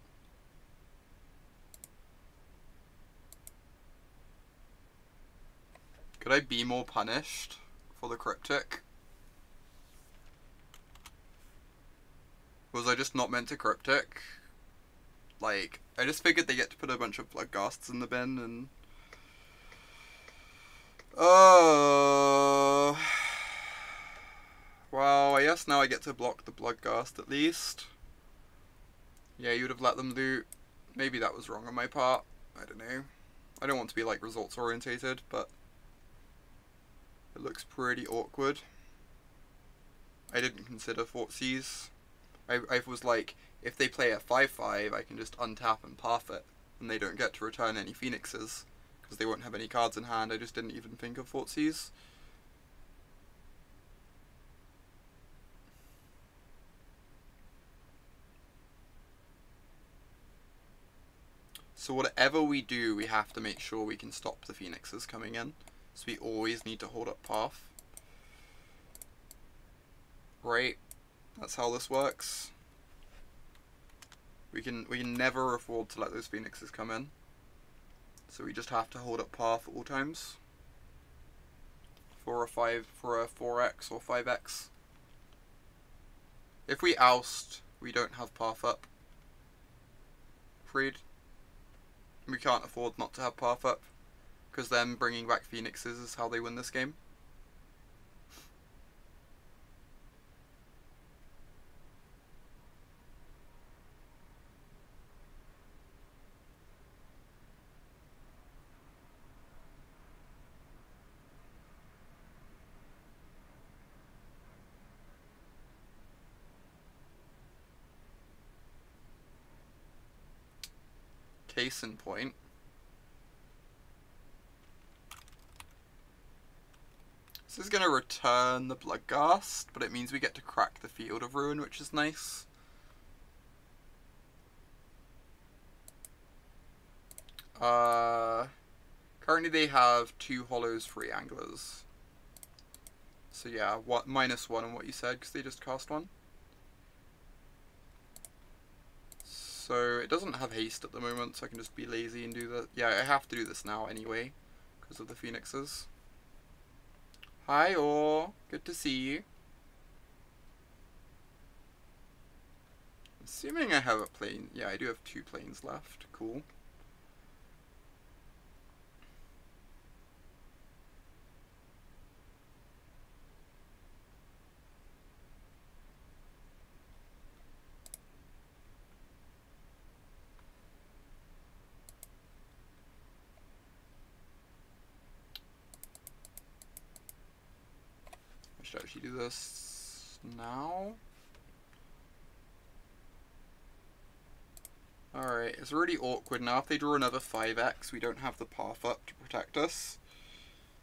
Could I be more punished for the Cryptic? Was I just not meant to Cryptic? Like, I just figured they get to put a bunch of Bloodghasts in the bin and... Oh... Well, I guess now I get to block the Bloodghast at least. Yeah, you would have let them loot. Maybe that was wrong on my part. I don't know. I don't want to be like results orientated, but it looks pretty awkward. I didn't consider Fortsies. I was like, if they play a 5/5, I can just untap and path it, and they don't get to return any Phoenixes, because they won't have any cards in hand. I just didn't even think of Fortsies. So whatever we do, we have to make sure we can stop the Phoenixes coming in. So we always need to hold up path. Right? That's how this works. We can never afford to let those Phoenixes come in. So we just have to hold up path at all times. For a 4x or 5x. If we oust, we don't have path up. Freed. We can't afford not to have path up. Because then bringing back Phoenixes is how they win this game. Case in point. This is going to return the Bloodghast, but it means we get to crack the Field of Ruin, which is nice. Currently they have 2 Hollows, 3 Anglers. So yeah, -1 on what you said, because they just cast 1. So it doesn't have haste at the moment, so I can just be lazy and do that. Yeah, I have to do this now anyway, because of the Phoenixes. Hi all, good to see you. Assuming I have a plane. Yeah, I do have 2 planes left. Cool. I should actually do this now. Alright, it's really awkward now. If they draw another 5x, we don't have the path up to protect us.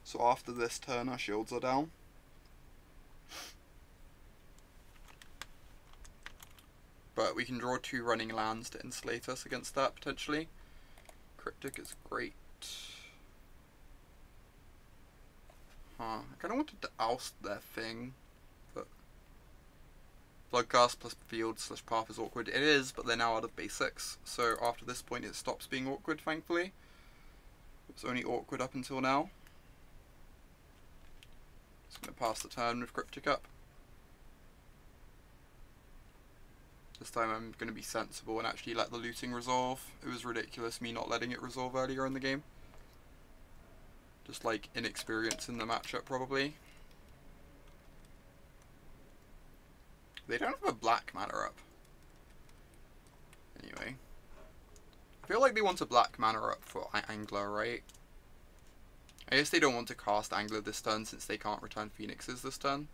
So after this turn, our shields are down. But we can draw 2 running lands to insulate us against that, potentially. Cryptic is great. Huh, I kind of wanted to oust their thing, but Bloodghast plus field / path is awkward. It is, but they're now out of basics, so after this point it stops being awkward, thankfully. It was only awkward up until now. Just going to pass the turn with Cryptic up. This time I'm going to be sensible and actually let the looting resolve. It was ridiculous me not letting it resolve earlier in the game. Just like inexperience in the matchup, probably. They don't have a black mana up. Anyway. I feel like they want a black mana up for Angler, right? I guess they don't want to cast Angler this turn since they can't return Phoenixes this turn.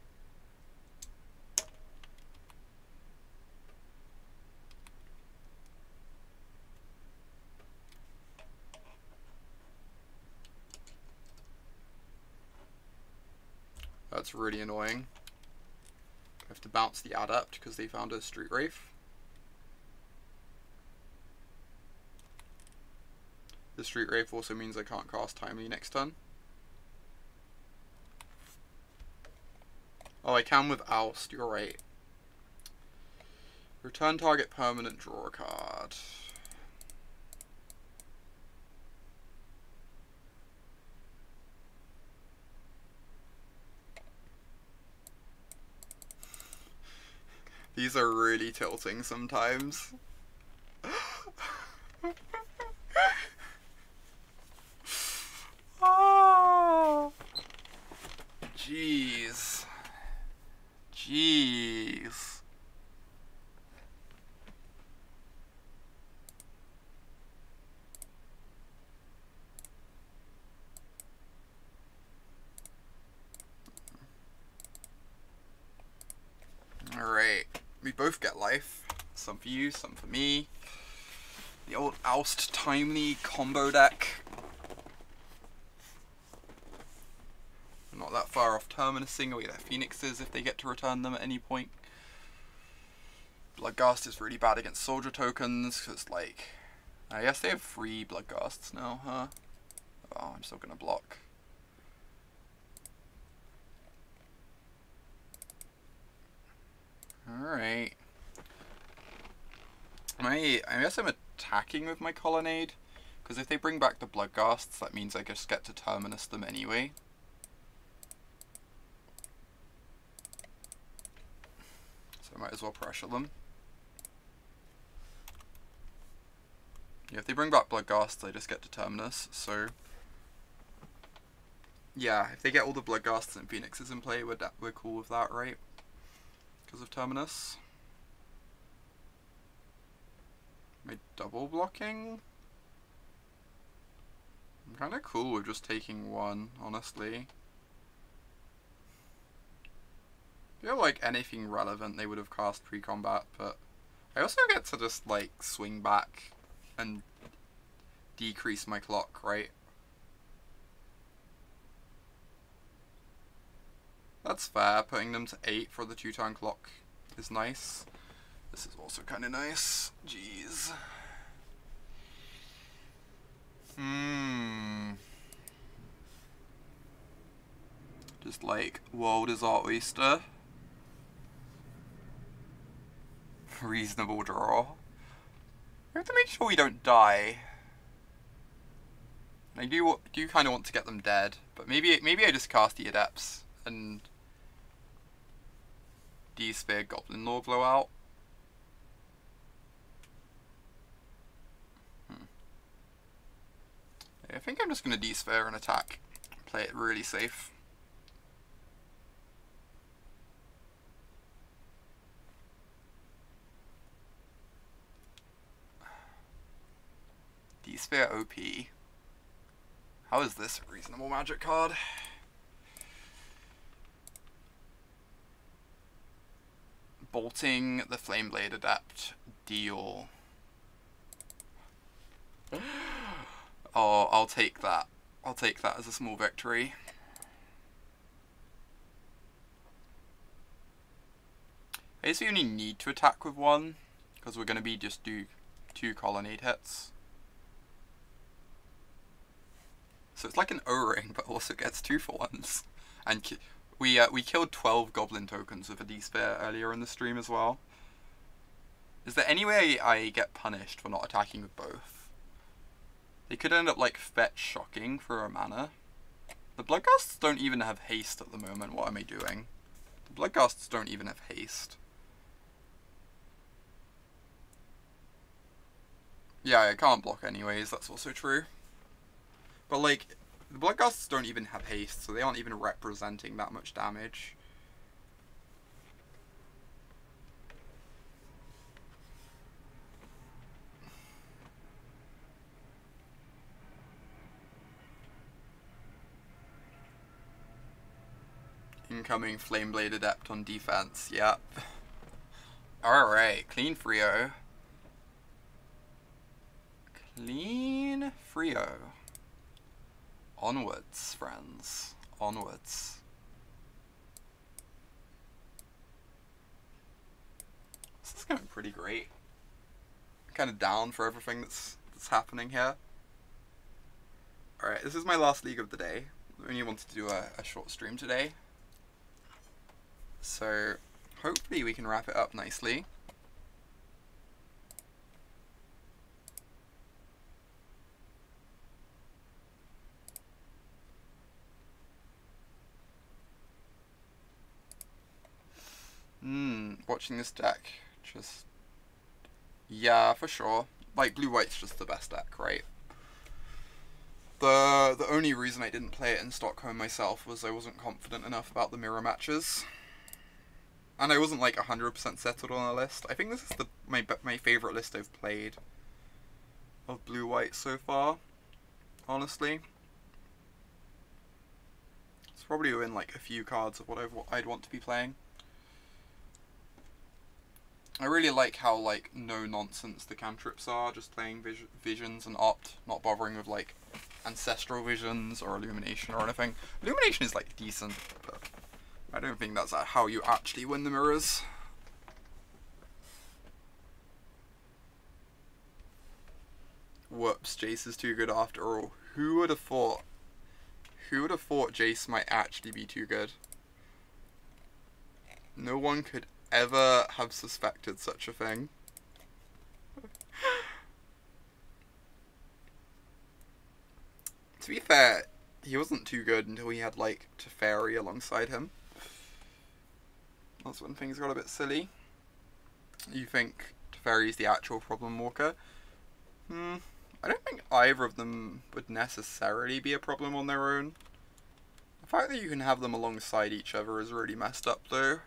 That's really annoying. I have to bounce the Adept because they found a Street Wraith. The Street Wraith also means I can't cast Timely next turn. Oh, I can with Oust, you're right. Return target permanent, draw a card. These are really tilting sometimes. Oh, jeez. Jeez. Alright. We both get life. Some for you, some for me. The old Oust Timely combo deck. We're not that far off Terminusing away their Phoenixes if they get to return them at any point. Bloodghast is really bad against soldier tokens, because, like, I guess they have 3 Bloodghasts now, huh? Oh, I'm still gonna block. Alright. I guess I'm attacking with my Colonnade, Because if they bring back the Bloodghasts, that means I just get to Terminus them anyway. So I might as well pressure them. Yeah, if they bring back Bloodghasts, I just get to Terminus, so... Yeah, if they get all the Bloodghasts and Phoenixes in play, we're cool with that, right? Because of Terminus. Am I double blocking? I'm kind of cool with just taking one, honestly. I feel like anything relevant they would have cast pre-combat, but I also get to just, like, swing back and decrease my clock, right? That's fair. Putting them to 8 for the 2-turn clock is nice. This is also kind of nice. Jeez. Just like, World is our oyster. Reasonable draw. We have to make sure we don't die. I do kind of want to get them dead, but maybe I just cast the Adepts and D-Sphere Goblin Lore Blowout. I think I'm just going to D-Sphere and attack. Play it really safe. D-Sphere OP. How is this a reasonable Magic card? Bolting the Flameblade Adept. Deal. Oh, I'll take that. I'll take that as a small victory. I guess we only need to attack with one, because we're going to be just do 2 Colonnade hits. So it's like an O-ring, but also gets 2 for ones. And we killed 12 Goblin tokens with a D-Sphere earlier in the stream as well. Is there any way I get punished for not attacking with both? They could end up like fetch shocking for a mana. The Bloodghasts don't even have haste at the moment. What am I doing? The Bloodghasts don't even have haste. Yeah, I can't block anyways, that's also true. But like, the Bloodghasts don't even have haste, so they aren't even representing that much damage. Incoming Flameblade Adept on defense, yep. Alright, clean Frio. Clean Frio. Onwards, friends. Onwards. This is going pretty great. I'm kind of down for everything that's happening here. Alright, this is my last League of the day. I only wanted to do a short stream today. So, hopefully we can wrap it up nicely. Watching this deck, just... Yeah, for sure. Like, blue-white's just the best deck, right? The only reason I didn't play it in Stockholm myself was I wasn't confident enough about the mirror matches. And I wasn't like 100% settled on a list. I think this is my favourite list I've played of blue-white so far, honestly. It's probably within like a few cards of what I'd want to be playing. I really like how like no nonsense the cantrips are, just playing visions and opt, not bothering with like ancestral visions or illumination or anything. Illumination is like decent, but I don't think that's how you actually win the mirrors. Whoops, Jace is too good after all. Who would have thought? Who would have thought Jace might actually be too good? No one could ever have suspected such a thing. To be fair, he wasn't too good until he had, like, Teferi alongside him. That's when things got a bit silly. You think Teferi's the actual problem walker? I don't think either of them would necessarily be a problem on their own. The fact that you can have them alongside each other is really messed up, though.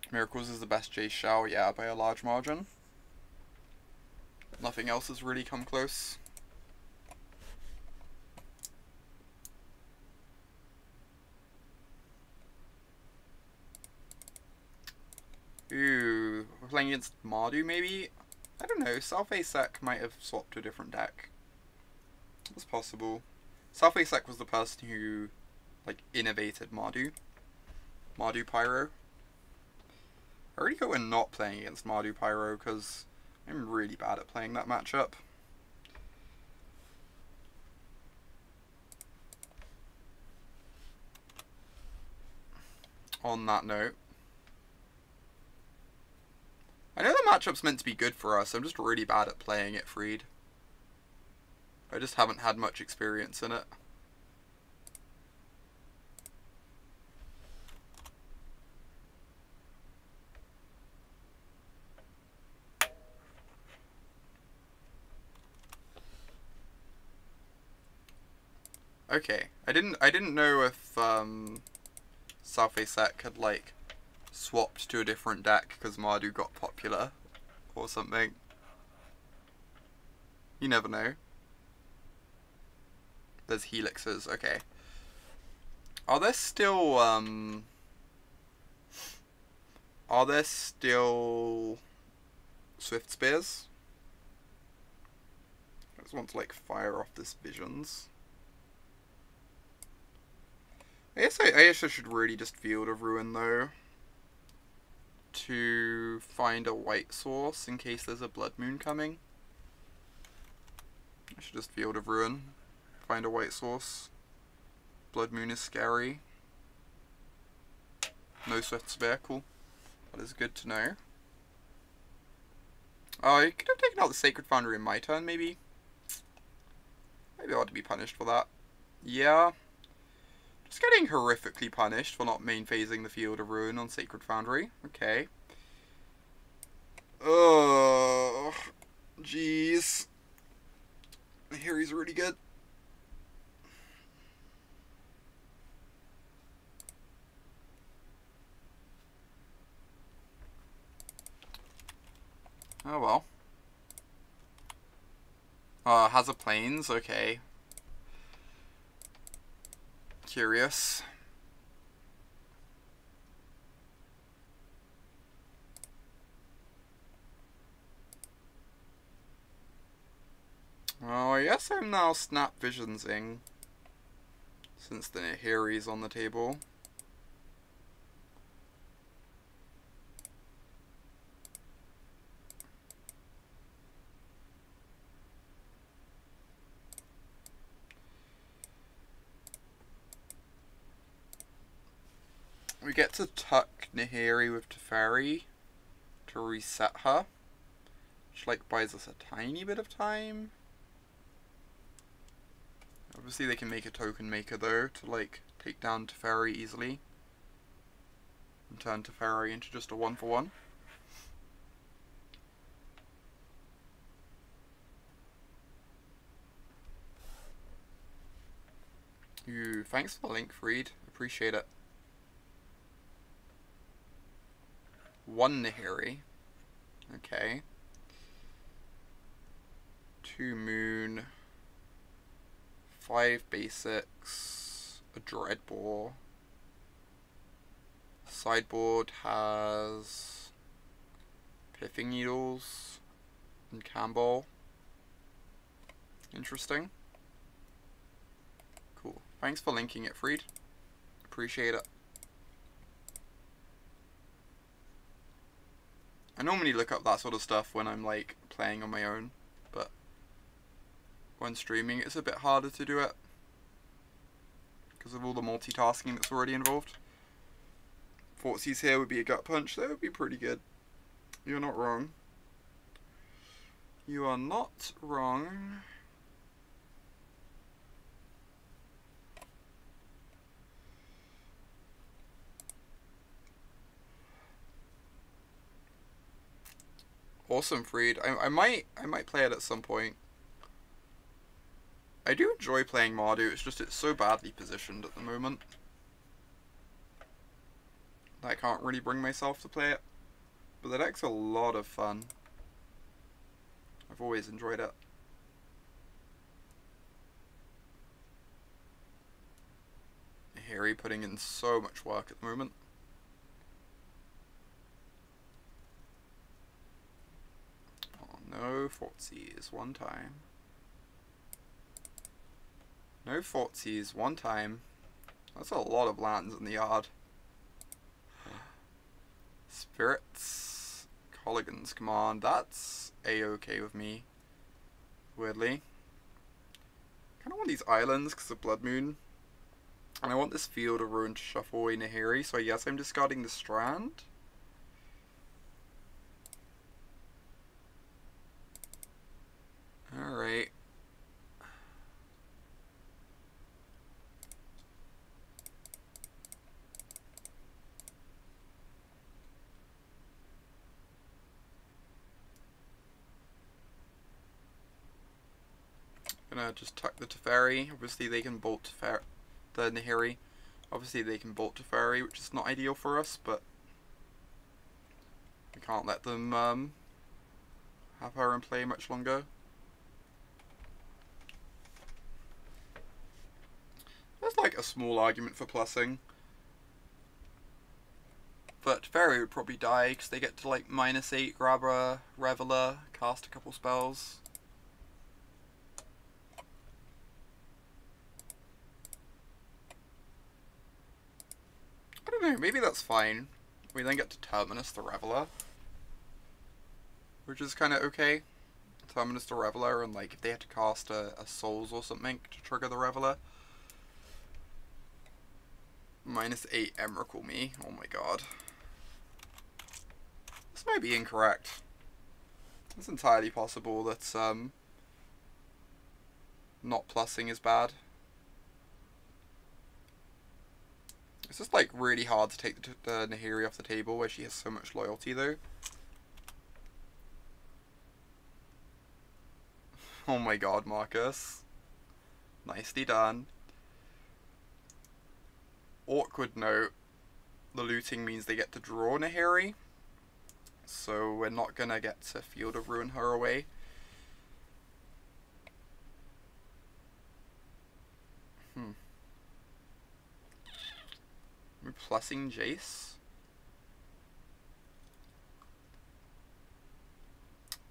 Miracles is the best Jace Shao, yeah, by a large margin. Nothing else has really come close. Ooh, we're playing against Mardu maybe? I don't know, South ASEC might have swapped to a different deck. It's possible. South ASEC was the person who, like, innovated Mardu. Mardu Pyro. I already go in not playing against Mardu Pyro because I'm really bad at playing that matchup. On that note, I know the matchup's meant to be good for us, I'm just really bad at playing it freed. I just haven't had much experience in it. Okay, I didn't know if South ASEC had like swapped to a different deck because Mardu got popular or something. You never know. There's helixes, okay. Are there still Swift Spears? I just want to like fire off this Visions. I guess I should really just Field of Ruin though, to find a white source in case there's a Blood Moon coming. I should just Field of Ruin, find a white source. Blood Moon is scary. No Swift Spear, cool. That is good to know. Oh, I could have taken out the Sacred Foundry in my turn, maybe. Maybe I ought to be punished for that. Yeah. Just getting horrifically punished for not main phasing the Field of Ruin on Sacred Foundry. Okay. Oh, jeez. I hear he's really good. Oh well. Has a Plains, okay. Curious. Oh, I guess I'm now Snap Visionsing, since the Nahiri's on the table. We get to tuck Nahiri with Teferi to reset her, which like buys us a tiny bit of time. Obviously they can make a token maker though to like take down Teferi easily and turn Teferi into just a 1-for-1. Ooh, thanks for the link, Freed. Appreciate it. 1 Nahiri. Okay. 2 Moon. 5 basics. A Dreadbore. Sideboard has Pithing Needles and Campbell. Interesting. Cool. Thanks for linking it, Freed. Appreciate it. I normally look up that sort of stuff when I'm like playing on my own, but when streaming it's a bit harder to do it because of all the multitasking that's already involved. Fortsy's here would be a gut punch, that would be pretty good. You're not wrong. You are not wrong. Awesome, Freed. I might play it at some point. I do enjoy playing Mardu, it's just it's so badly positioned at the moment. I can't really bring myself to play it. But the deck's a lot of fun. I've always enjoyed it. Harry putting in so much work at the moment. Oh no, Fortsies one time. No Fortsies one time. That's a lot of lands in the yard. Spirits, Colligan's Command, that's a-okay with me, weirdly. Kind of want these islands because of Blood Moon. And I want this Field of Ruin to shuffle away Nahiri, so I guess I'm discarding the Strand. Alright. Gonna just tuck the Teferi. Obviously they can bolt the Nahiri. Obviously they can bolt Teferi, which is not ideal for us, but we can't let them have her in play much longer. There's like a small argument for plussing. But Teferi would probably die because they get to like -8, grab a Reveler, cast a couple spells. I don't know, maybe that's fine. We then get to Terminus the Reveler, which is kind of okay. Terminus the Reveler, and like if they had to cast a Souls or something to trigger the Reveler. -8 Emrakul me, oh my god. This might be incorrect. It's entirely possible that not plussing is bad. It's just like really hard to take the Nahiri off the table where she has so much loyalty though. Oh my god, Marcus. Nicely done. Awkward note. The looting means they get to draw Nahiri. So we're not gonna get to Field of Ruin her away. We're plussing Jace.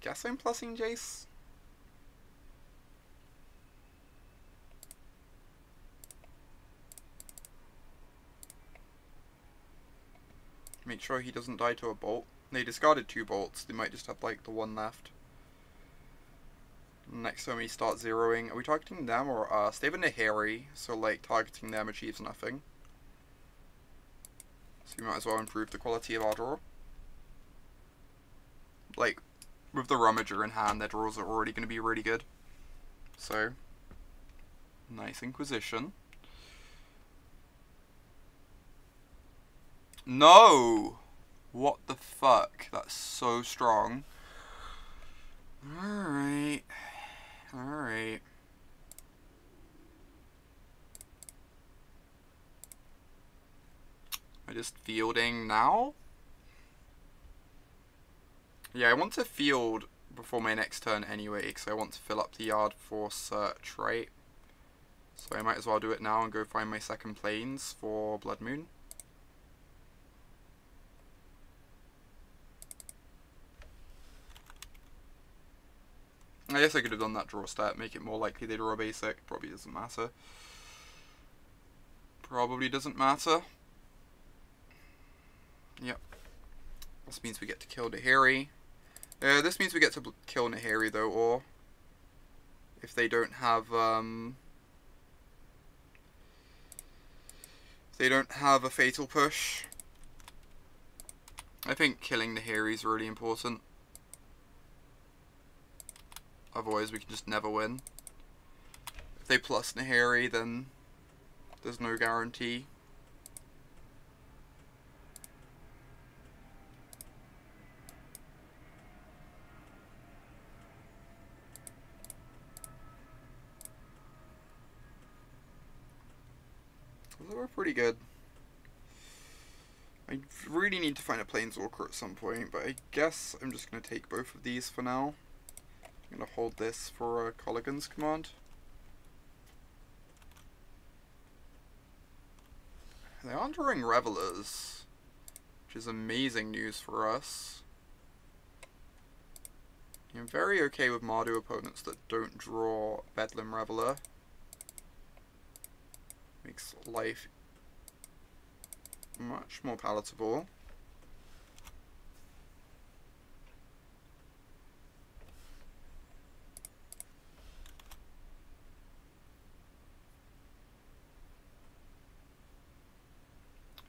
Guess I'm plussing Jace. Make sure he doesn't die to a bolt. They discarded 2 bolts, they might just have like the 1 left. Next time we start zeroing, are we targeting them or us? They have a Nahiri, so like targeting them achieves nothing. So we might as well improve the quality of our draw. Like, with the Rummager in hand, their draws are already going to be really good. So, nice Inquisition. No! What the fuck? That's so strong. Alright. Alright. Am I just fielding now? Yeah, I want to field before my next turn anyway, because I want to fill up the yard for search, right? So I might as well do it now and go find my second planes for Blood Moon. I guess I could have done that draw stat, make it more likely they draw a basic. Probably doesn't matter. Probably doesn't matter. Yep. This means we get to kill Nahiri. This means we get to kill Nahiri though, or if they don't have a fatal push. I think killing Nahiri is really important. Otherwise we can just never win. If they plus Nahiri, then there's no guarantee. So we're pretty good. I really need to find a Planeswalker at some point, but I guess I'm just going to take both of these for now. I'm going to hold this for a Colligan's Command. They aren't drawing Revelers, which is amazing news for us. I'm very okay with Mardu opponents that don't draw Bedlam Reveler. Makes life much more palatable.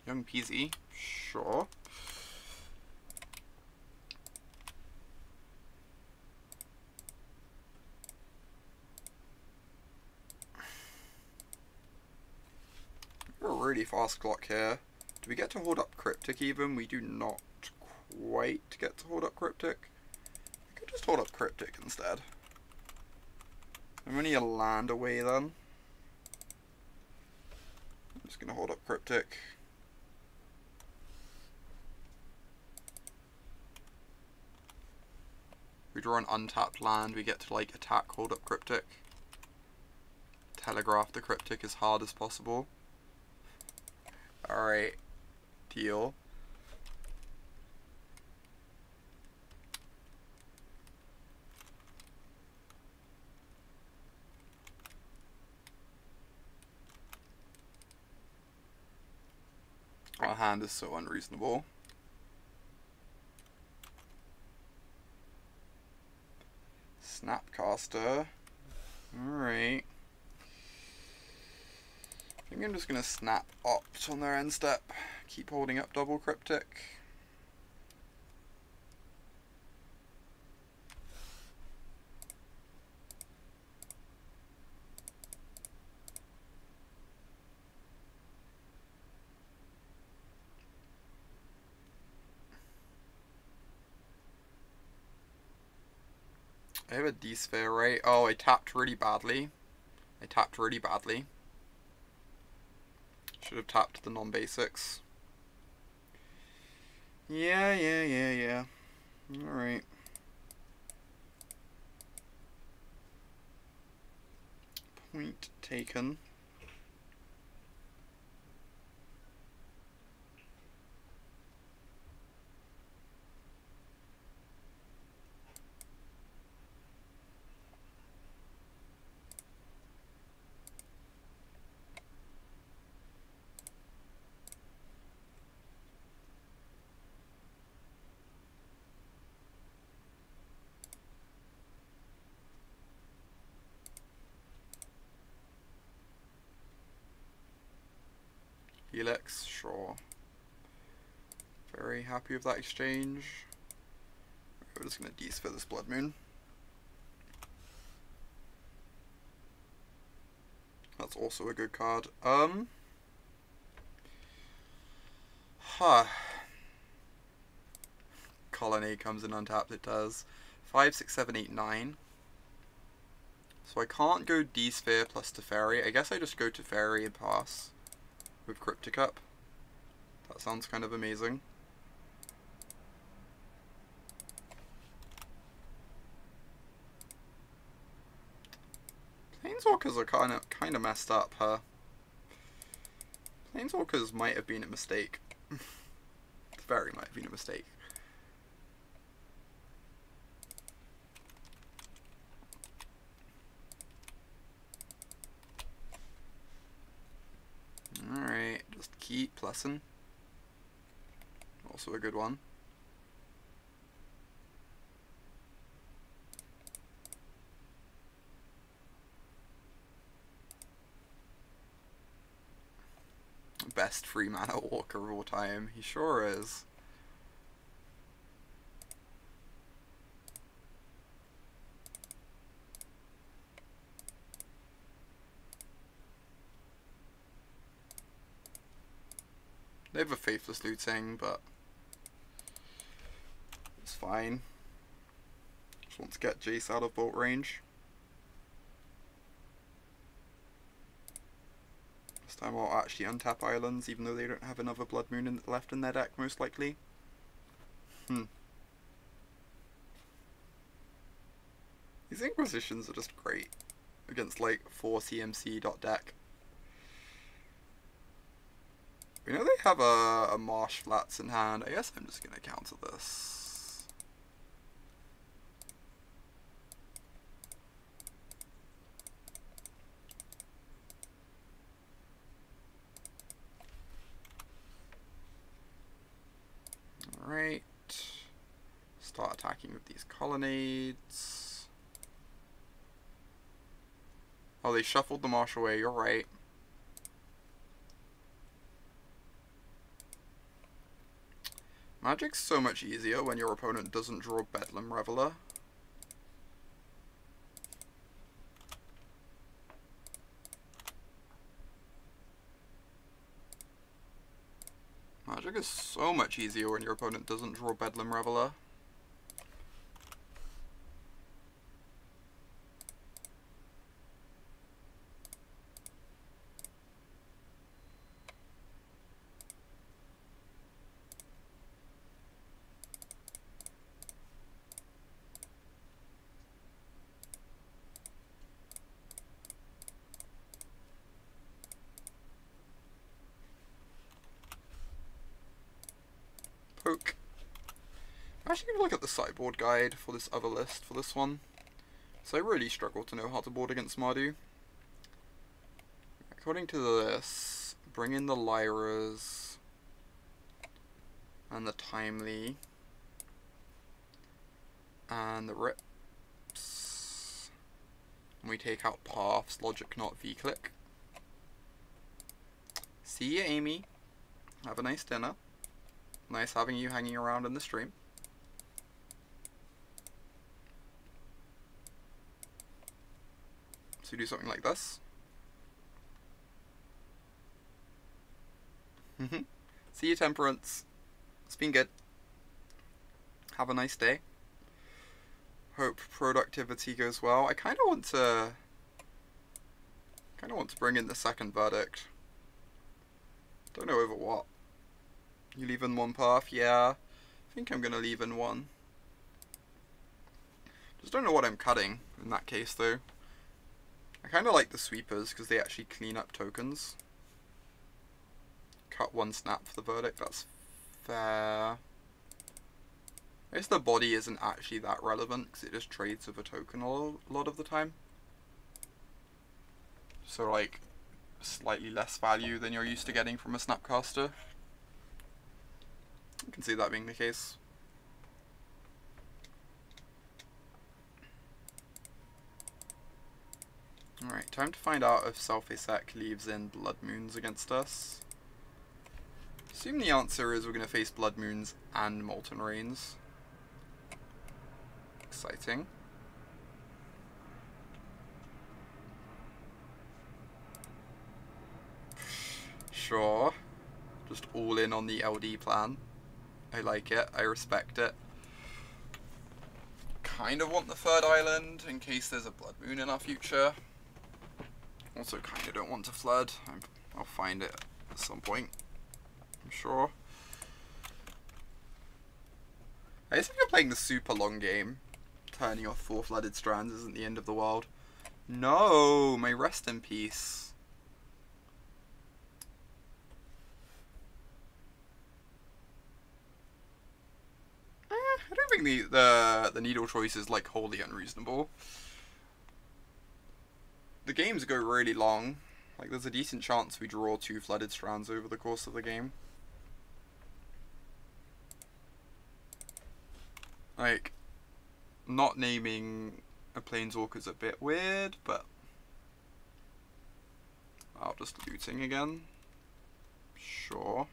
Young Peasy, sure. We're a really fast clock here. Do we get to hold up Cryptic even? We do not quite get to hold up Cryptic. I could just hold up Cryptic instead. I'm only a land away then. I'm just going to hold up Cryptic. We draw an untapped land, we get to like attack, hold up Cryptic. Telegraph the Cryptic as hard as possible. Alright. Deal. Our hand is so unreasonable. Snapcaster. Alright. I think I'm just going to snap Opt on their end step. Keep holding up double Cryptic. I have a D-Sphere, right? Oh, I tapped really badly. Should have tapped the non-basics. Yeah. Alright. Point taken. Helix, sure. Very happy with that exchange. We're just going to D-Sphere this Blood Moon. That's also a good card. Colonnade comes in untapped, it does. 5, 6, 7, 8, 9. So I can't go D-Sphere plus Teferi. I guess I just go Teferi and pass with Cryptic up. That sounds kind of amazing. Planeswalkers are kind of messed up, huh? Planeswalkers might have been a mistake. Very might have been a mistake. Alright, just keep plussing. Also a good one. Best free mana walker of all time. He sure is. They have a faithless looting, but it's fine. Just want to get Jace out of bolt range. This time I'll actually untap islands, even though they don't have another Blood Moon left in their deck, most likely. These Inquisitions are just great against like 4 CMC deck. We know they have a Marsh Flats in hand. I guess I'm just going to counter this. Alright. Start attacking with these colonnades. Oh, they shuffled the Marsh away, you're right. Magic's so much easier when your opponent doesn't draw Bedlam Reveler. Magic is so much easier when your opponent doesn't draw Bedlam Reveler. Poke. I'm actually going to look at the sideboard guide for this other list for this one. So I really struggle to know how to board against Mardu. According to this, bring in the Lyras and the Timely and the Rips. And we take out Paths, Logic not V-Click. See ya, Amy. Have a nice dinner. Nice having you hanging around in the stream. So do something like this. See you, Temperance. It's been good. Have a nice day. Hope productivity goes well. I kind of want to bring in the second verdict. Don't know over what. You leave in one path? Yeah. I think I'm going to leave in one. Just don't know what I'm cutting in that case though. I kind of like the sweepers because they actually clean up tokens. Cut one snap for the verdict, that's fair. I guess the body isn't actually that relevant because it just trades with a token a lot of the time. So like, slightly less value than you're used to getting from a Snapcaster. I can see that being the case. Alright, time to find out if Self-Asec leaves in Blood Moons against us. Assume the answer is we're going to face Blood Moons and Molten Rains. Exciting. Sure. Just all in on the LD plan. I like it, I respect it. Kind of want the third island in case there's a Blood Moon in our future. Also kind of don't want to flood. I'll find it at some point, I'm sure. I guess if you're playing the super long game, turning off 4 Flooded Strands isn't the end of the world. No, may rest in peace. I don't think the needle choice is like wholly unreasonable. The games go really long. Like there's a decent chance we draw 2 Flooded Strands over the course of the game. Like, not naming a Planeswalker's a bit weird, but I'll just looting again. Sure.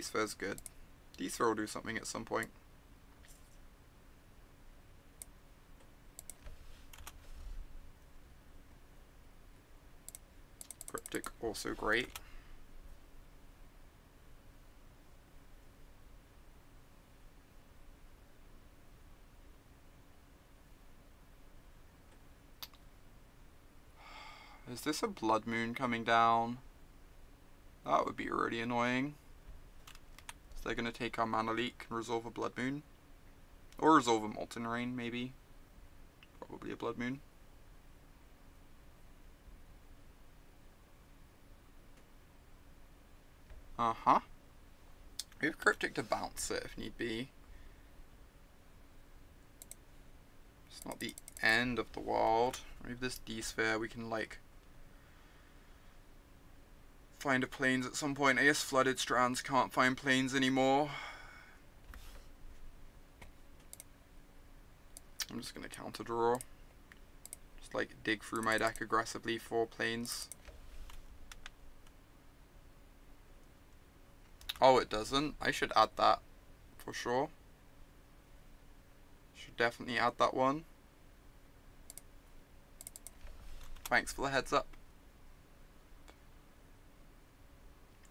D-Sphere's good. D-Sphere will do something at some point. Cryptic, also great. Is this a Blood Moon coming down? That would be really annoying. So they're going to take our Mana Leak and resolve a Blood Moon. Or resolve a Molten Rain, maybe. Probably a Blood Moon. Uh-huh. We have Cryptic to bounce it if need be. It's not the end of the world. We have this D-Sphere, we can like find a planes at some point. I guess Flooded Strands can't find planes anymore. I'm just gonna counter draw. Just like dig through my deck aggressively for planes. Oh, it doesn't? I should add that for sure. Should definitely add that one. Thanks for the heads up.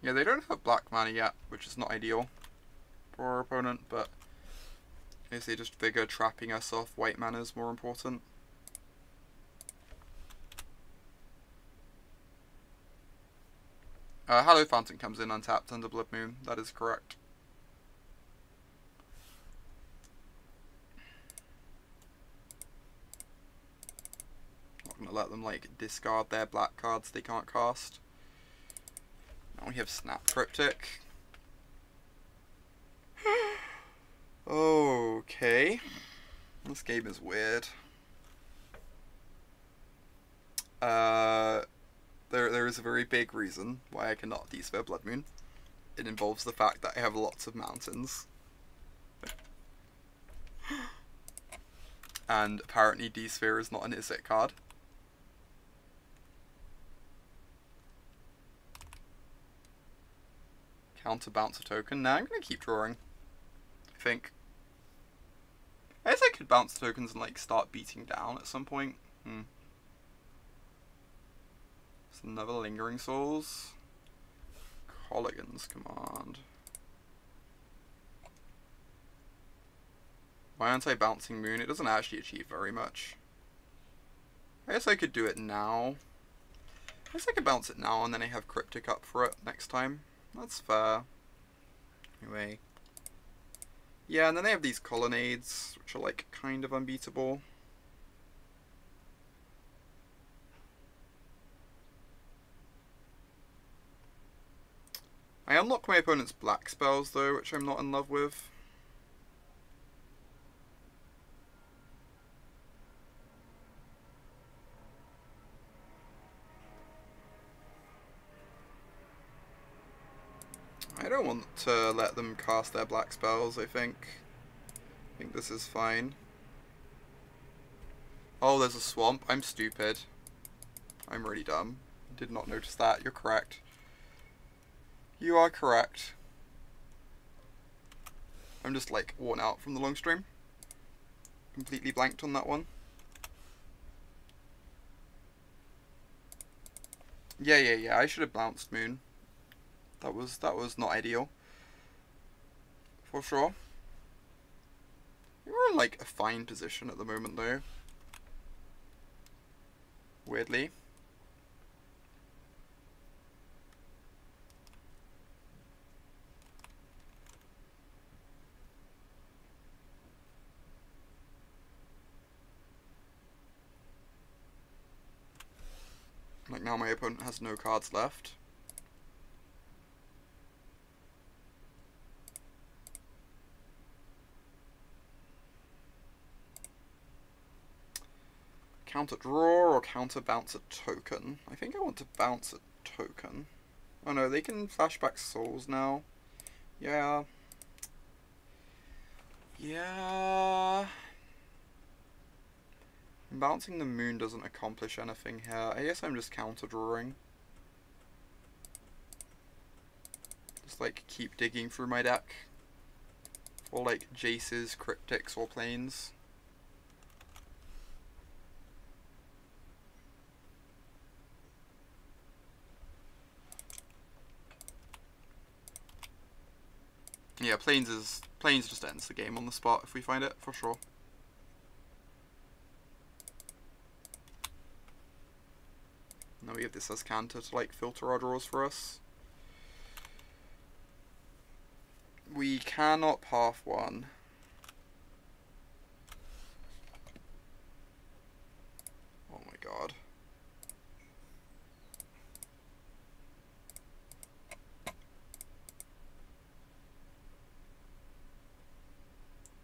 Yeah, they don't have black mana yet, which is not ideal for our opponent, but I guess they just figure trapping us off white mana is more important. Hallowed Fountain comes in untapped under Blood Moon, that is correct. Not gonna let them like discard their black cards they can't cast. Now we have Snap Cryptic. Okay. This game is weird. There is a very big reason why I cannot D-Sphere Blood Moon. It involves the fact that I have lots of mountains. And apparently D-Sphere is not an Izzet card. Counterbounce a token. Now I'm going to keep drawing. I think. I guess I could bounce tokens and like start beating down at some point. It's another Lingering Souls. Colligan's Command. Why aren't I bouncing Moon? It doesn't actually achieve very much. I guess I could do it now. I guess I could bounce it now and then I have Cryptic up for it next time. That's fair. Anyway. Yeah, and then they have these Colonnades, which are like kind of unbeatable. I unlock my opponent's black spells though, which I'm not in love with. I don't want to let them cast their black spells, I think. I think this is fine. Oh, there's a swamp. I'm stupid. I'm really dumb. Did not notice that. You're correct. You are correct. I'm just like worn out from the long stream. Completely blanked on that one. Yeah. I should have bounced Moon. That was not ideal. For sure. We're in like a fine position at the moment though. Weirdly. Like now my opponent has no cards left. Counter draw or counter bounce a token? I think I want to bounce a token. Oh no, they can flashback souls now. Yeah. Bouncing the Moon doesn't accomplish anything here. I guess I'm just counter drawing. Just like keep digging through my deck for like Jace's, Cryptics, or Planes. Yeah, Planes just ends the game on the spot if we find it, for sure. Now we have this Azcanta to like filter our draws for us. We cannot path one. Oh my god.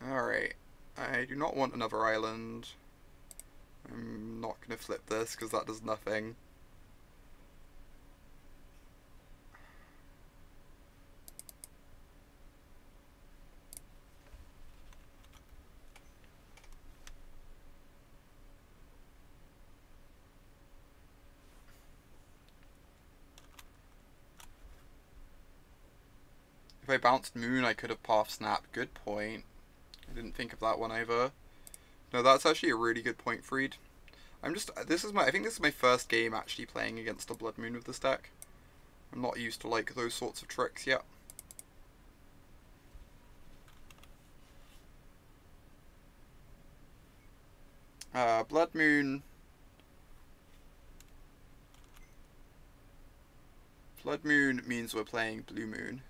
Alright. I do not want another island. I'm not going to flip this because that does nothing. If I bounced Moon, I could have pathed Snap. Good point. I didn't think of that one either. No, that's actually a really good point, Freed. I think this is my first game actually playing against a Blood Moon with this deck. I'm not used to like those sorts of tricks yet. Blood Moon. Blood Moon means we're playing Blue Moon.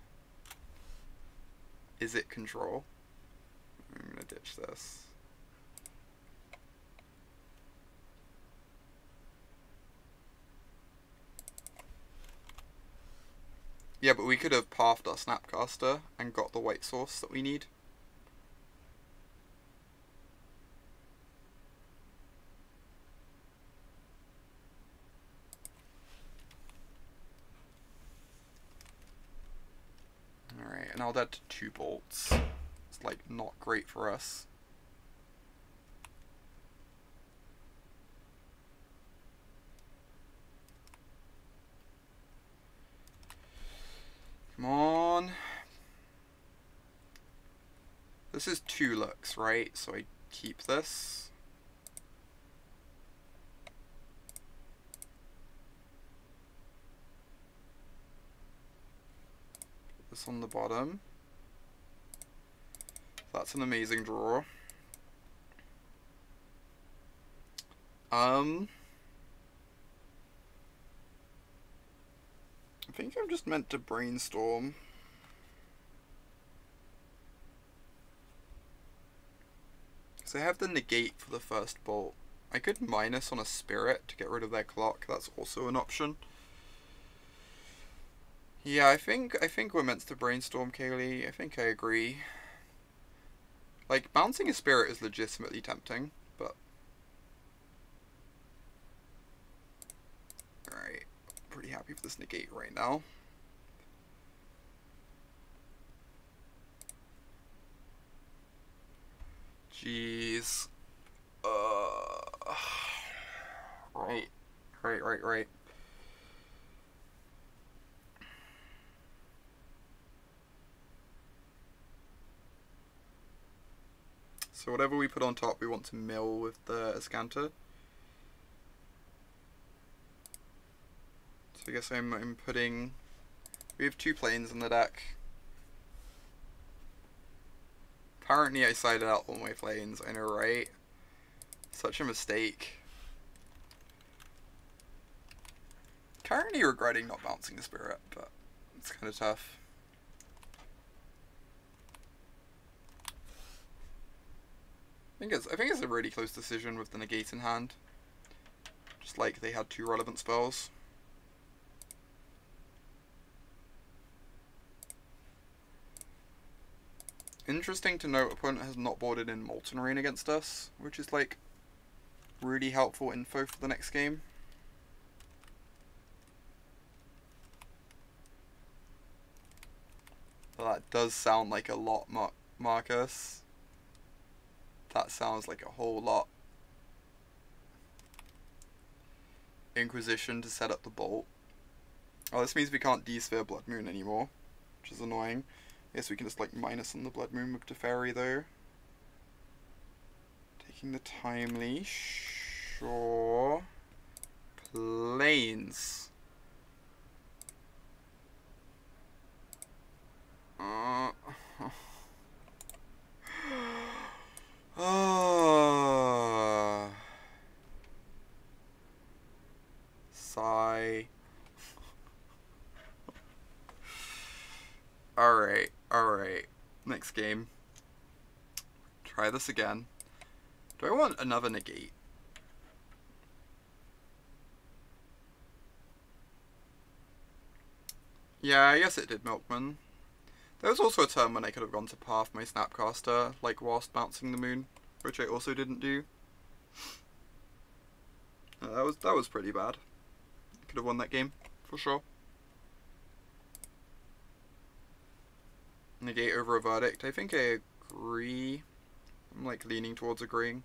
Is it control? I'm gonna ditch this. Yeah, but we could have pathed our Snapcaster and got the white source that we need. Alright, and I'll dead to 2 bolts. It's like not great for us. Come on. This is 2 looks, right? So I keep this. Put this on the bottom. That's an amazing draw. I think I'm just meant to brainstorm. So I have the negate for the first bolt. I could minus on a spirit to get rid of their clock. That's also an option. Yeah, I think we're meant to brainstorm, Kaylee. I think I agree. Like, bouncing a spirit is legitimately tempting, but... Alright, pretty happy with this negate right now. Jeez. Right. So whatever we put on top, we want to mill with the Azcanta. So I guess I'm putting... We have 2 planes in the deck. Apparently I sided out all my planes, I know, right? Such a mistake. Currently regretting not bouncing the spirit, but it's kind of tough. I think it's a really close decision with the negate in hand. Just like they had 2 relevant spells. Interesting to note, opponent has not boarded in Molten Rain against us, which is like really helpful info for the next game. But that does sound like a lot, Marcus. That sounds like a whole lot. Inquisition to set up the bolt. Oh, this means we can't D-Sphere Blood Moon anymore. which is annoying. I guess we can just like minus on the Blood Moon with Teferi though. Taking the Timely, sure. Planes. Sigh. Alright. Next game. Try this again. Do I want another Negate? Yeah, I guess it did Milkman. There was also a turn when I could have gone to Path my Snapcaster, like whilst bouncing the moon, which I also didn't do. That was pretty bad. I could have won that game, for sure. Negate over a Verdict. I think I agree. I'm like leaning towards agreeing.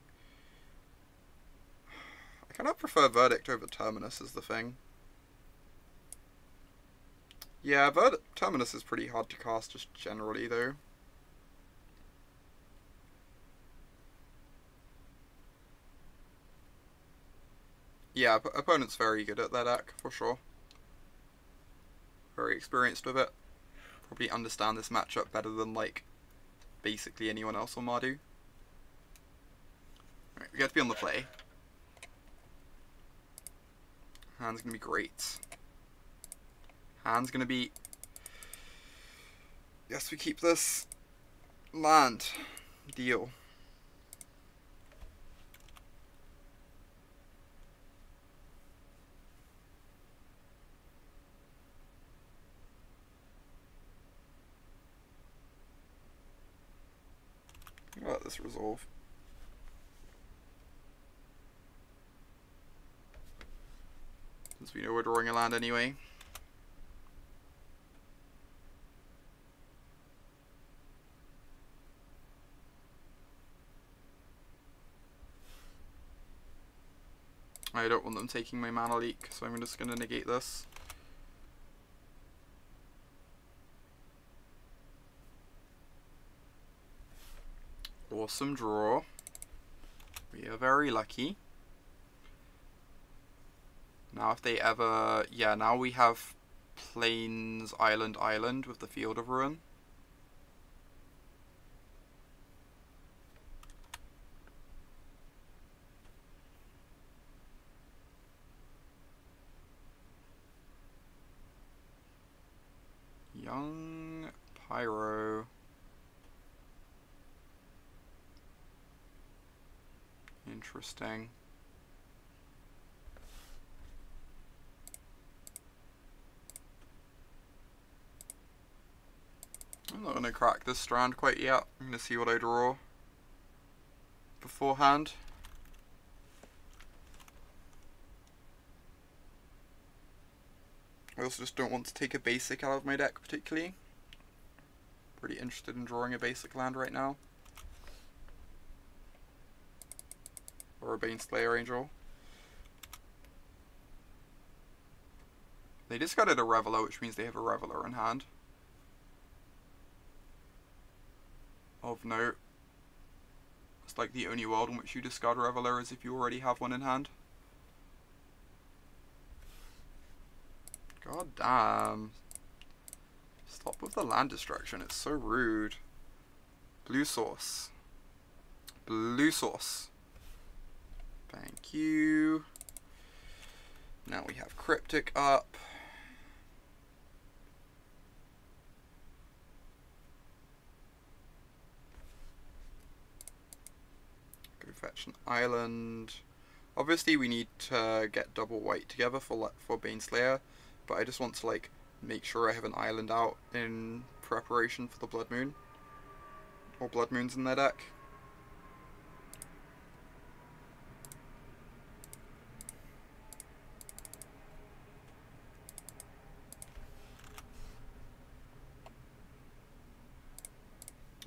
I kind of prefer Verdict over Terminus is the thing. Yeah, Terminus is pretty hard to cast just generally though. Yeah, opponent's very good at that deck, for sure. Very experienced with it. Probably understand this matchup better than, like, basically anyone else on Mardu. Alright, we have to be on the play. Hand's gonna be great. Hand's gonna be... Yes, we keep this. Land. Deal. Let this resolve. Since we know we're drawing a land anyway. I don't want them taking my mana leak, so I'm just going to negate this. Awesome draw. We are very lucky. Now if they ever... Yeah, now we have Plains, Island with the Field of Ruin. Young Pyro. Interesting. I'm not going to crack this strand quite yet. I'm going to see what I draw beforehand. I also just don't want to take a basic out of my deck particularly. Pretty interested in drawing a basic land right now. Or a Baneslayer Angel. They discarded a Reveler, which means they have a Reveler in hand. Of note, it's like the only world in which you discard Reveler is if you already have one in hand. God damn. Stop with the land destruction, it's so rude. Blue source. Blue source. Thank you. Now we have Cryptic up. Go fetch an island. Obviously we need to get double white together for Baneslayer, but I just want to like make sure I have an island out in preparation for the Blood Moon. Or Blood Moons in their deck.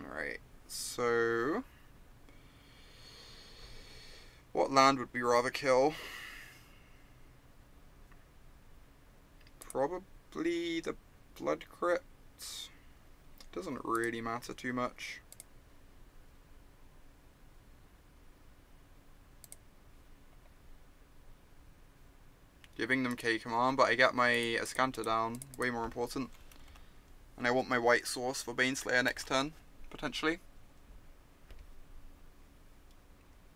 Alright, so what land would we rather kill? Probably the Blood Crypt. Doesn't really matter too much. Giving them K command, but I get my Azcanta down. Way more important. And I want my white source for Baneslayer next turn, potentially.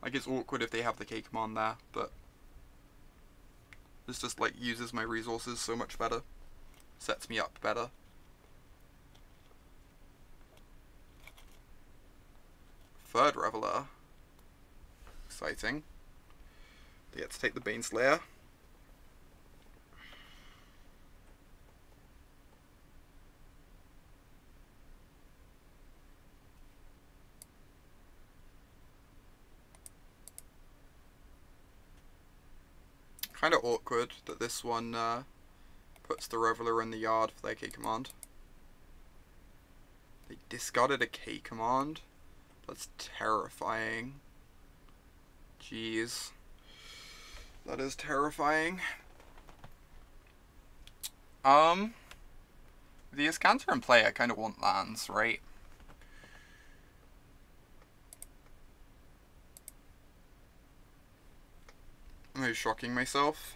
Like, it's awkward if they have the K command there, but this just, like, uses my resources so much better. Sets me up better. Third Reveler. Exciting. They get to take the Baneslayer. Kind of awkward that this one puts the Reveler in the yard for their K command. They discarded a K command? That's terrifying. Jeez. That is terrifying. The Azcanta in play, I kind of want lands, right? Am I shocking myself?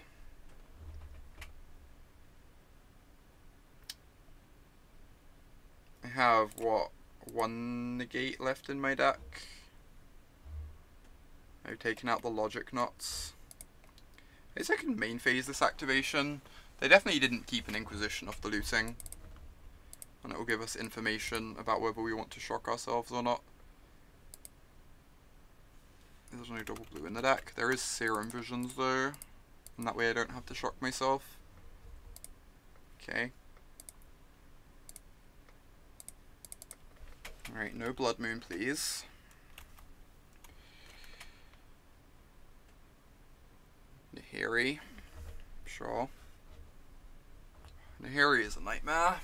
I have, what, one Negate left in my deck? I've taken out the Logic Knots. I guess I can main phase this activation. They definitely didn't keep an Inquisition off the looting. And it will give us information about whether we want to shock ourselves or not. There's no double blue in the deck. There is Serum Visions though, and that way I don't have to shock myself. Okay. Alright, no Blood Moon please. Nahiri. Sure. Nahiri is a nightmare.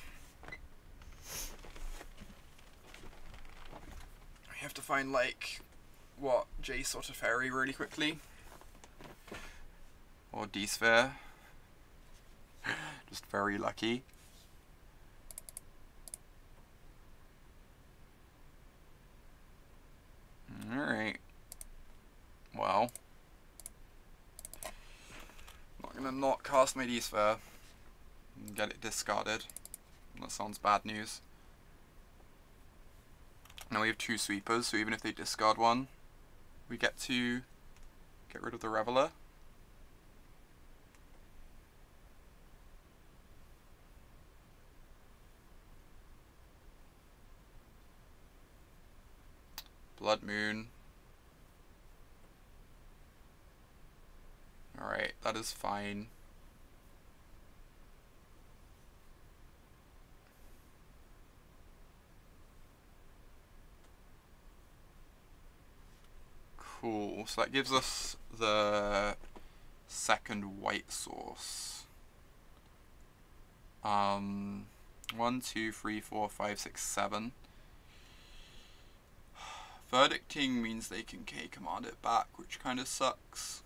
I have to find, like, what, Jace or Teferi really quickly. Or D-Sphere. Just very lucky. Alright. Well. I'm not gonna not cast my D-Sphere and get it discarded. That sounds bad news. Now we have two sweepers, so even if they discard one, we get to get rid of the Reveler. Blood Moon. Alright, that is fine. Cool, so that gives us the second white source. 1, 2, 3, 4, 5, 6, 7. Verdicting means they can K command it back, which kind of sucks.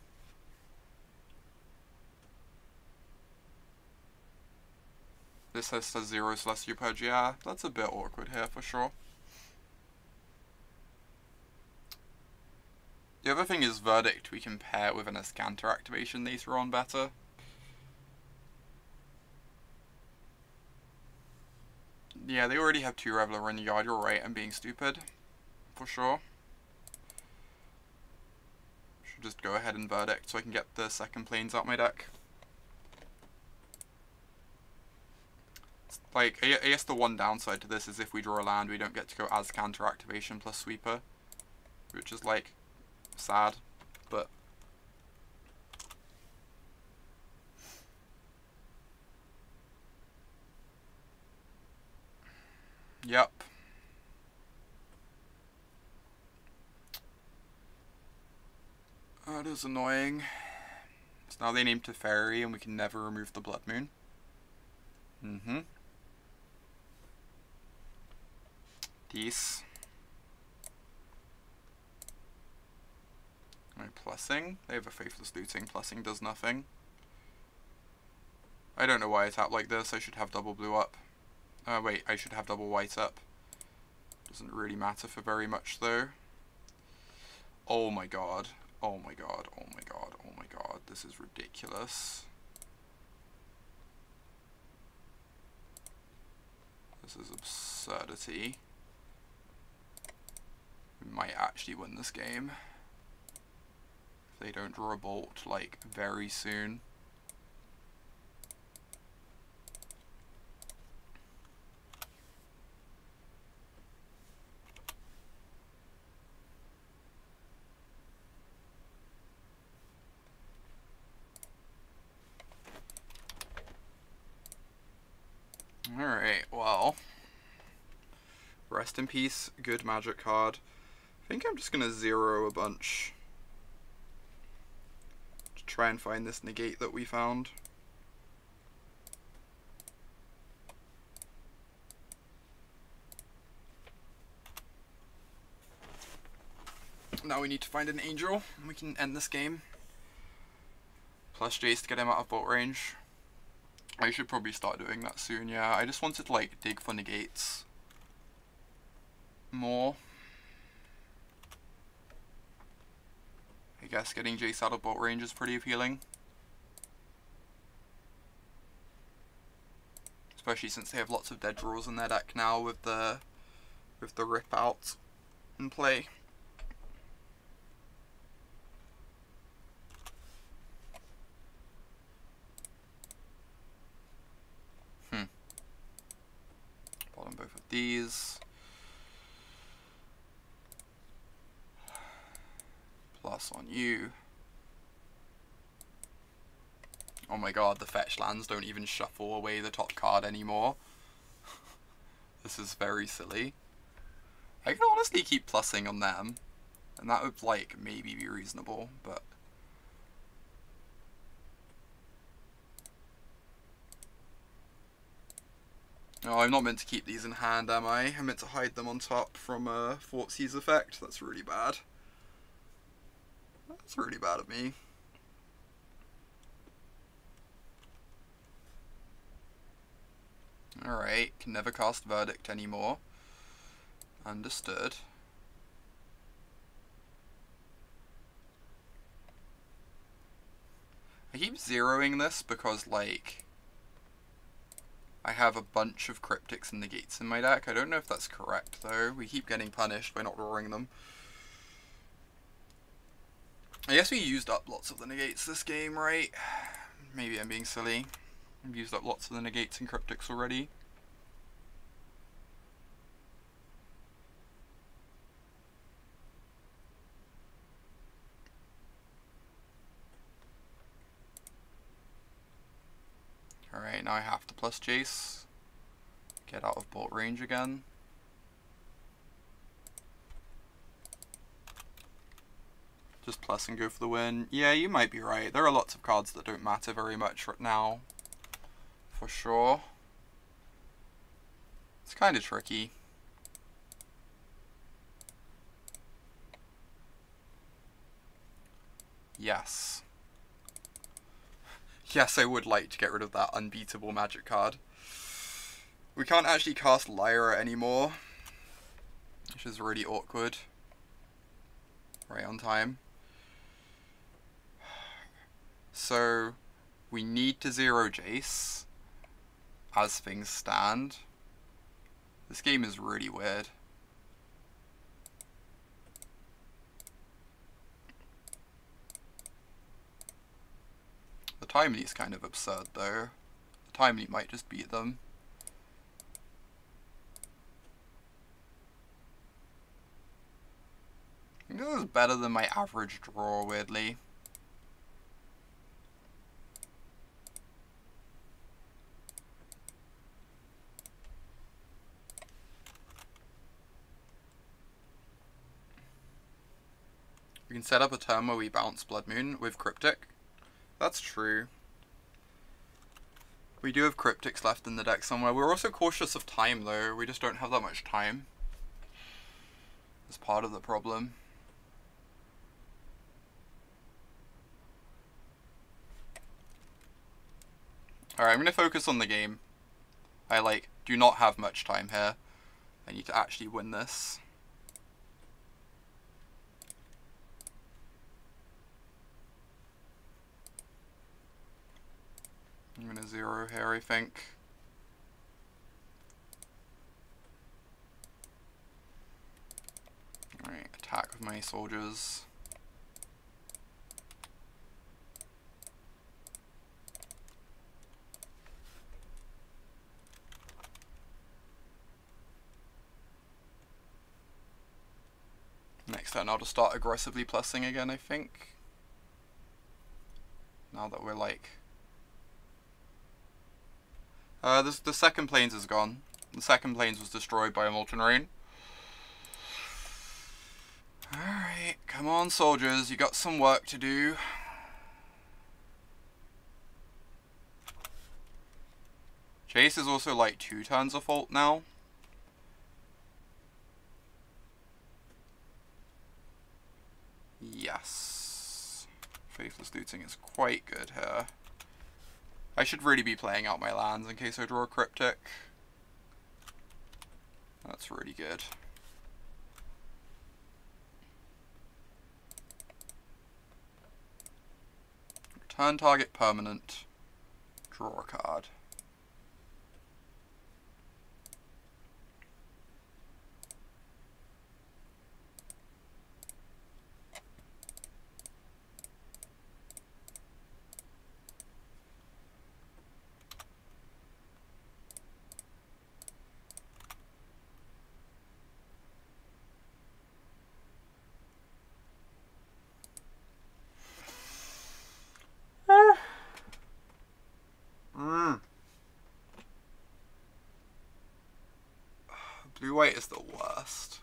This has 0 Celestial Purge, yeah, that's a bit awkward here for sure. The other thing is Verdict we can pair with an Azcanta activation later on better. Yeah, they already have 2 Reveler in the yard, you're right, I'm being stupid. For sure. Should just go ahead and Verdict so I can get the second planes out my deck. Like, I guess the one downside to this is if we draw a land, we don't get to go Azcanta activation plus Sweeper. Which is, like, sad, but... Yep. That is annoying. So now they name Teferi and we can never remove the Blood Moon. These. No plussing. They have a Faithless Looting. Plussing does nothing. I don't know why I tap like this. I should have double blue up. Wait, I should have double white up. Doesn't really matter for very much though. Oh my god. Oh my god. Oh my god. Oh my god. This is ridiculous. This is absurdity. We might actually win this game. If they don't draw a bolt, like, very soon. Alright, well. Rest in peace, good magic card. I think I'm just gonna zero a bunch. To try and find this negate that we found. Now we need to find an angel, and we can end this game. Plus Jace to get him out of bolt range. I should probably start doing that soon, yeah. I just wanted to, like, dig for negates more. I guess getting Jace out of bolt range is pretty appealing. Especially since they have lots of dead draws in their deck now with the rip out in play. Bottom both of these. Plus on you. Oh my god, the fetch lands don't even shuffle away the top card anymore. This is very silly. I can honestly keep plussing on them, and that would, like, maybe be reasonable, but... Oh, I'm not meant to keep these in hand, am I? I'm meant to hide them on top from Fortsy's effect. That's really bad. That's really bad of me. Alright, can never cast Verdict anymore. Understood. I keep zeroing this because, like, I have a bunch of Cryptics and Negates in my deck. I don't know if that's correct, though. We keep getting punished by not drawing them. I guess we used up lots of the Negates this game, right? Maybe I'm being silly. I've used up lots of the Negates and Cryptics already. Alright, now I have to plus Jace. Get out of bolt range again. Just plus and go for the win. Yeah, you might be right. There are lots of cards that don't matter very much right now. For sure. It's kind of tricky. Yes. Yes, I would like to get rid of that unbeatable magic card. We can't actually cast Lyra anymore, which is really awkward. Right on time. So, we need to zero Jace, as things stand. This game is really weird. The timing is kind of absurd though. The timing might just beat them. I think this is better than my average draw, weirdly. We can set up a turn where we bounce Blood Moon with Cryptic. That's true. We do have Cryptics left in the deck somewhere. We're also cautious of time though. We just don't have that much time. That's part of the problem. Alright, I'm going to focus on the game. I, do not have much time here. I need to actually win this. I'm gonna 0 here, I think. Alright, attack with my soldiers. Next turn I'll just start aggressively plussing again, I think. Now that we're like... the second plains is gone. The second plains was destroyed by a Molten Rain. Alright, come on soldiers, you got some work to do. Jace is also like 2 turns of ult now. Yes. Faithless Looting is quite good here. I should really be playing out my lands in case I draw a Cryptic. That's really good. Return target permanent. Draw a card. Blue-white is the worst.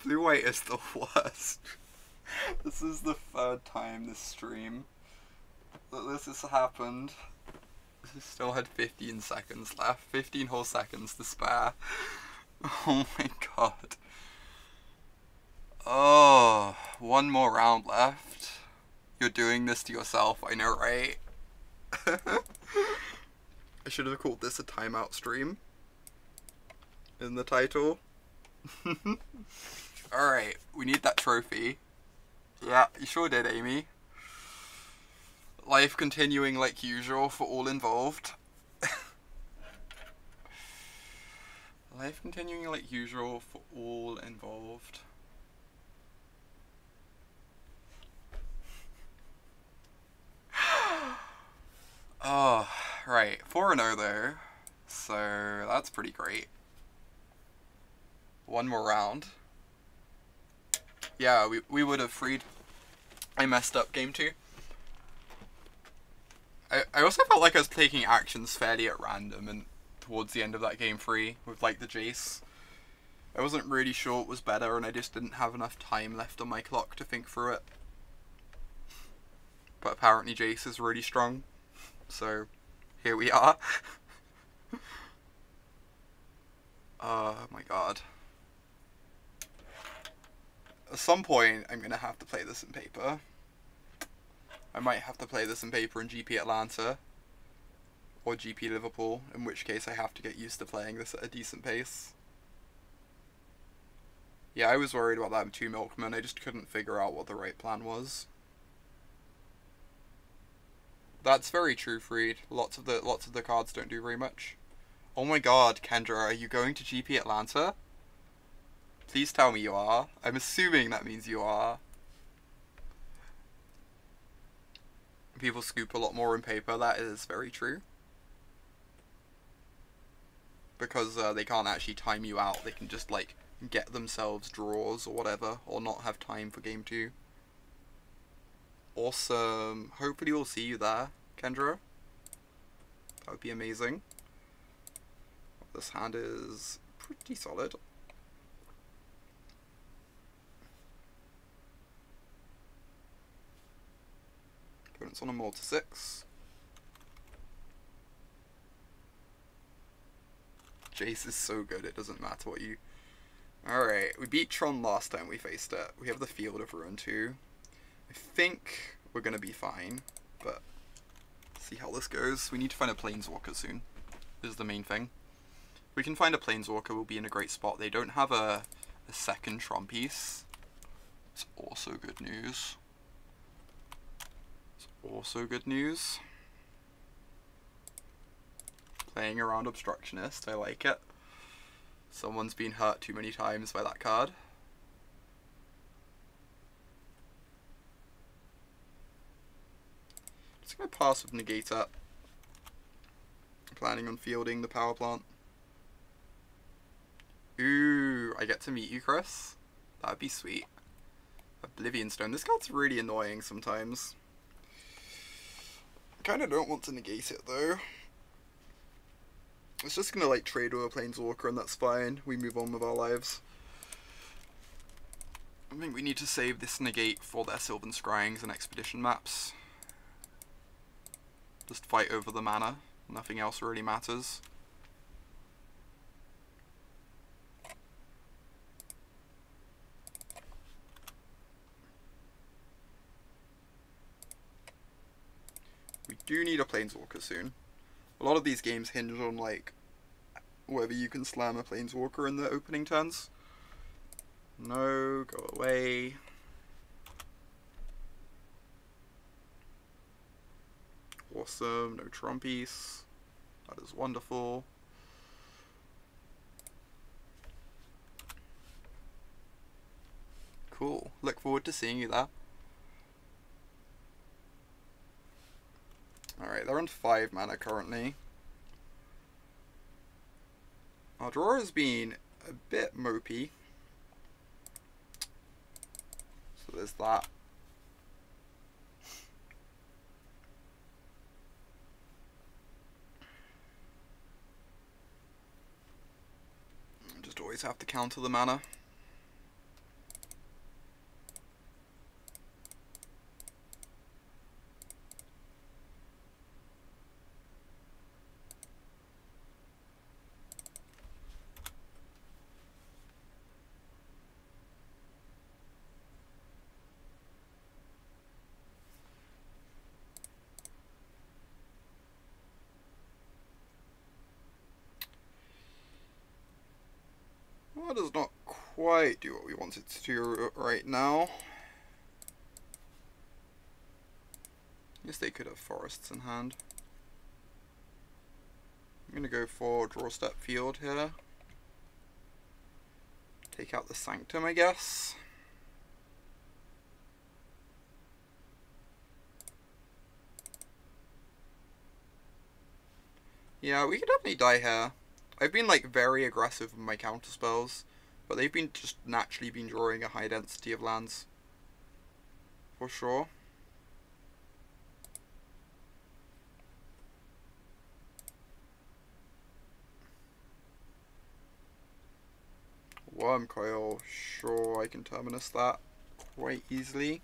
Blue-white is the worst. This is the 3rd time this stream that this has happened. We still had 15 seconds left. 15 whole seconds to spare. Oh my god. Oh, 1 more round left. You're doing this to yourself, I know, right? I should have called this a timeout stream in the title. Alright, we need that trophy. Yeah, you sure did, Amy. Life continuing like usual for all involved. Life continuing like usual for all involved. Oh, right. 4-0 though. So that's pretty great. 1 more round. Yeah, we would have freed. I messed up game 2. I also felt like I was taking actions fairly at random and towards the end of that game 3 with like the Jace. I wasn't really sure what was better and I just didn't have enough time left on my clock to think through it. But apparently Jace is really strong. So, here we are. Oh my god. At some point, I'm gonna have to play this in paper. I might have to play this in paper in GP Atlanta. Or GP Liverpool, in which case I have to get used to playing this at a decent pace. Yeah, I was worried about that with 2 Milkmen, I just couldn't figure out what the right plan was. That's very true, Freed. Lots of the cards don't do very much. Oh my god, Kendra, are you going to GP Atlanta? Please tell me you are. I'm assuming that means you are. People scoop a lot more in paper, that is very true. Because they can't actually time you out, they can just like get themselves draws or whatever, or not have time for game 2. Awesome. Hopefully we'll see you there, Kendra. That would be amazing. This hand is pretty solid. Opponent's on a Malta 6. Jace is so good, it doesn't matter what you... Alright, we beat Tron last time we faced it. We have the Field of Ruin too. I think we're gonna be fine, but See how this goes. We need to find a Planeswalker soon. This is the main thing. If we can find a Planeswalker, we'll be in a great spot. They don't have a second Tron piece. It's also good news. It's also good news. Playing around Obstructionist, I like it. Someone's been hurt too many times by that card. Just gonna pass with Negate up. Planning on fielding the power plant. Ooh, I get to meet you, Chris. That'd be sweet. Oblivion Stone. This card's really annoying sometimes. I kinda don't want to negate it though. It's just gonna like trade with a Planeswalker and that's fine. We move on with our lives. I think we need to save this negate for their Sylvan Scryings and Expedition maps. Just fight over the mana. Nothing else really matters. We do need a Planeswalker soon. A lot of these games hinge on like whether you can slam a Planeswalker in the opening turns. No, go away. Awesome, no Tron piece. That is wonderful. Cool. Look forward to seeing you there. Alright, they're on 5 mana currently. Our draw has been a bit mopey. So there's that. Just always have to counter the mana. That does not quite do what we want it to do right now. Guess they could have forests in hand. I'm gonna go for draw step field here. Take out the Sanctum, I guess. Yeah, we could definitely die here. I've been like very aggressive with my counter spells, but they've been just naturally been drawing a high density of lands. For sure. Worm Coil, sure, I can Terminus that quite easily.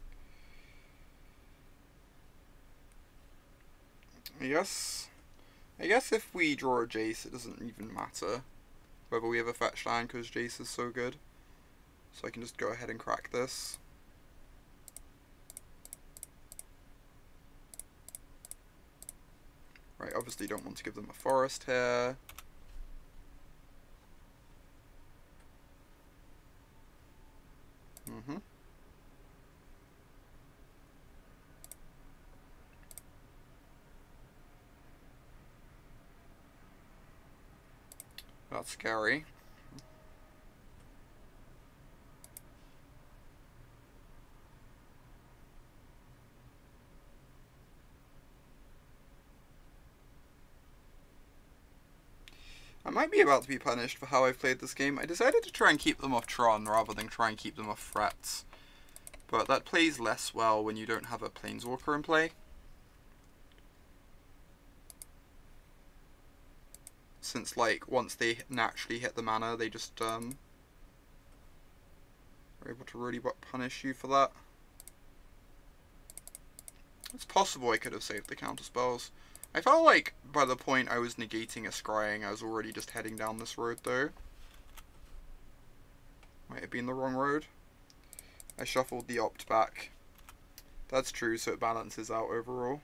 I guess if we draw a Jace, it doesn't even matter whether we have a fetch land because Jace is so good. So I can just go ahead and crack this. Right, obviously don't want to give them a forest here. That's scary. I might be about to be punished for how I've played this game. I decided to try and keep them off Tron rather than try and keep them off threats. But that plays less well when you don't have a Planeswalker in play. Since, like, once they naturally hit the mana, they just, are able to really punish you for that. It's possible I could have saved the counter spells. I felt like, by the point I was negating a scrying, I was already just heading down this road, though. Might have been the wrong road. I shuffled the opt back. That's true, so it balances out overall.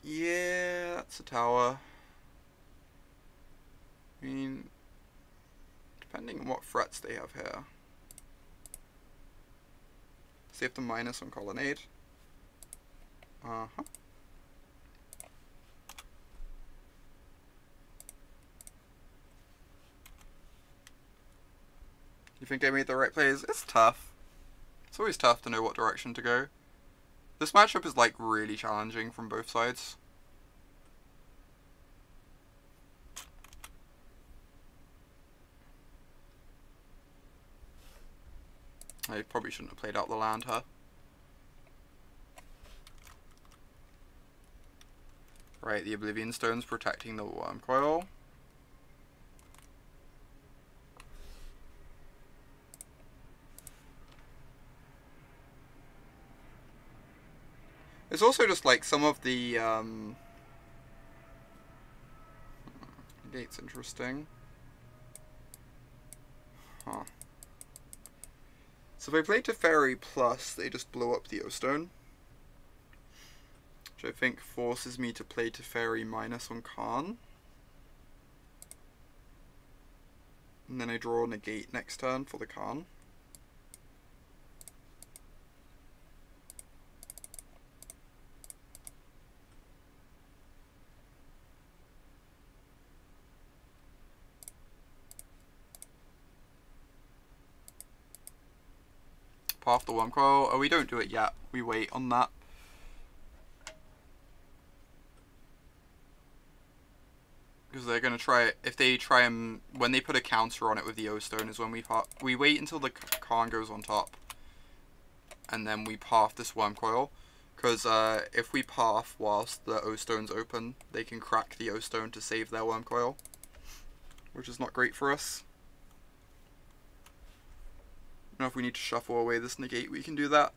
Yeah, that's a tower. I mean, depending on what threats they have here. Save the minus on Colonnade. Uh-huh. You think I made the right plays? It's tough. It's always tough to know what direction to go. This matchup is like really challenging from both sides. I probably shouldn't have played out the land, huh? Right, the Oblivion Stone's protecting the Worm Coil. It's also just like some of the Negate's interesting. Huh. So if I play Teferi plus, they just blow up the O-Stone. Which I think forces me to play Teferi minus on Khan. And then I draw Negate next turn for the Khan. Path the Worm Coil. Oh, we don't do it yet. We wait on that. Because they're going to try it. If they try and... When they put a counter on it with the O-Stone is when we wait until the Khan goes on top. And then we path this Worm Coil. Because if we path whilst the O-Stone's open, they can crack the O-Stone to save their Worm Coil. Which is not great for us. Now if we need to shuffle away this Negate, we can do that.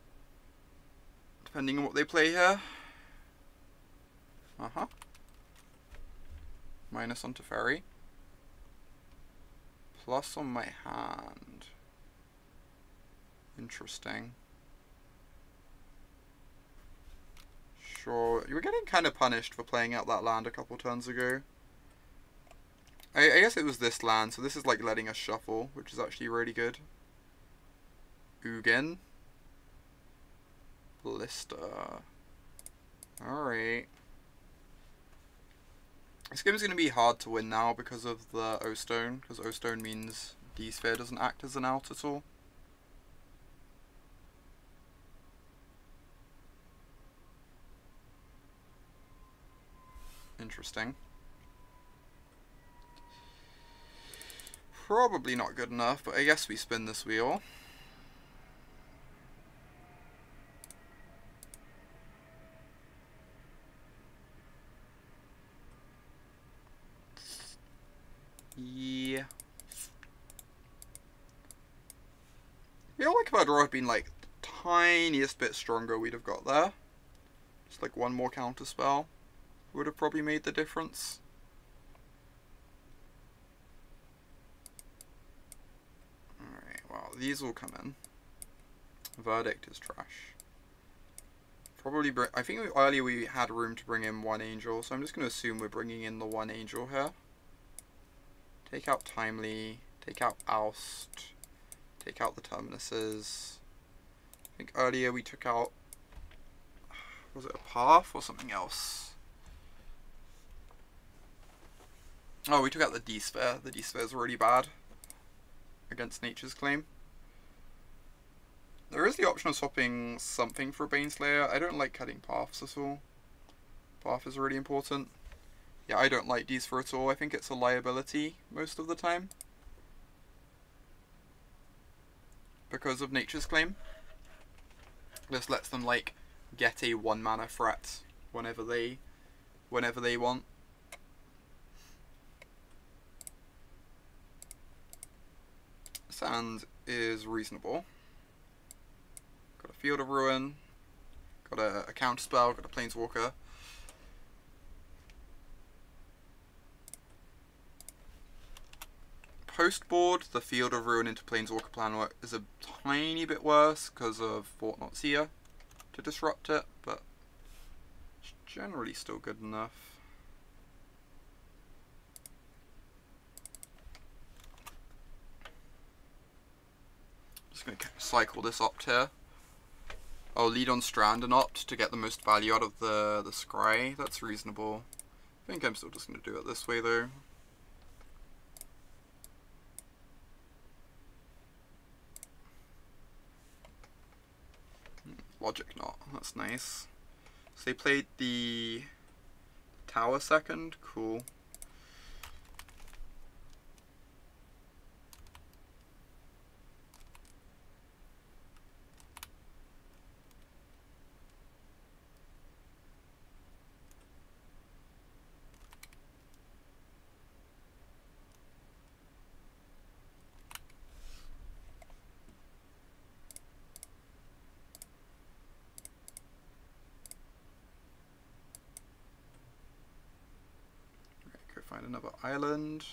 Depending on what they play here. Uh-huh. Minus on Teferi. Plus on my hand. Interesting. Sure. You were getting kind of punished for playing out that land a couple turns ago. I guess it was this land, so this is like letting us shuffle, which is actually really good. Ugin. Ballista. Alright. This game is going to be hard to win now because of the O-Stone, because O-Stone means D-Sphere doesn't act as an out at all. Interesting. Probably not good enough, but I guess we spin this wheel. Yeah. I feel like if our draw had been like the tiniest bit stronger, we'd have got there. Just like one more counter spell would have probably made the difference. Alright, well, these will come in. Verdict is trash. Probably I think earlier we had room to bring in one angel, so I'm just going to assume we're bringing in the one angel here. Take out Timely, take out Oust, take out the Terminuses. I think earlier we took out, was it a Path or something else? Oh, we took out the D-Sphere. The D-Sphere is really bad against Nature's Claim. There is the option of swapping something for a Baneslayer. I don't like cutting Paths at all. Path is really important. Yeah, I don't like D-Sphere at all. I think it's a liability most of the time. Because of Nature's Claim. This lets them like get a 1 mana threat whenever they want. Sand is reasonable. Got a Field of Ruin, got a counter spell, got a Planeswalker. Post board, the Field of Ruin into Planeswalker plan work is a tiny bit worse because of Fort Not Seer to disrupt it, but generally still good enough. Just going to cycle this Opt here. I'll lead on Strand and Opt to get the most value out of the Scry. That's reasonable. I think I'm still just going to do it this way though. Logic Knot, that's nice. So they played the tower second, cool. Find another island.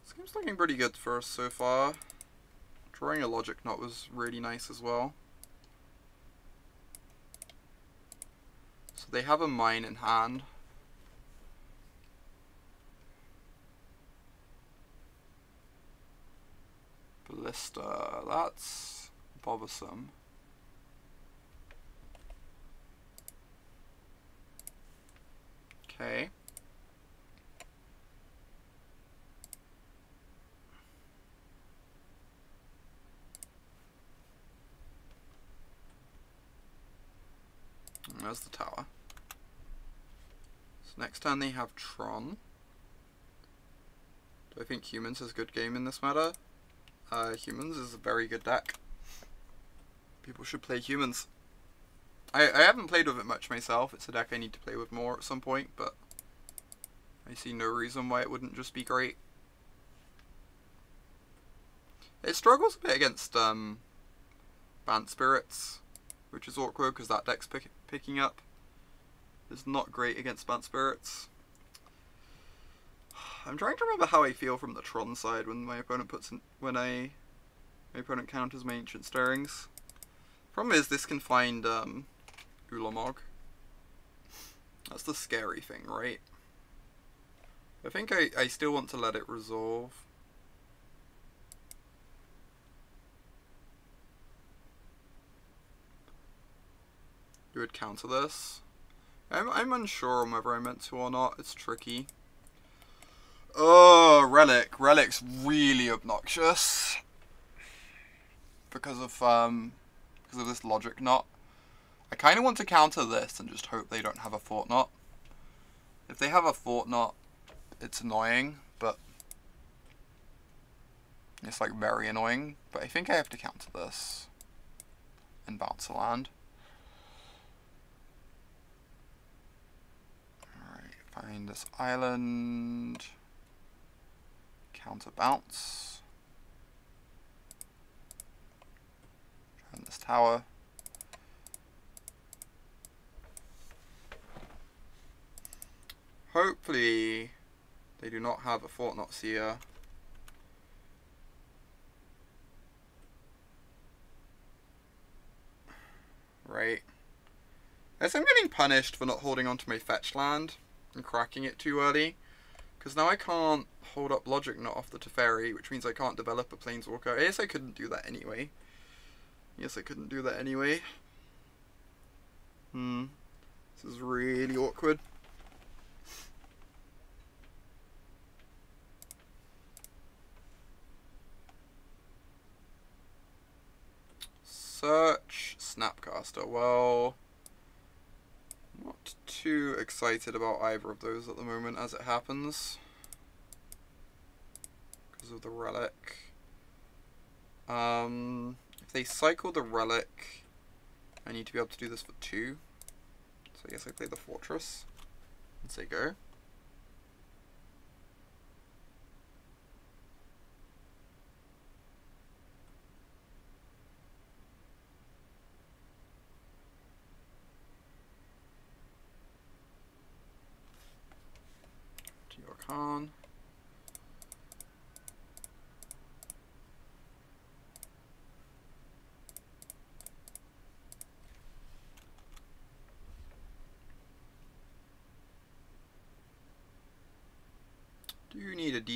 This game's looking pretty good for us so far. Drawing a Logic Knot was really nice as well. So they have a mine in hand. Ballista, that's bothersome. Okay. There's the tower. So next turn they have Tron. Do I think Humans is a good game in this matter? Humans is a very good deck. People should play Humans. I haven't played with it much myself. It's a deck I need to play with more at some point, but I see no reason why it wouldn't just be great. It struggles a bit against Bant Spirits, which is awkward because that deck's picking up. It's not great against Bant Spirits. I'm trying to remember how I feel from the Tron side when my opponent my opponent counters my Ancient Stirrings. Problem is this can find Ulamog. That's the scary thing, right? I think I still want to let it resolve. You would counter this. I'm unsure on whether I meant to or not. It's tricky. Oh, Relic. Relic's really obnoxious because of this Logic Knot. I kind of want to counter this and just hope they don't have a Fort Knot. If they have a Fort Knot, it's annoying, but it's like very annoying. But I think I have to counter this and bounce a land. Find this island, counter bounce, turn this tower. Hopefully they do not have a Fort Knot Seer. Right. I guess I'm getting punished for not holding onto my fetch land and cracking it too early, because now I can't hold up Logic Knot off the Teferi, which means I can't develop a Planeswalker. I guess I couldn't do that anyway. This is really awkward. Search Snapcaster. Well, not too excited about either of those at the moment as it happens, because of the Relic. If they cycle the Relic, I need to be able to do this for 2. So I guess I play the Fortress and say go. On.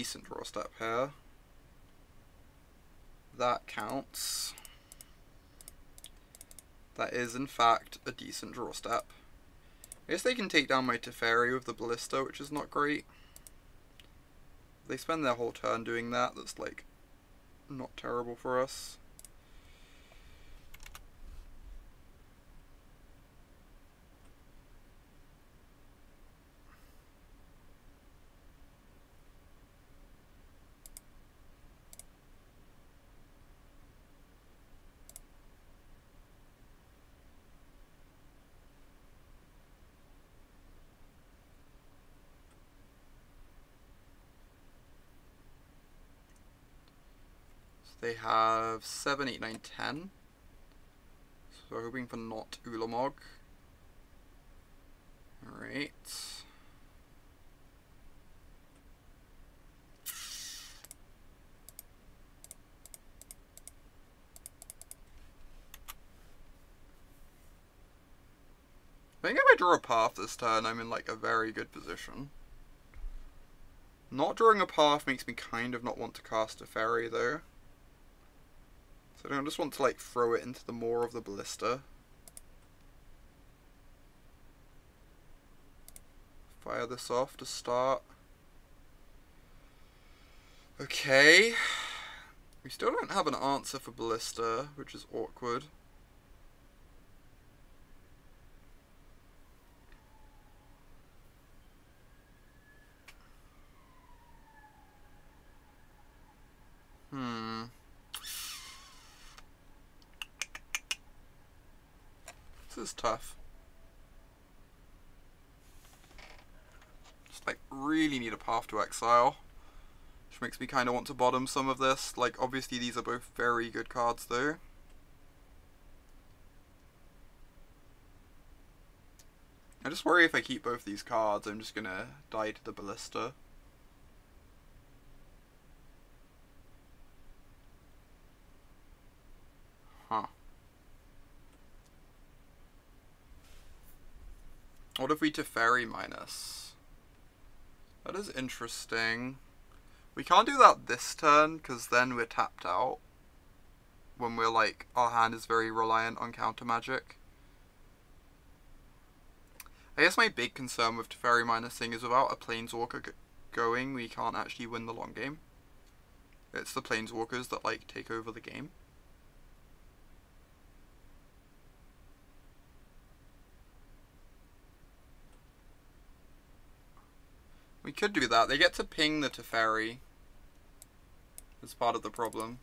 decent draw step here. That counts. That is, in fact, a decent draw step. I guess they can take down my Teferi with the Ballista, which is not great. They spend their whole turn doing that. That's, like, not terrible for us. They have 7, 8, 9, 10. So we're hoping for not Ulamog. Alright. I think if I draw a path this turn, I'm in like a very good position. Not drawing a path makes me kind of not want to cast a Teferi though. So I don't just want to like throw it into the maw of the Ballista. Fire this off to start. Okay. We still don't have an answer for Ballista, which is awkward. This is tough. Just like really need a path to Exile, which makes me kind of want to bottom some of this. Like obviously these are both very good cards though. I just worry if I keep both these cards I'm just gonna die to the Ballista. Huh. What if we Teferi minus? That is interesting. We can't do that this turn, because then we're tapped out. When we're like, our hand is very reliant on counter magic. I guess my big concern with Teferi minusing is without a Planeswalker going, we can't actually win the long game. It's the Planeswalkers that like take over the game. We could do that. They get to ping the Teferi. It's part of the problem.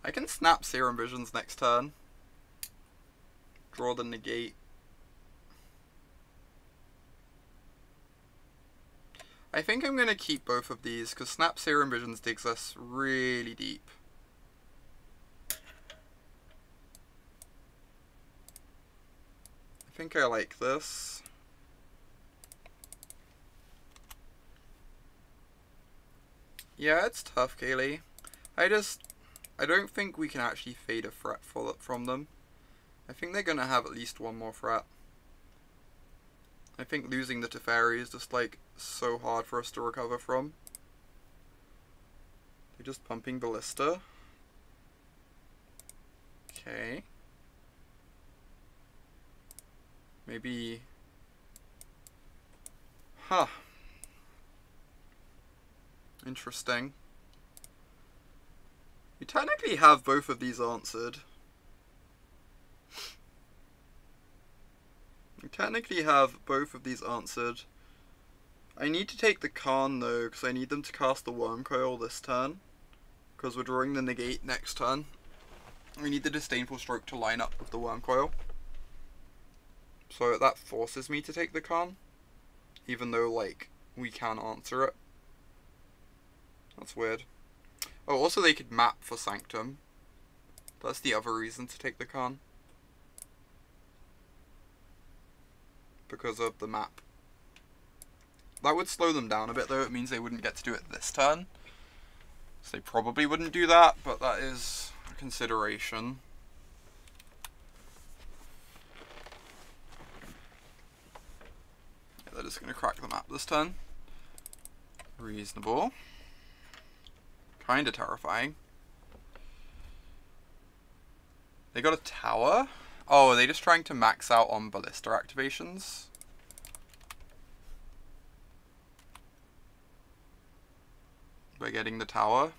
I can snap Serum Visions next turn. Draw the Negate. I think I'm going to keep both of these, because Snap Serum Visions digs us really deep. I think I like this. Yeah, it's tough, Kaylee. I don't think we can actually fade a threat from them. I think they're gonna have at least one more threat. I think losing the Teferi is just like so hard for us to recover from. They're just pumping Ballista. Okay. Maybe... Huh. Interesting. We technically have both of these answered. I need to take the Khan though, because I need them to cast the Worm Coil this turn. Because we're drawing the Negate next turn. We need the Disdainful Stroke to line up with the Worm Coil. So that forces me to take the Khan. Even though, like, we can answer it. That's weird. Oh, also they could map for Sanctum. That's the other reason to take the Khan. Because of the map. That would slow them down a bit though, it means they wouldn't get to do it this turn. So they probably wouldn't do that, but that is a consideration. just going to crack the map this turn. Reasonable. Kinda terrifying. They got a tower? Oh, are they just trying to max out on ballista activations? By getting the tower?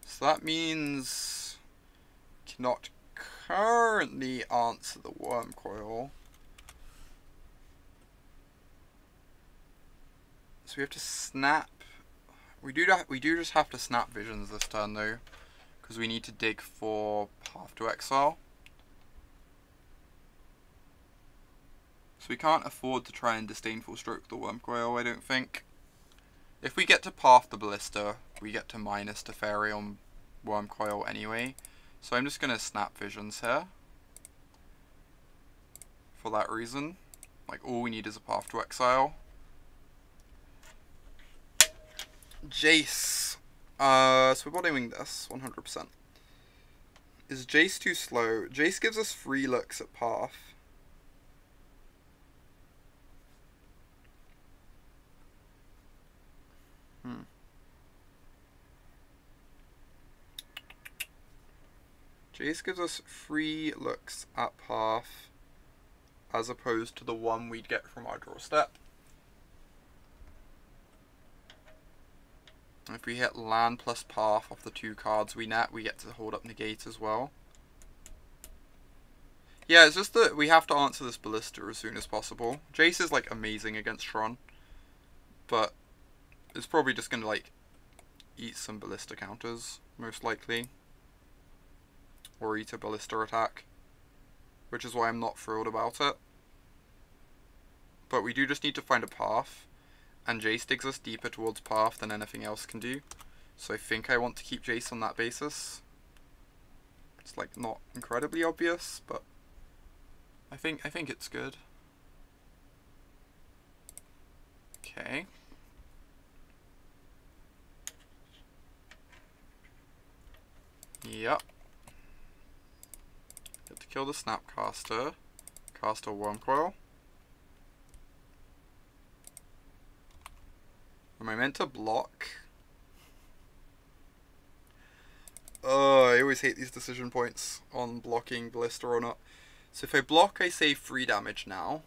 So that means cannot currently answer the worm coil. So we have to snap. We do just have to snap visions this turn though, because we need to dig for Path to Exile. So we can't afford to try and Disdainful Stroke the worm coil, I don't think. If we get to Path the Ballista, we get to minus Teferi on worm coil anyway. So I'm just going to snap visions here. For that reason. Like, all we need is a Path to Exile. Jace. So we're bottoming this, 100%. Is Jace too slow? Jace gives us free looks at Path. Jace gives us free looks at Path, as opposed to the one we'd get from our draw step. If we hit land plus Path off the 2 cards we net, we get to hold up Negate as well. Yeah, it's just that we have to answer this Ballista as soon as possible. Jace is like amazing against Tron, but it's probably just gonna like eat some Ballista counters, most likely. Or eat a Ballista attack, which is why I'm not thrilled about it. But we do just need to find a Path, and Jace digs us deeper towards Path than anything else can do. So I think I want to keep Jace on that basis. It's like not incredibly obvious, but I think it's good. Okay. Yep. Get to kill the Snapcaster. Cast a Worm Coil. Am I meant to block? I always hate these decision points on blocking Ballista or not. So if I block, I save 3 damage now,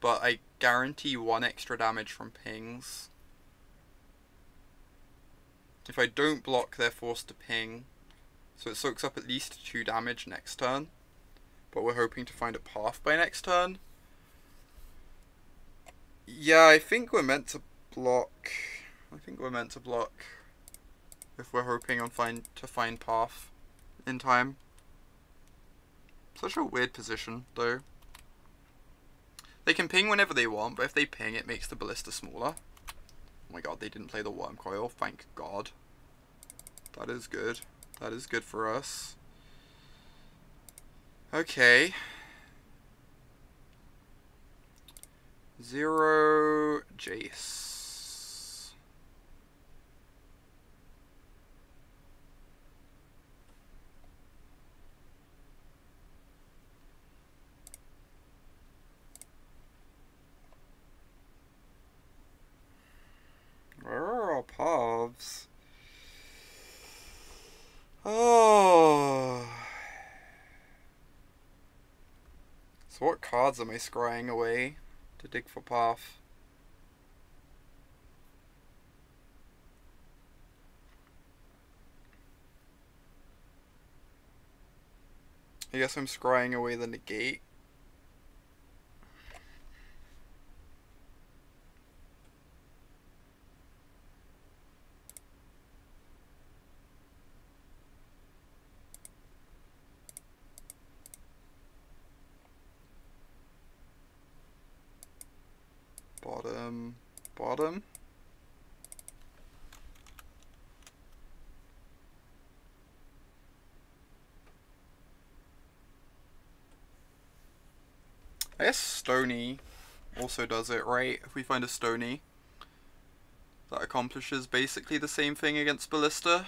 but I guarantee 1 extra damage from pings. If I don't block, they're forced to ping, so it soaks up at least 2 damage next turn, but we're hoping to find a Path by next turn. Yeah, I think we're meant to block. If we're hoping on to find Path in time. Such a weird position, though. They can ping whenever they want, but if they ping, it makes the Ballista smaller. Oh my god, they didn't play the Worm Coil, thank god. That is good. That is good for us. Okay. 0 Jace. Where are our paths? Oh. So what cards am I scrying away to dig for Path? I guess I'm scrying away the Negate. Bottom. I guess Stony also does it, right? If we find a Stony. that accomplishes basically the same thing against Ballista.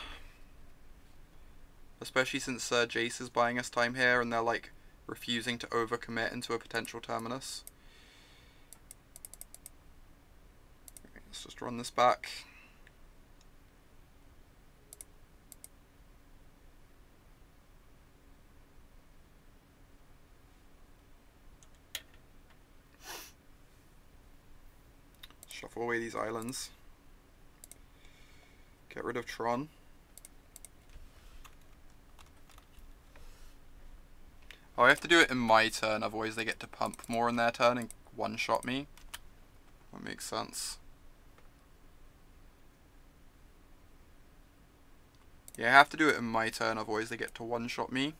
Especially since Jace is buying us time here and they're like refusing to overcommit into a potential Terminus. Okay, let's just run this back. Shuffle away these islands. Get rid of Tron. Oh, I have to do it in my turn, otherwise they get to pump more in their turn and one-shot me. That makes sense. Yeah, I have to do it in my turn, otherwise they get to one-shot me.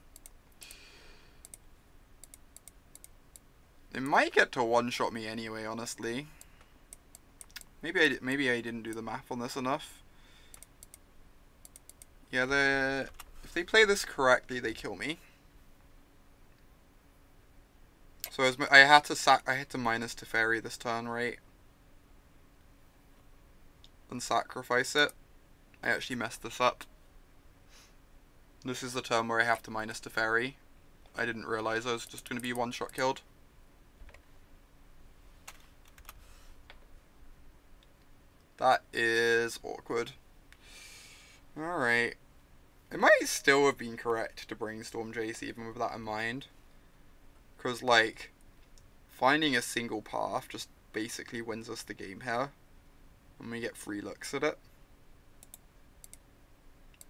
They might get to one-shot me anyway, honestly. Maybe I didn't do the math on this enough. Yeah, if they play this correctly, they kill me. So I had to minus Teferi this turn, right? And sacrifice it. I actually messed this up. This is the turn where I have to minus Teferi. I didn't realize I was just going to be one-shot killed. That is awkward. Alright. It might still have been correct to brainstorm Jace even with that in mind. Because, like, finding a single path just basically wins us the game here. And we get 3 looks at it.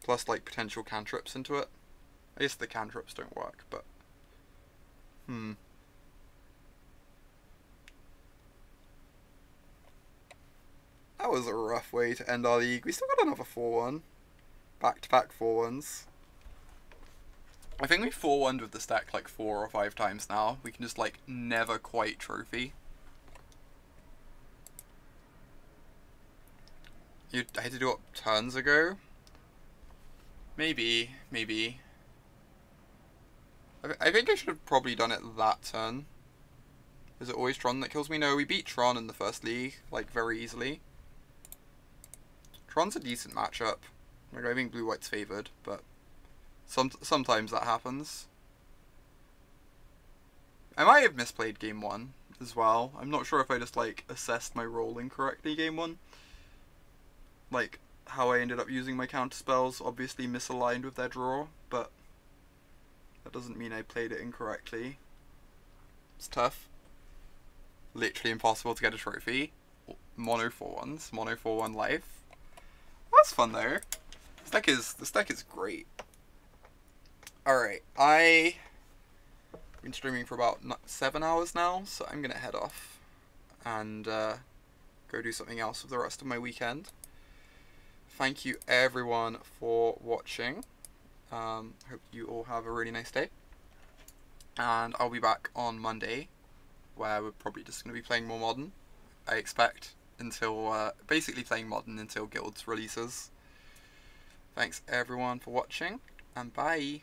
Plus, like, potential cantrips into it. I guess the cantrips don't work, but... That was a rough way to end our league. We still got another 4-1. Back-to-back 4-1s. I think we 4-1'd with the stack like 4 or 5 times now. We can just like never quite trophy. I had to do it turns ago? Maybe. I think I should have probably done it that turn. Is it always Tron that kills me? No, we beat Tron in the first league, like, very easily. Tron's a decent matchup. Like, I think blue-white's favoured, but sometimes that happens. I might have misplayed game 1 as well. I'm not sure if I just, like, assessed my role incorrectly game 1. Like, how I ended up using my counterspells obviously misaligned with their draw, but that doesn't mean I played it incorrectly. It's tough. Literally impossible to get a trophy. Mono 4-1s, mono 4-1 life. That's fun though. This deck is great. Alright, I've been streaming for about 7 hours now, so I'm gonna head off and go do something else with the rest of my weekend. Thank you everyone for watching. Hope you all have a really nice day. And I'll be back on Monday, where we're probably just going to be playing more Modern, I expect, until, basically playing Modern until Guilds releases. Thanks everyone for watching, and bye!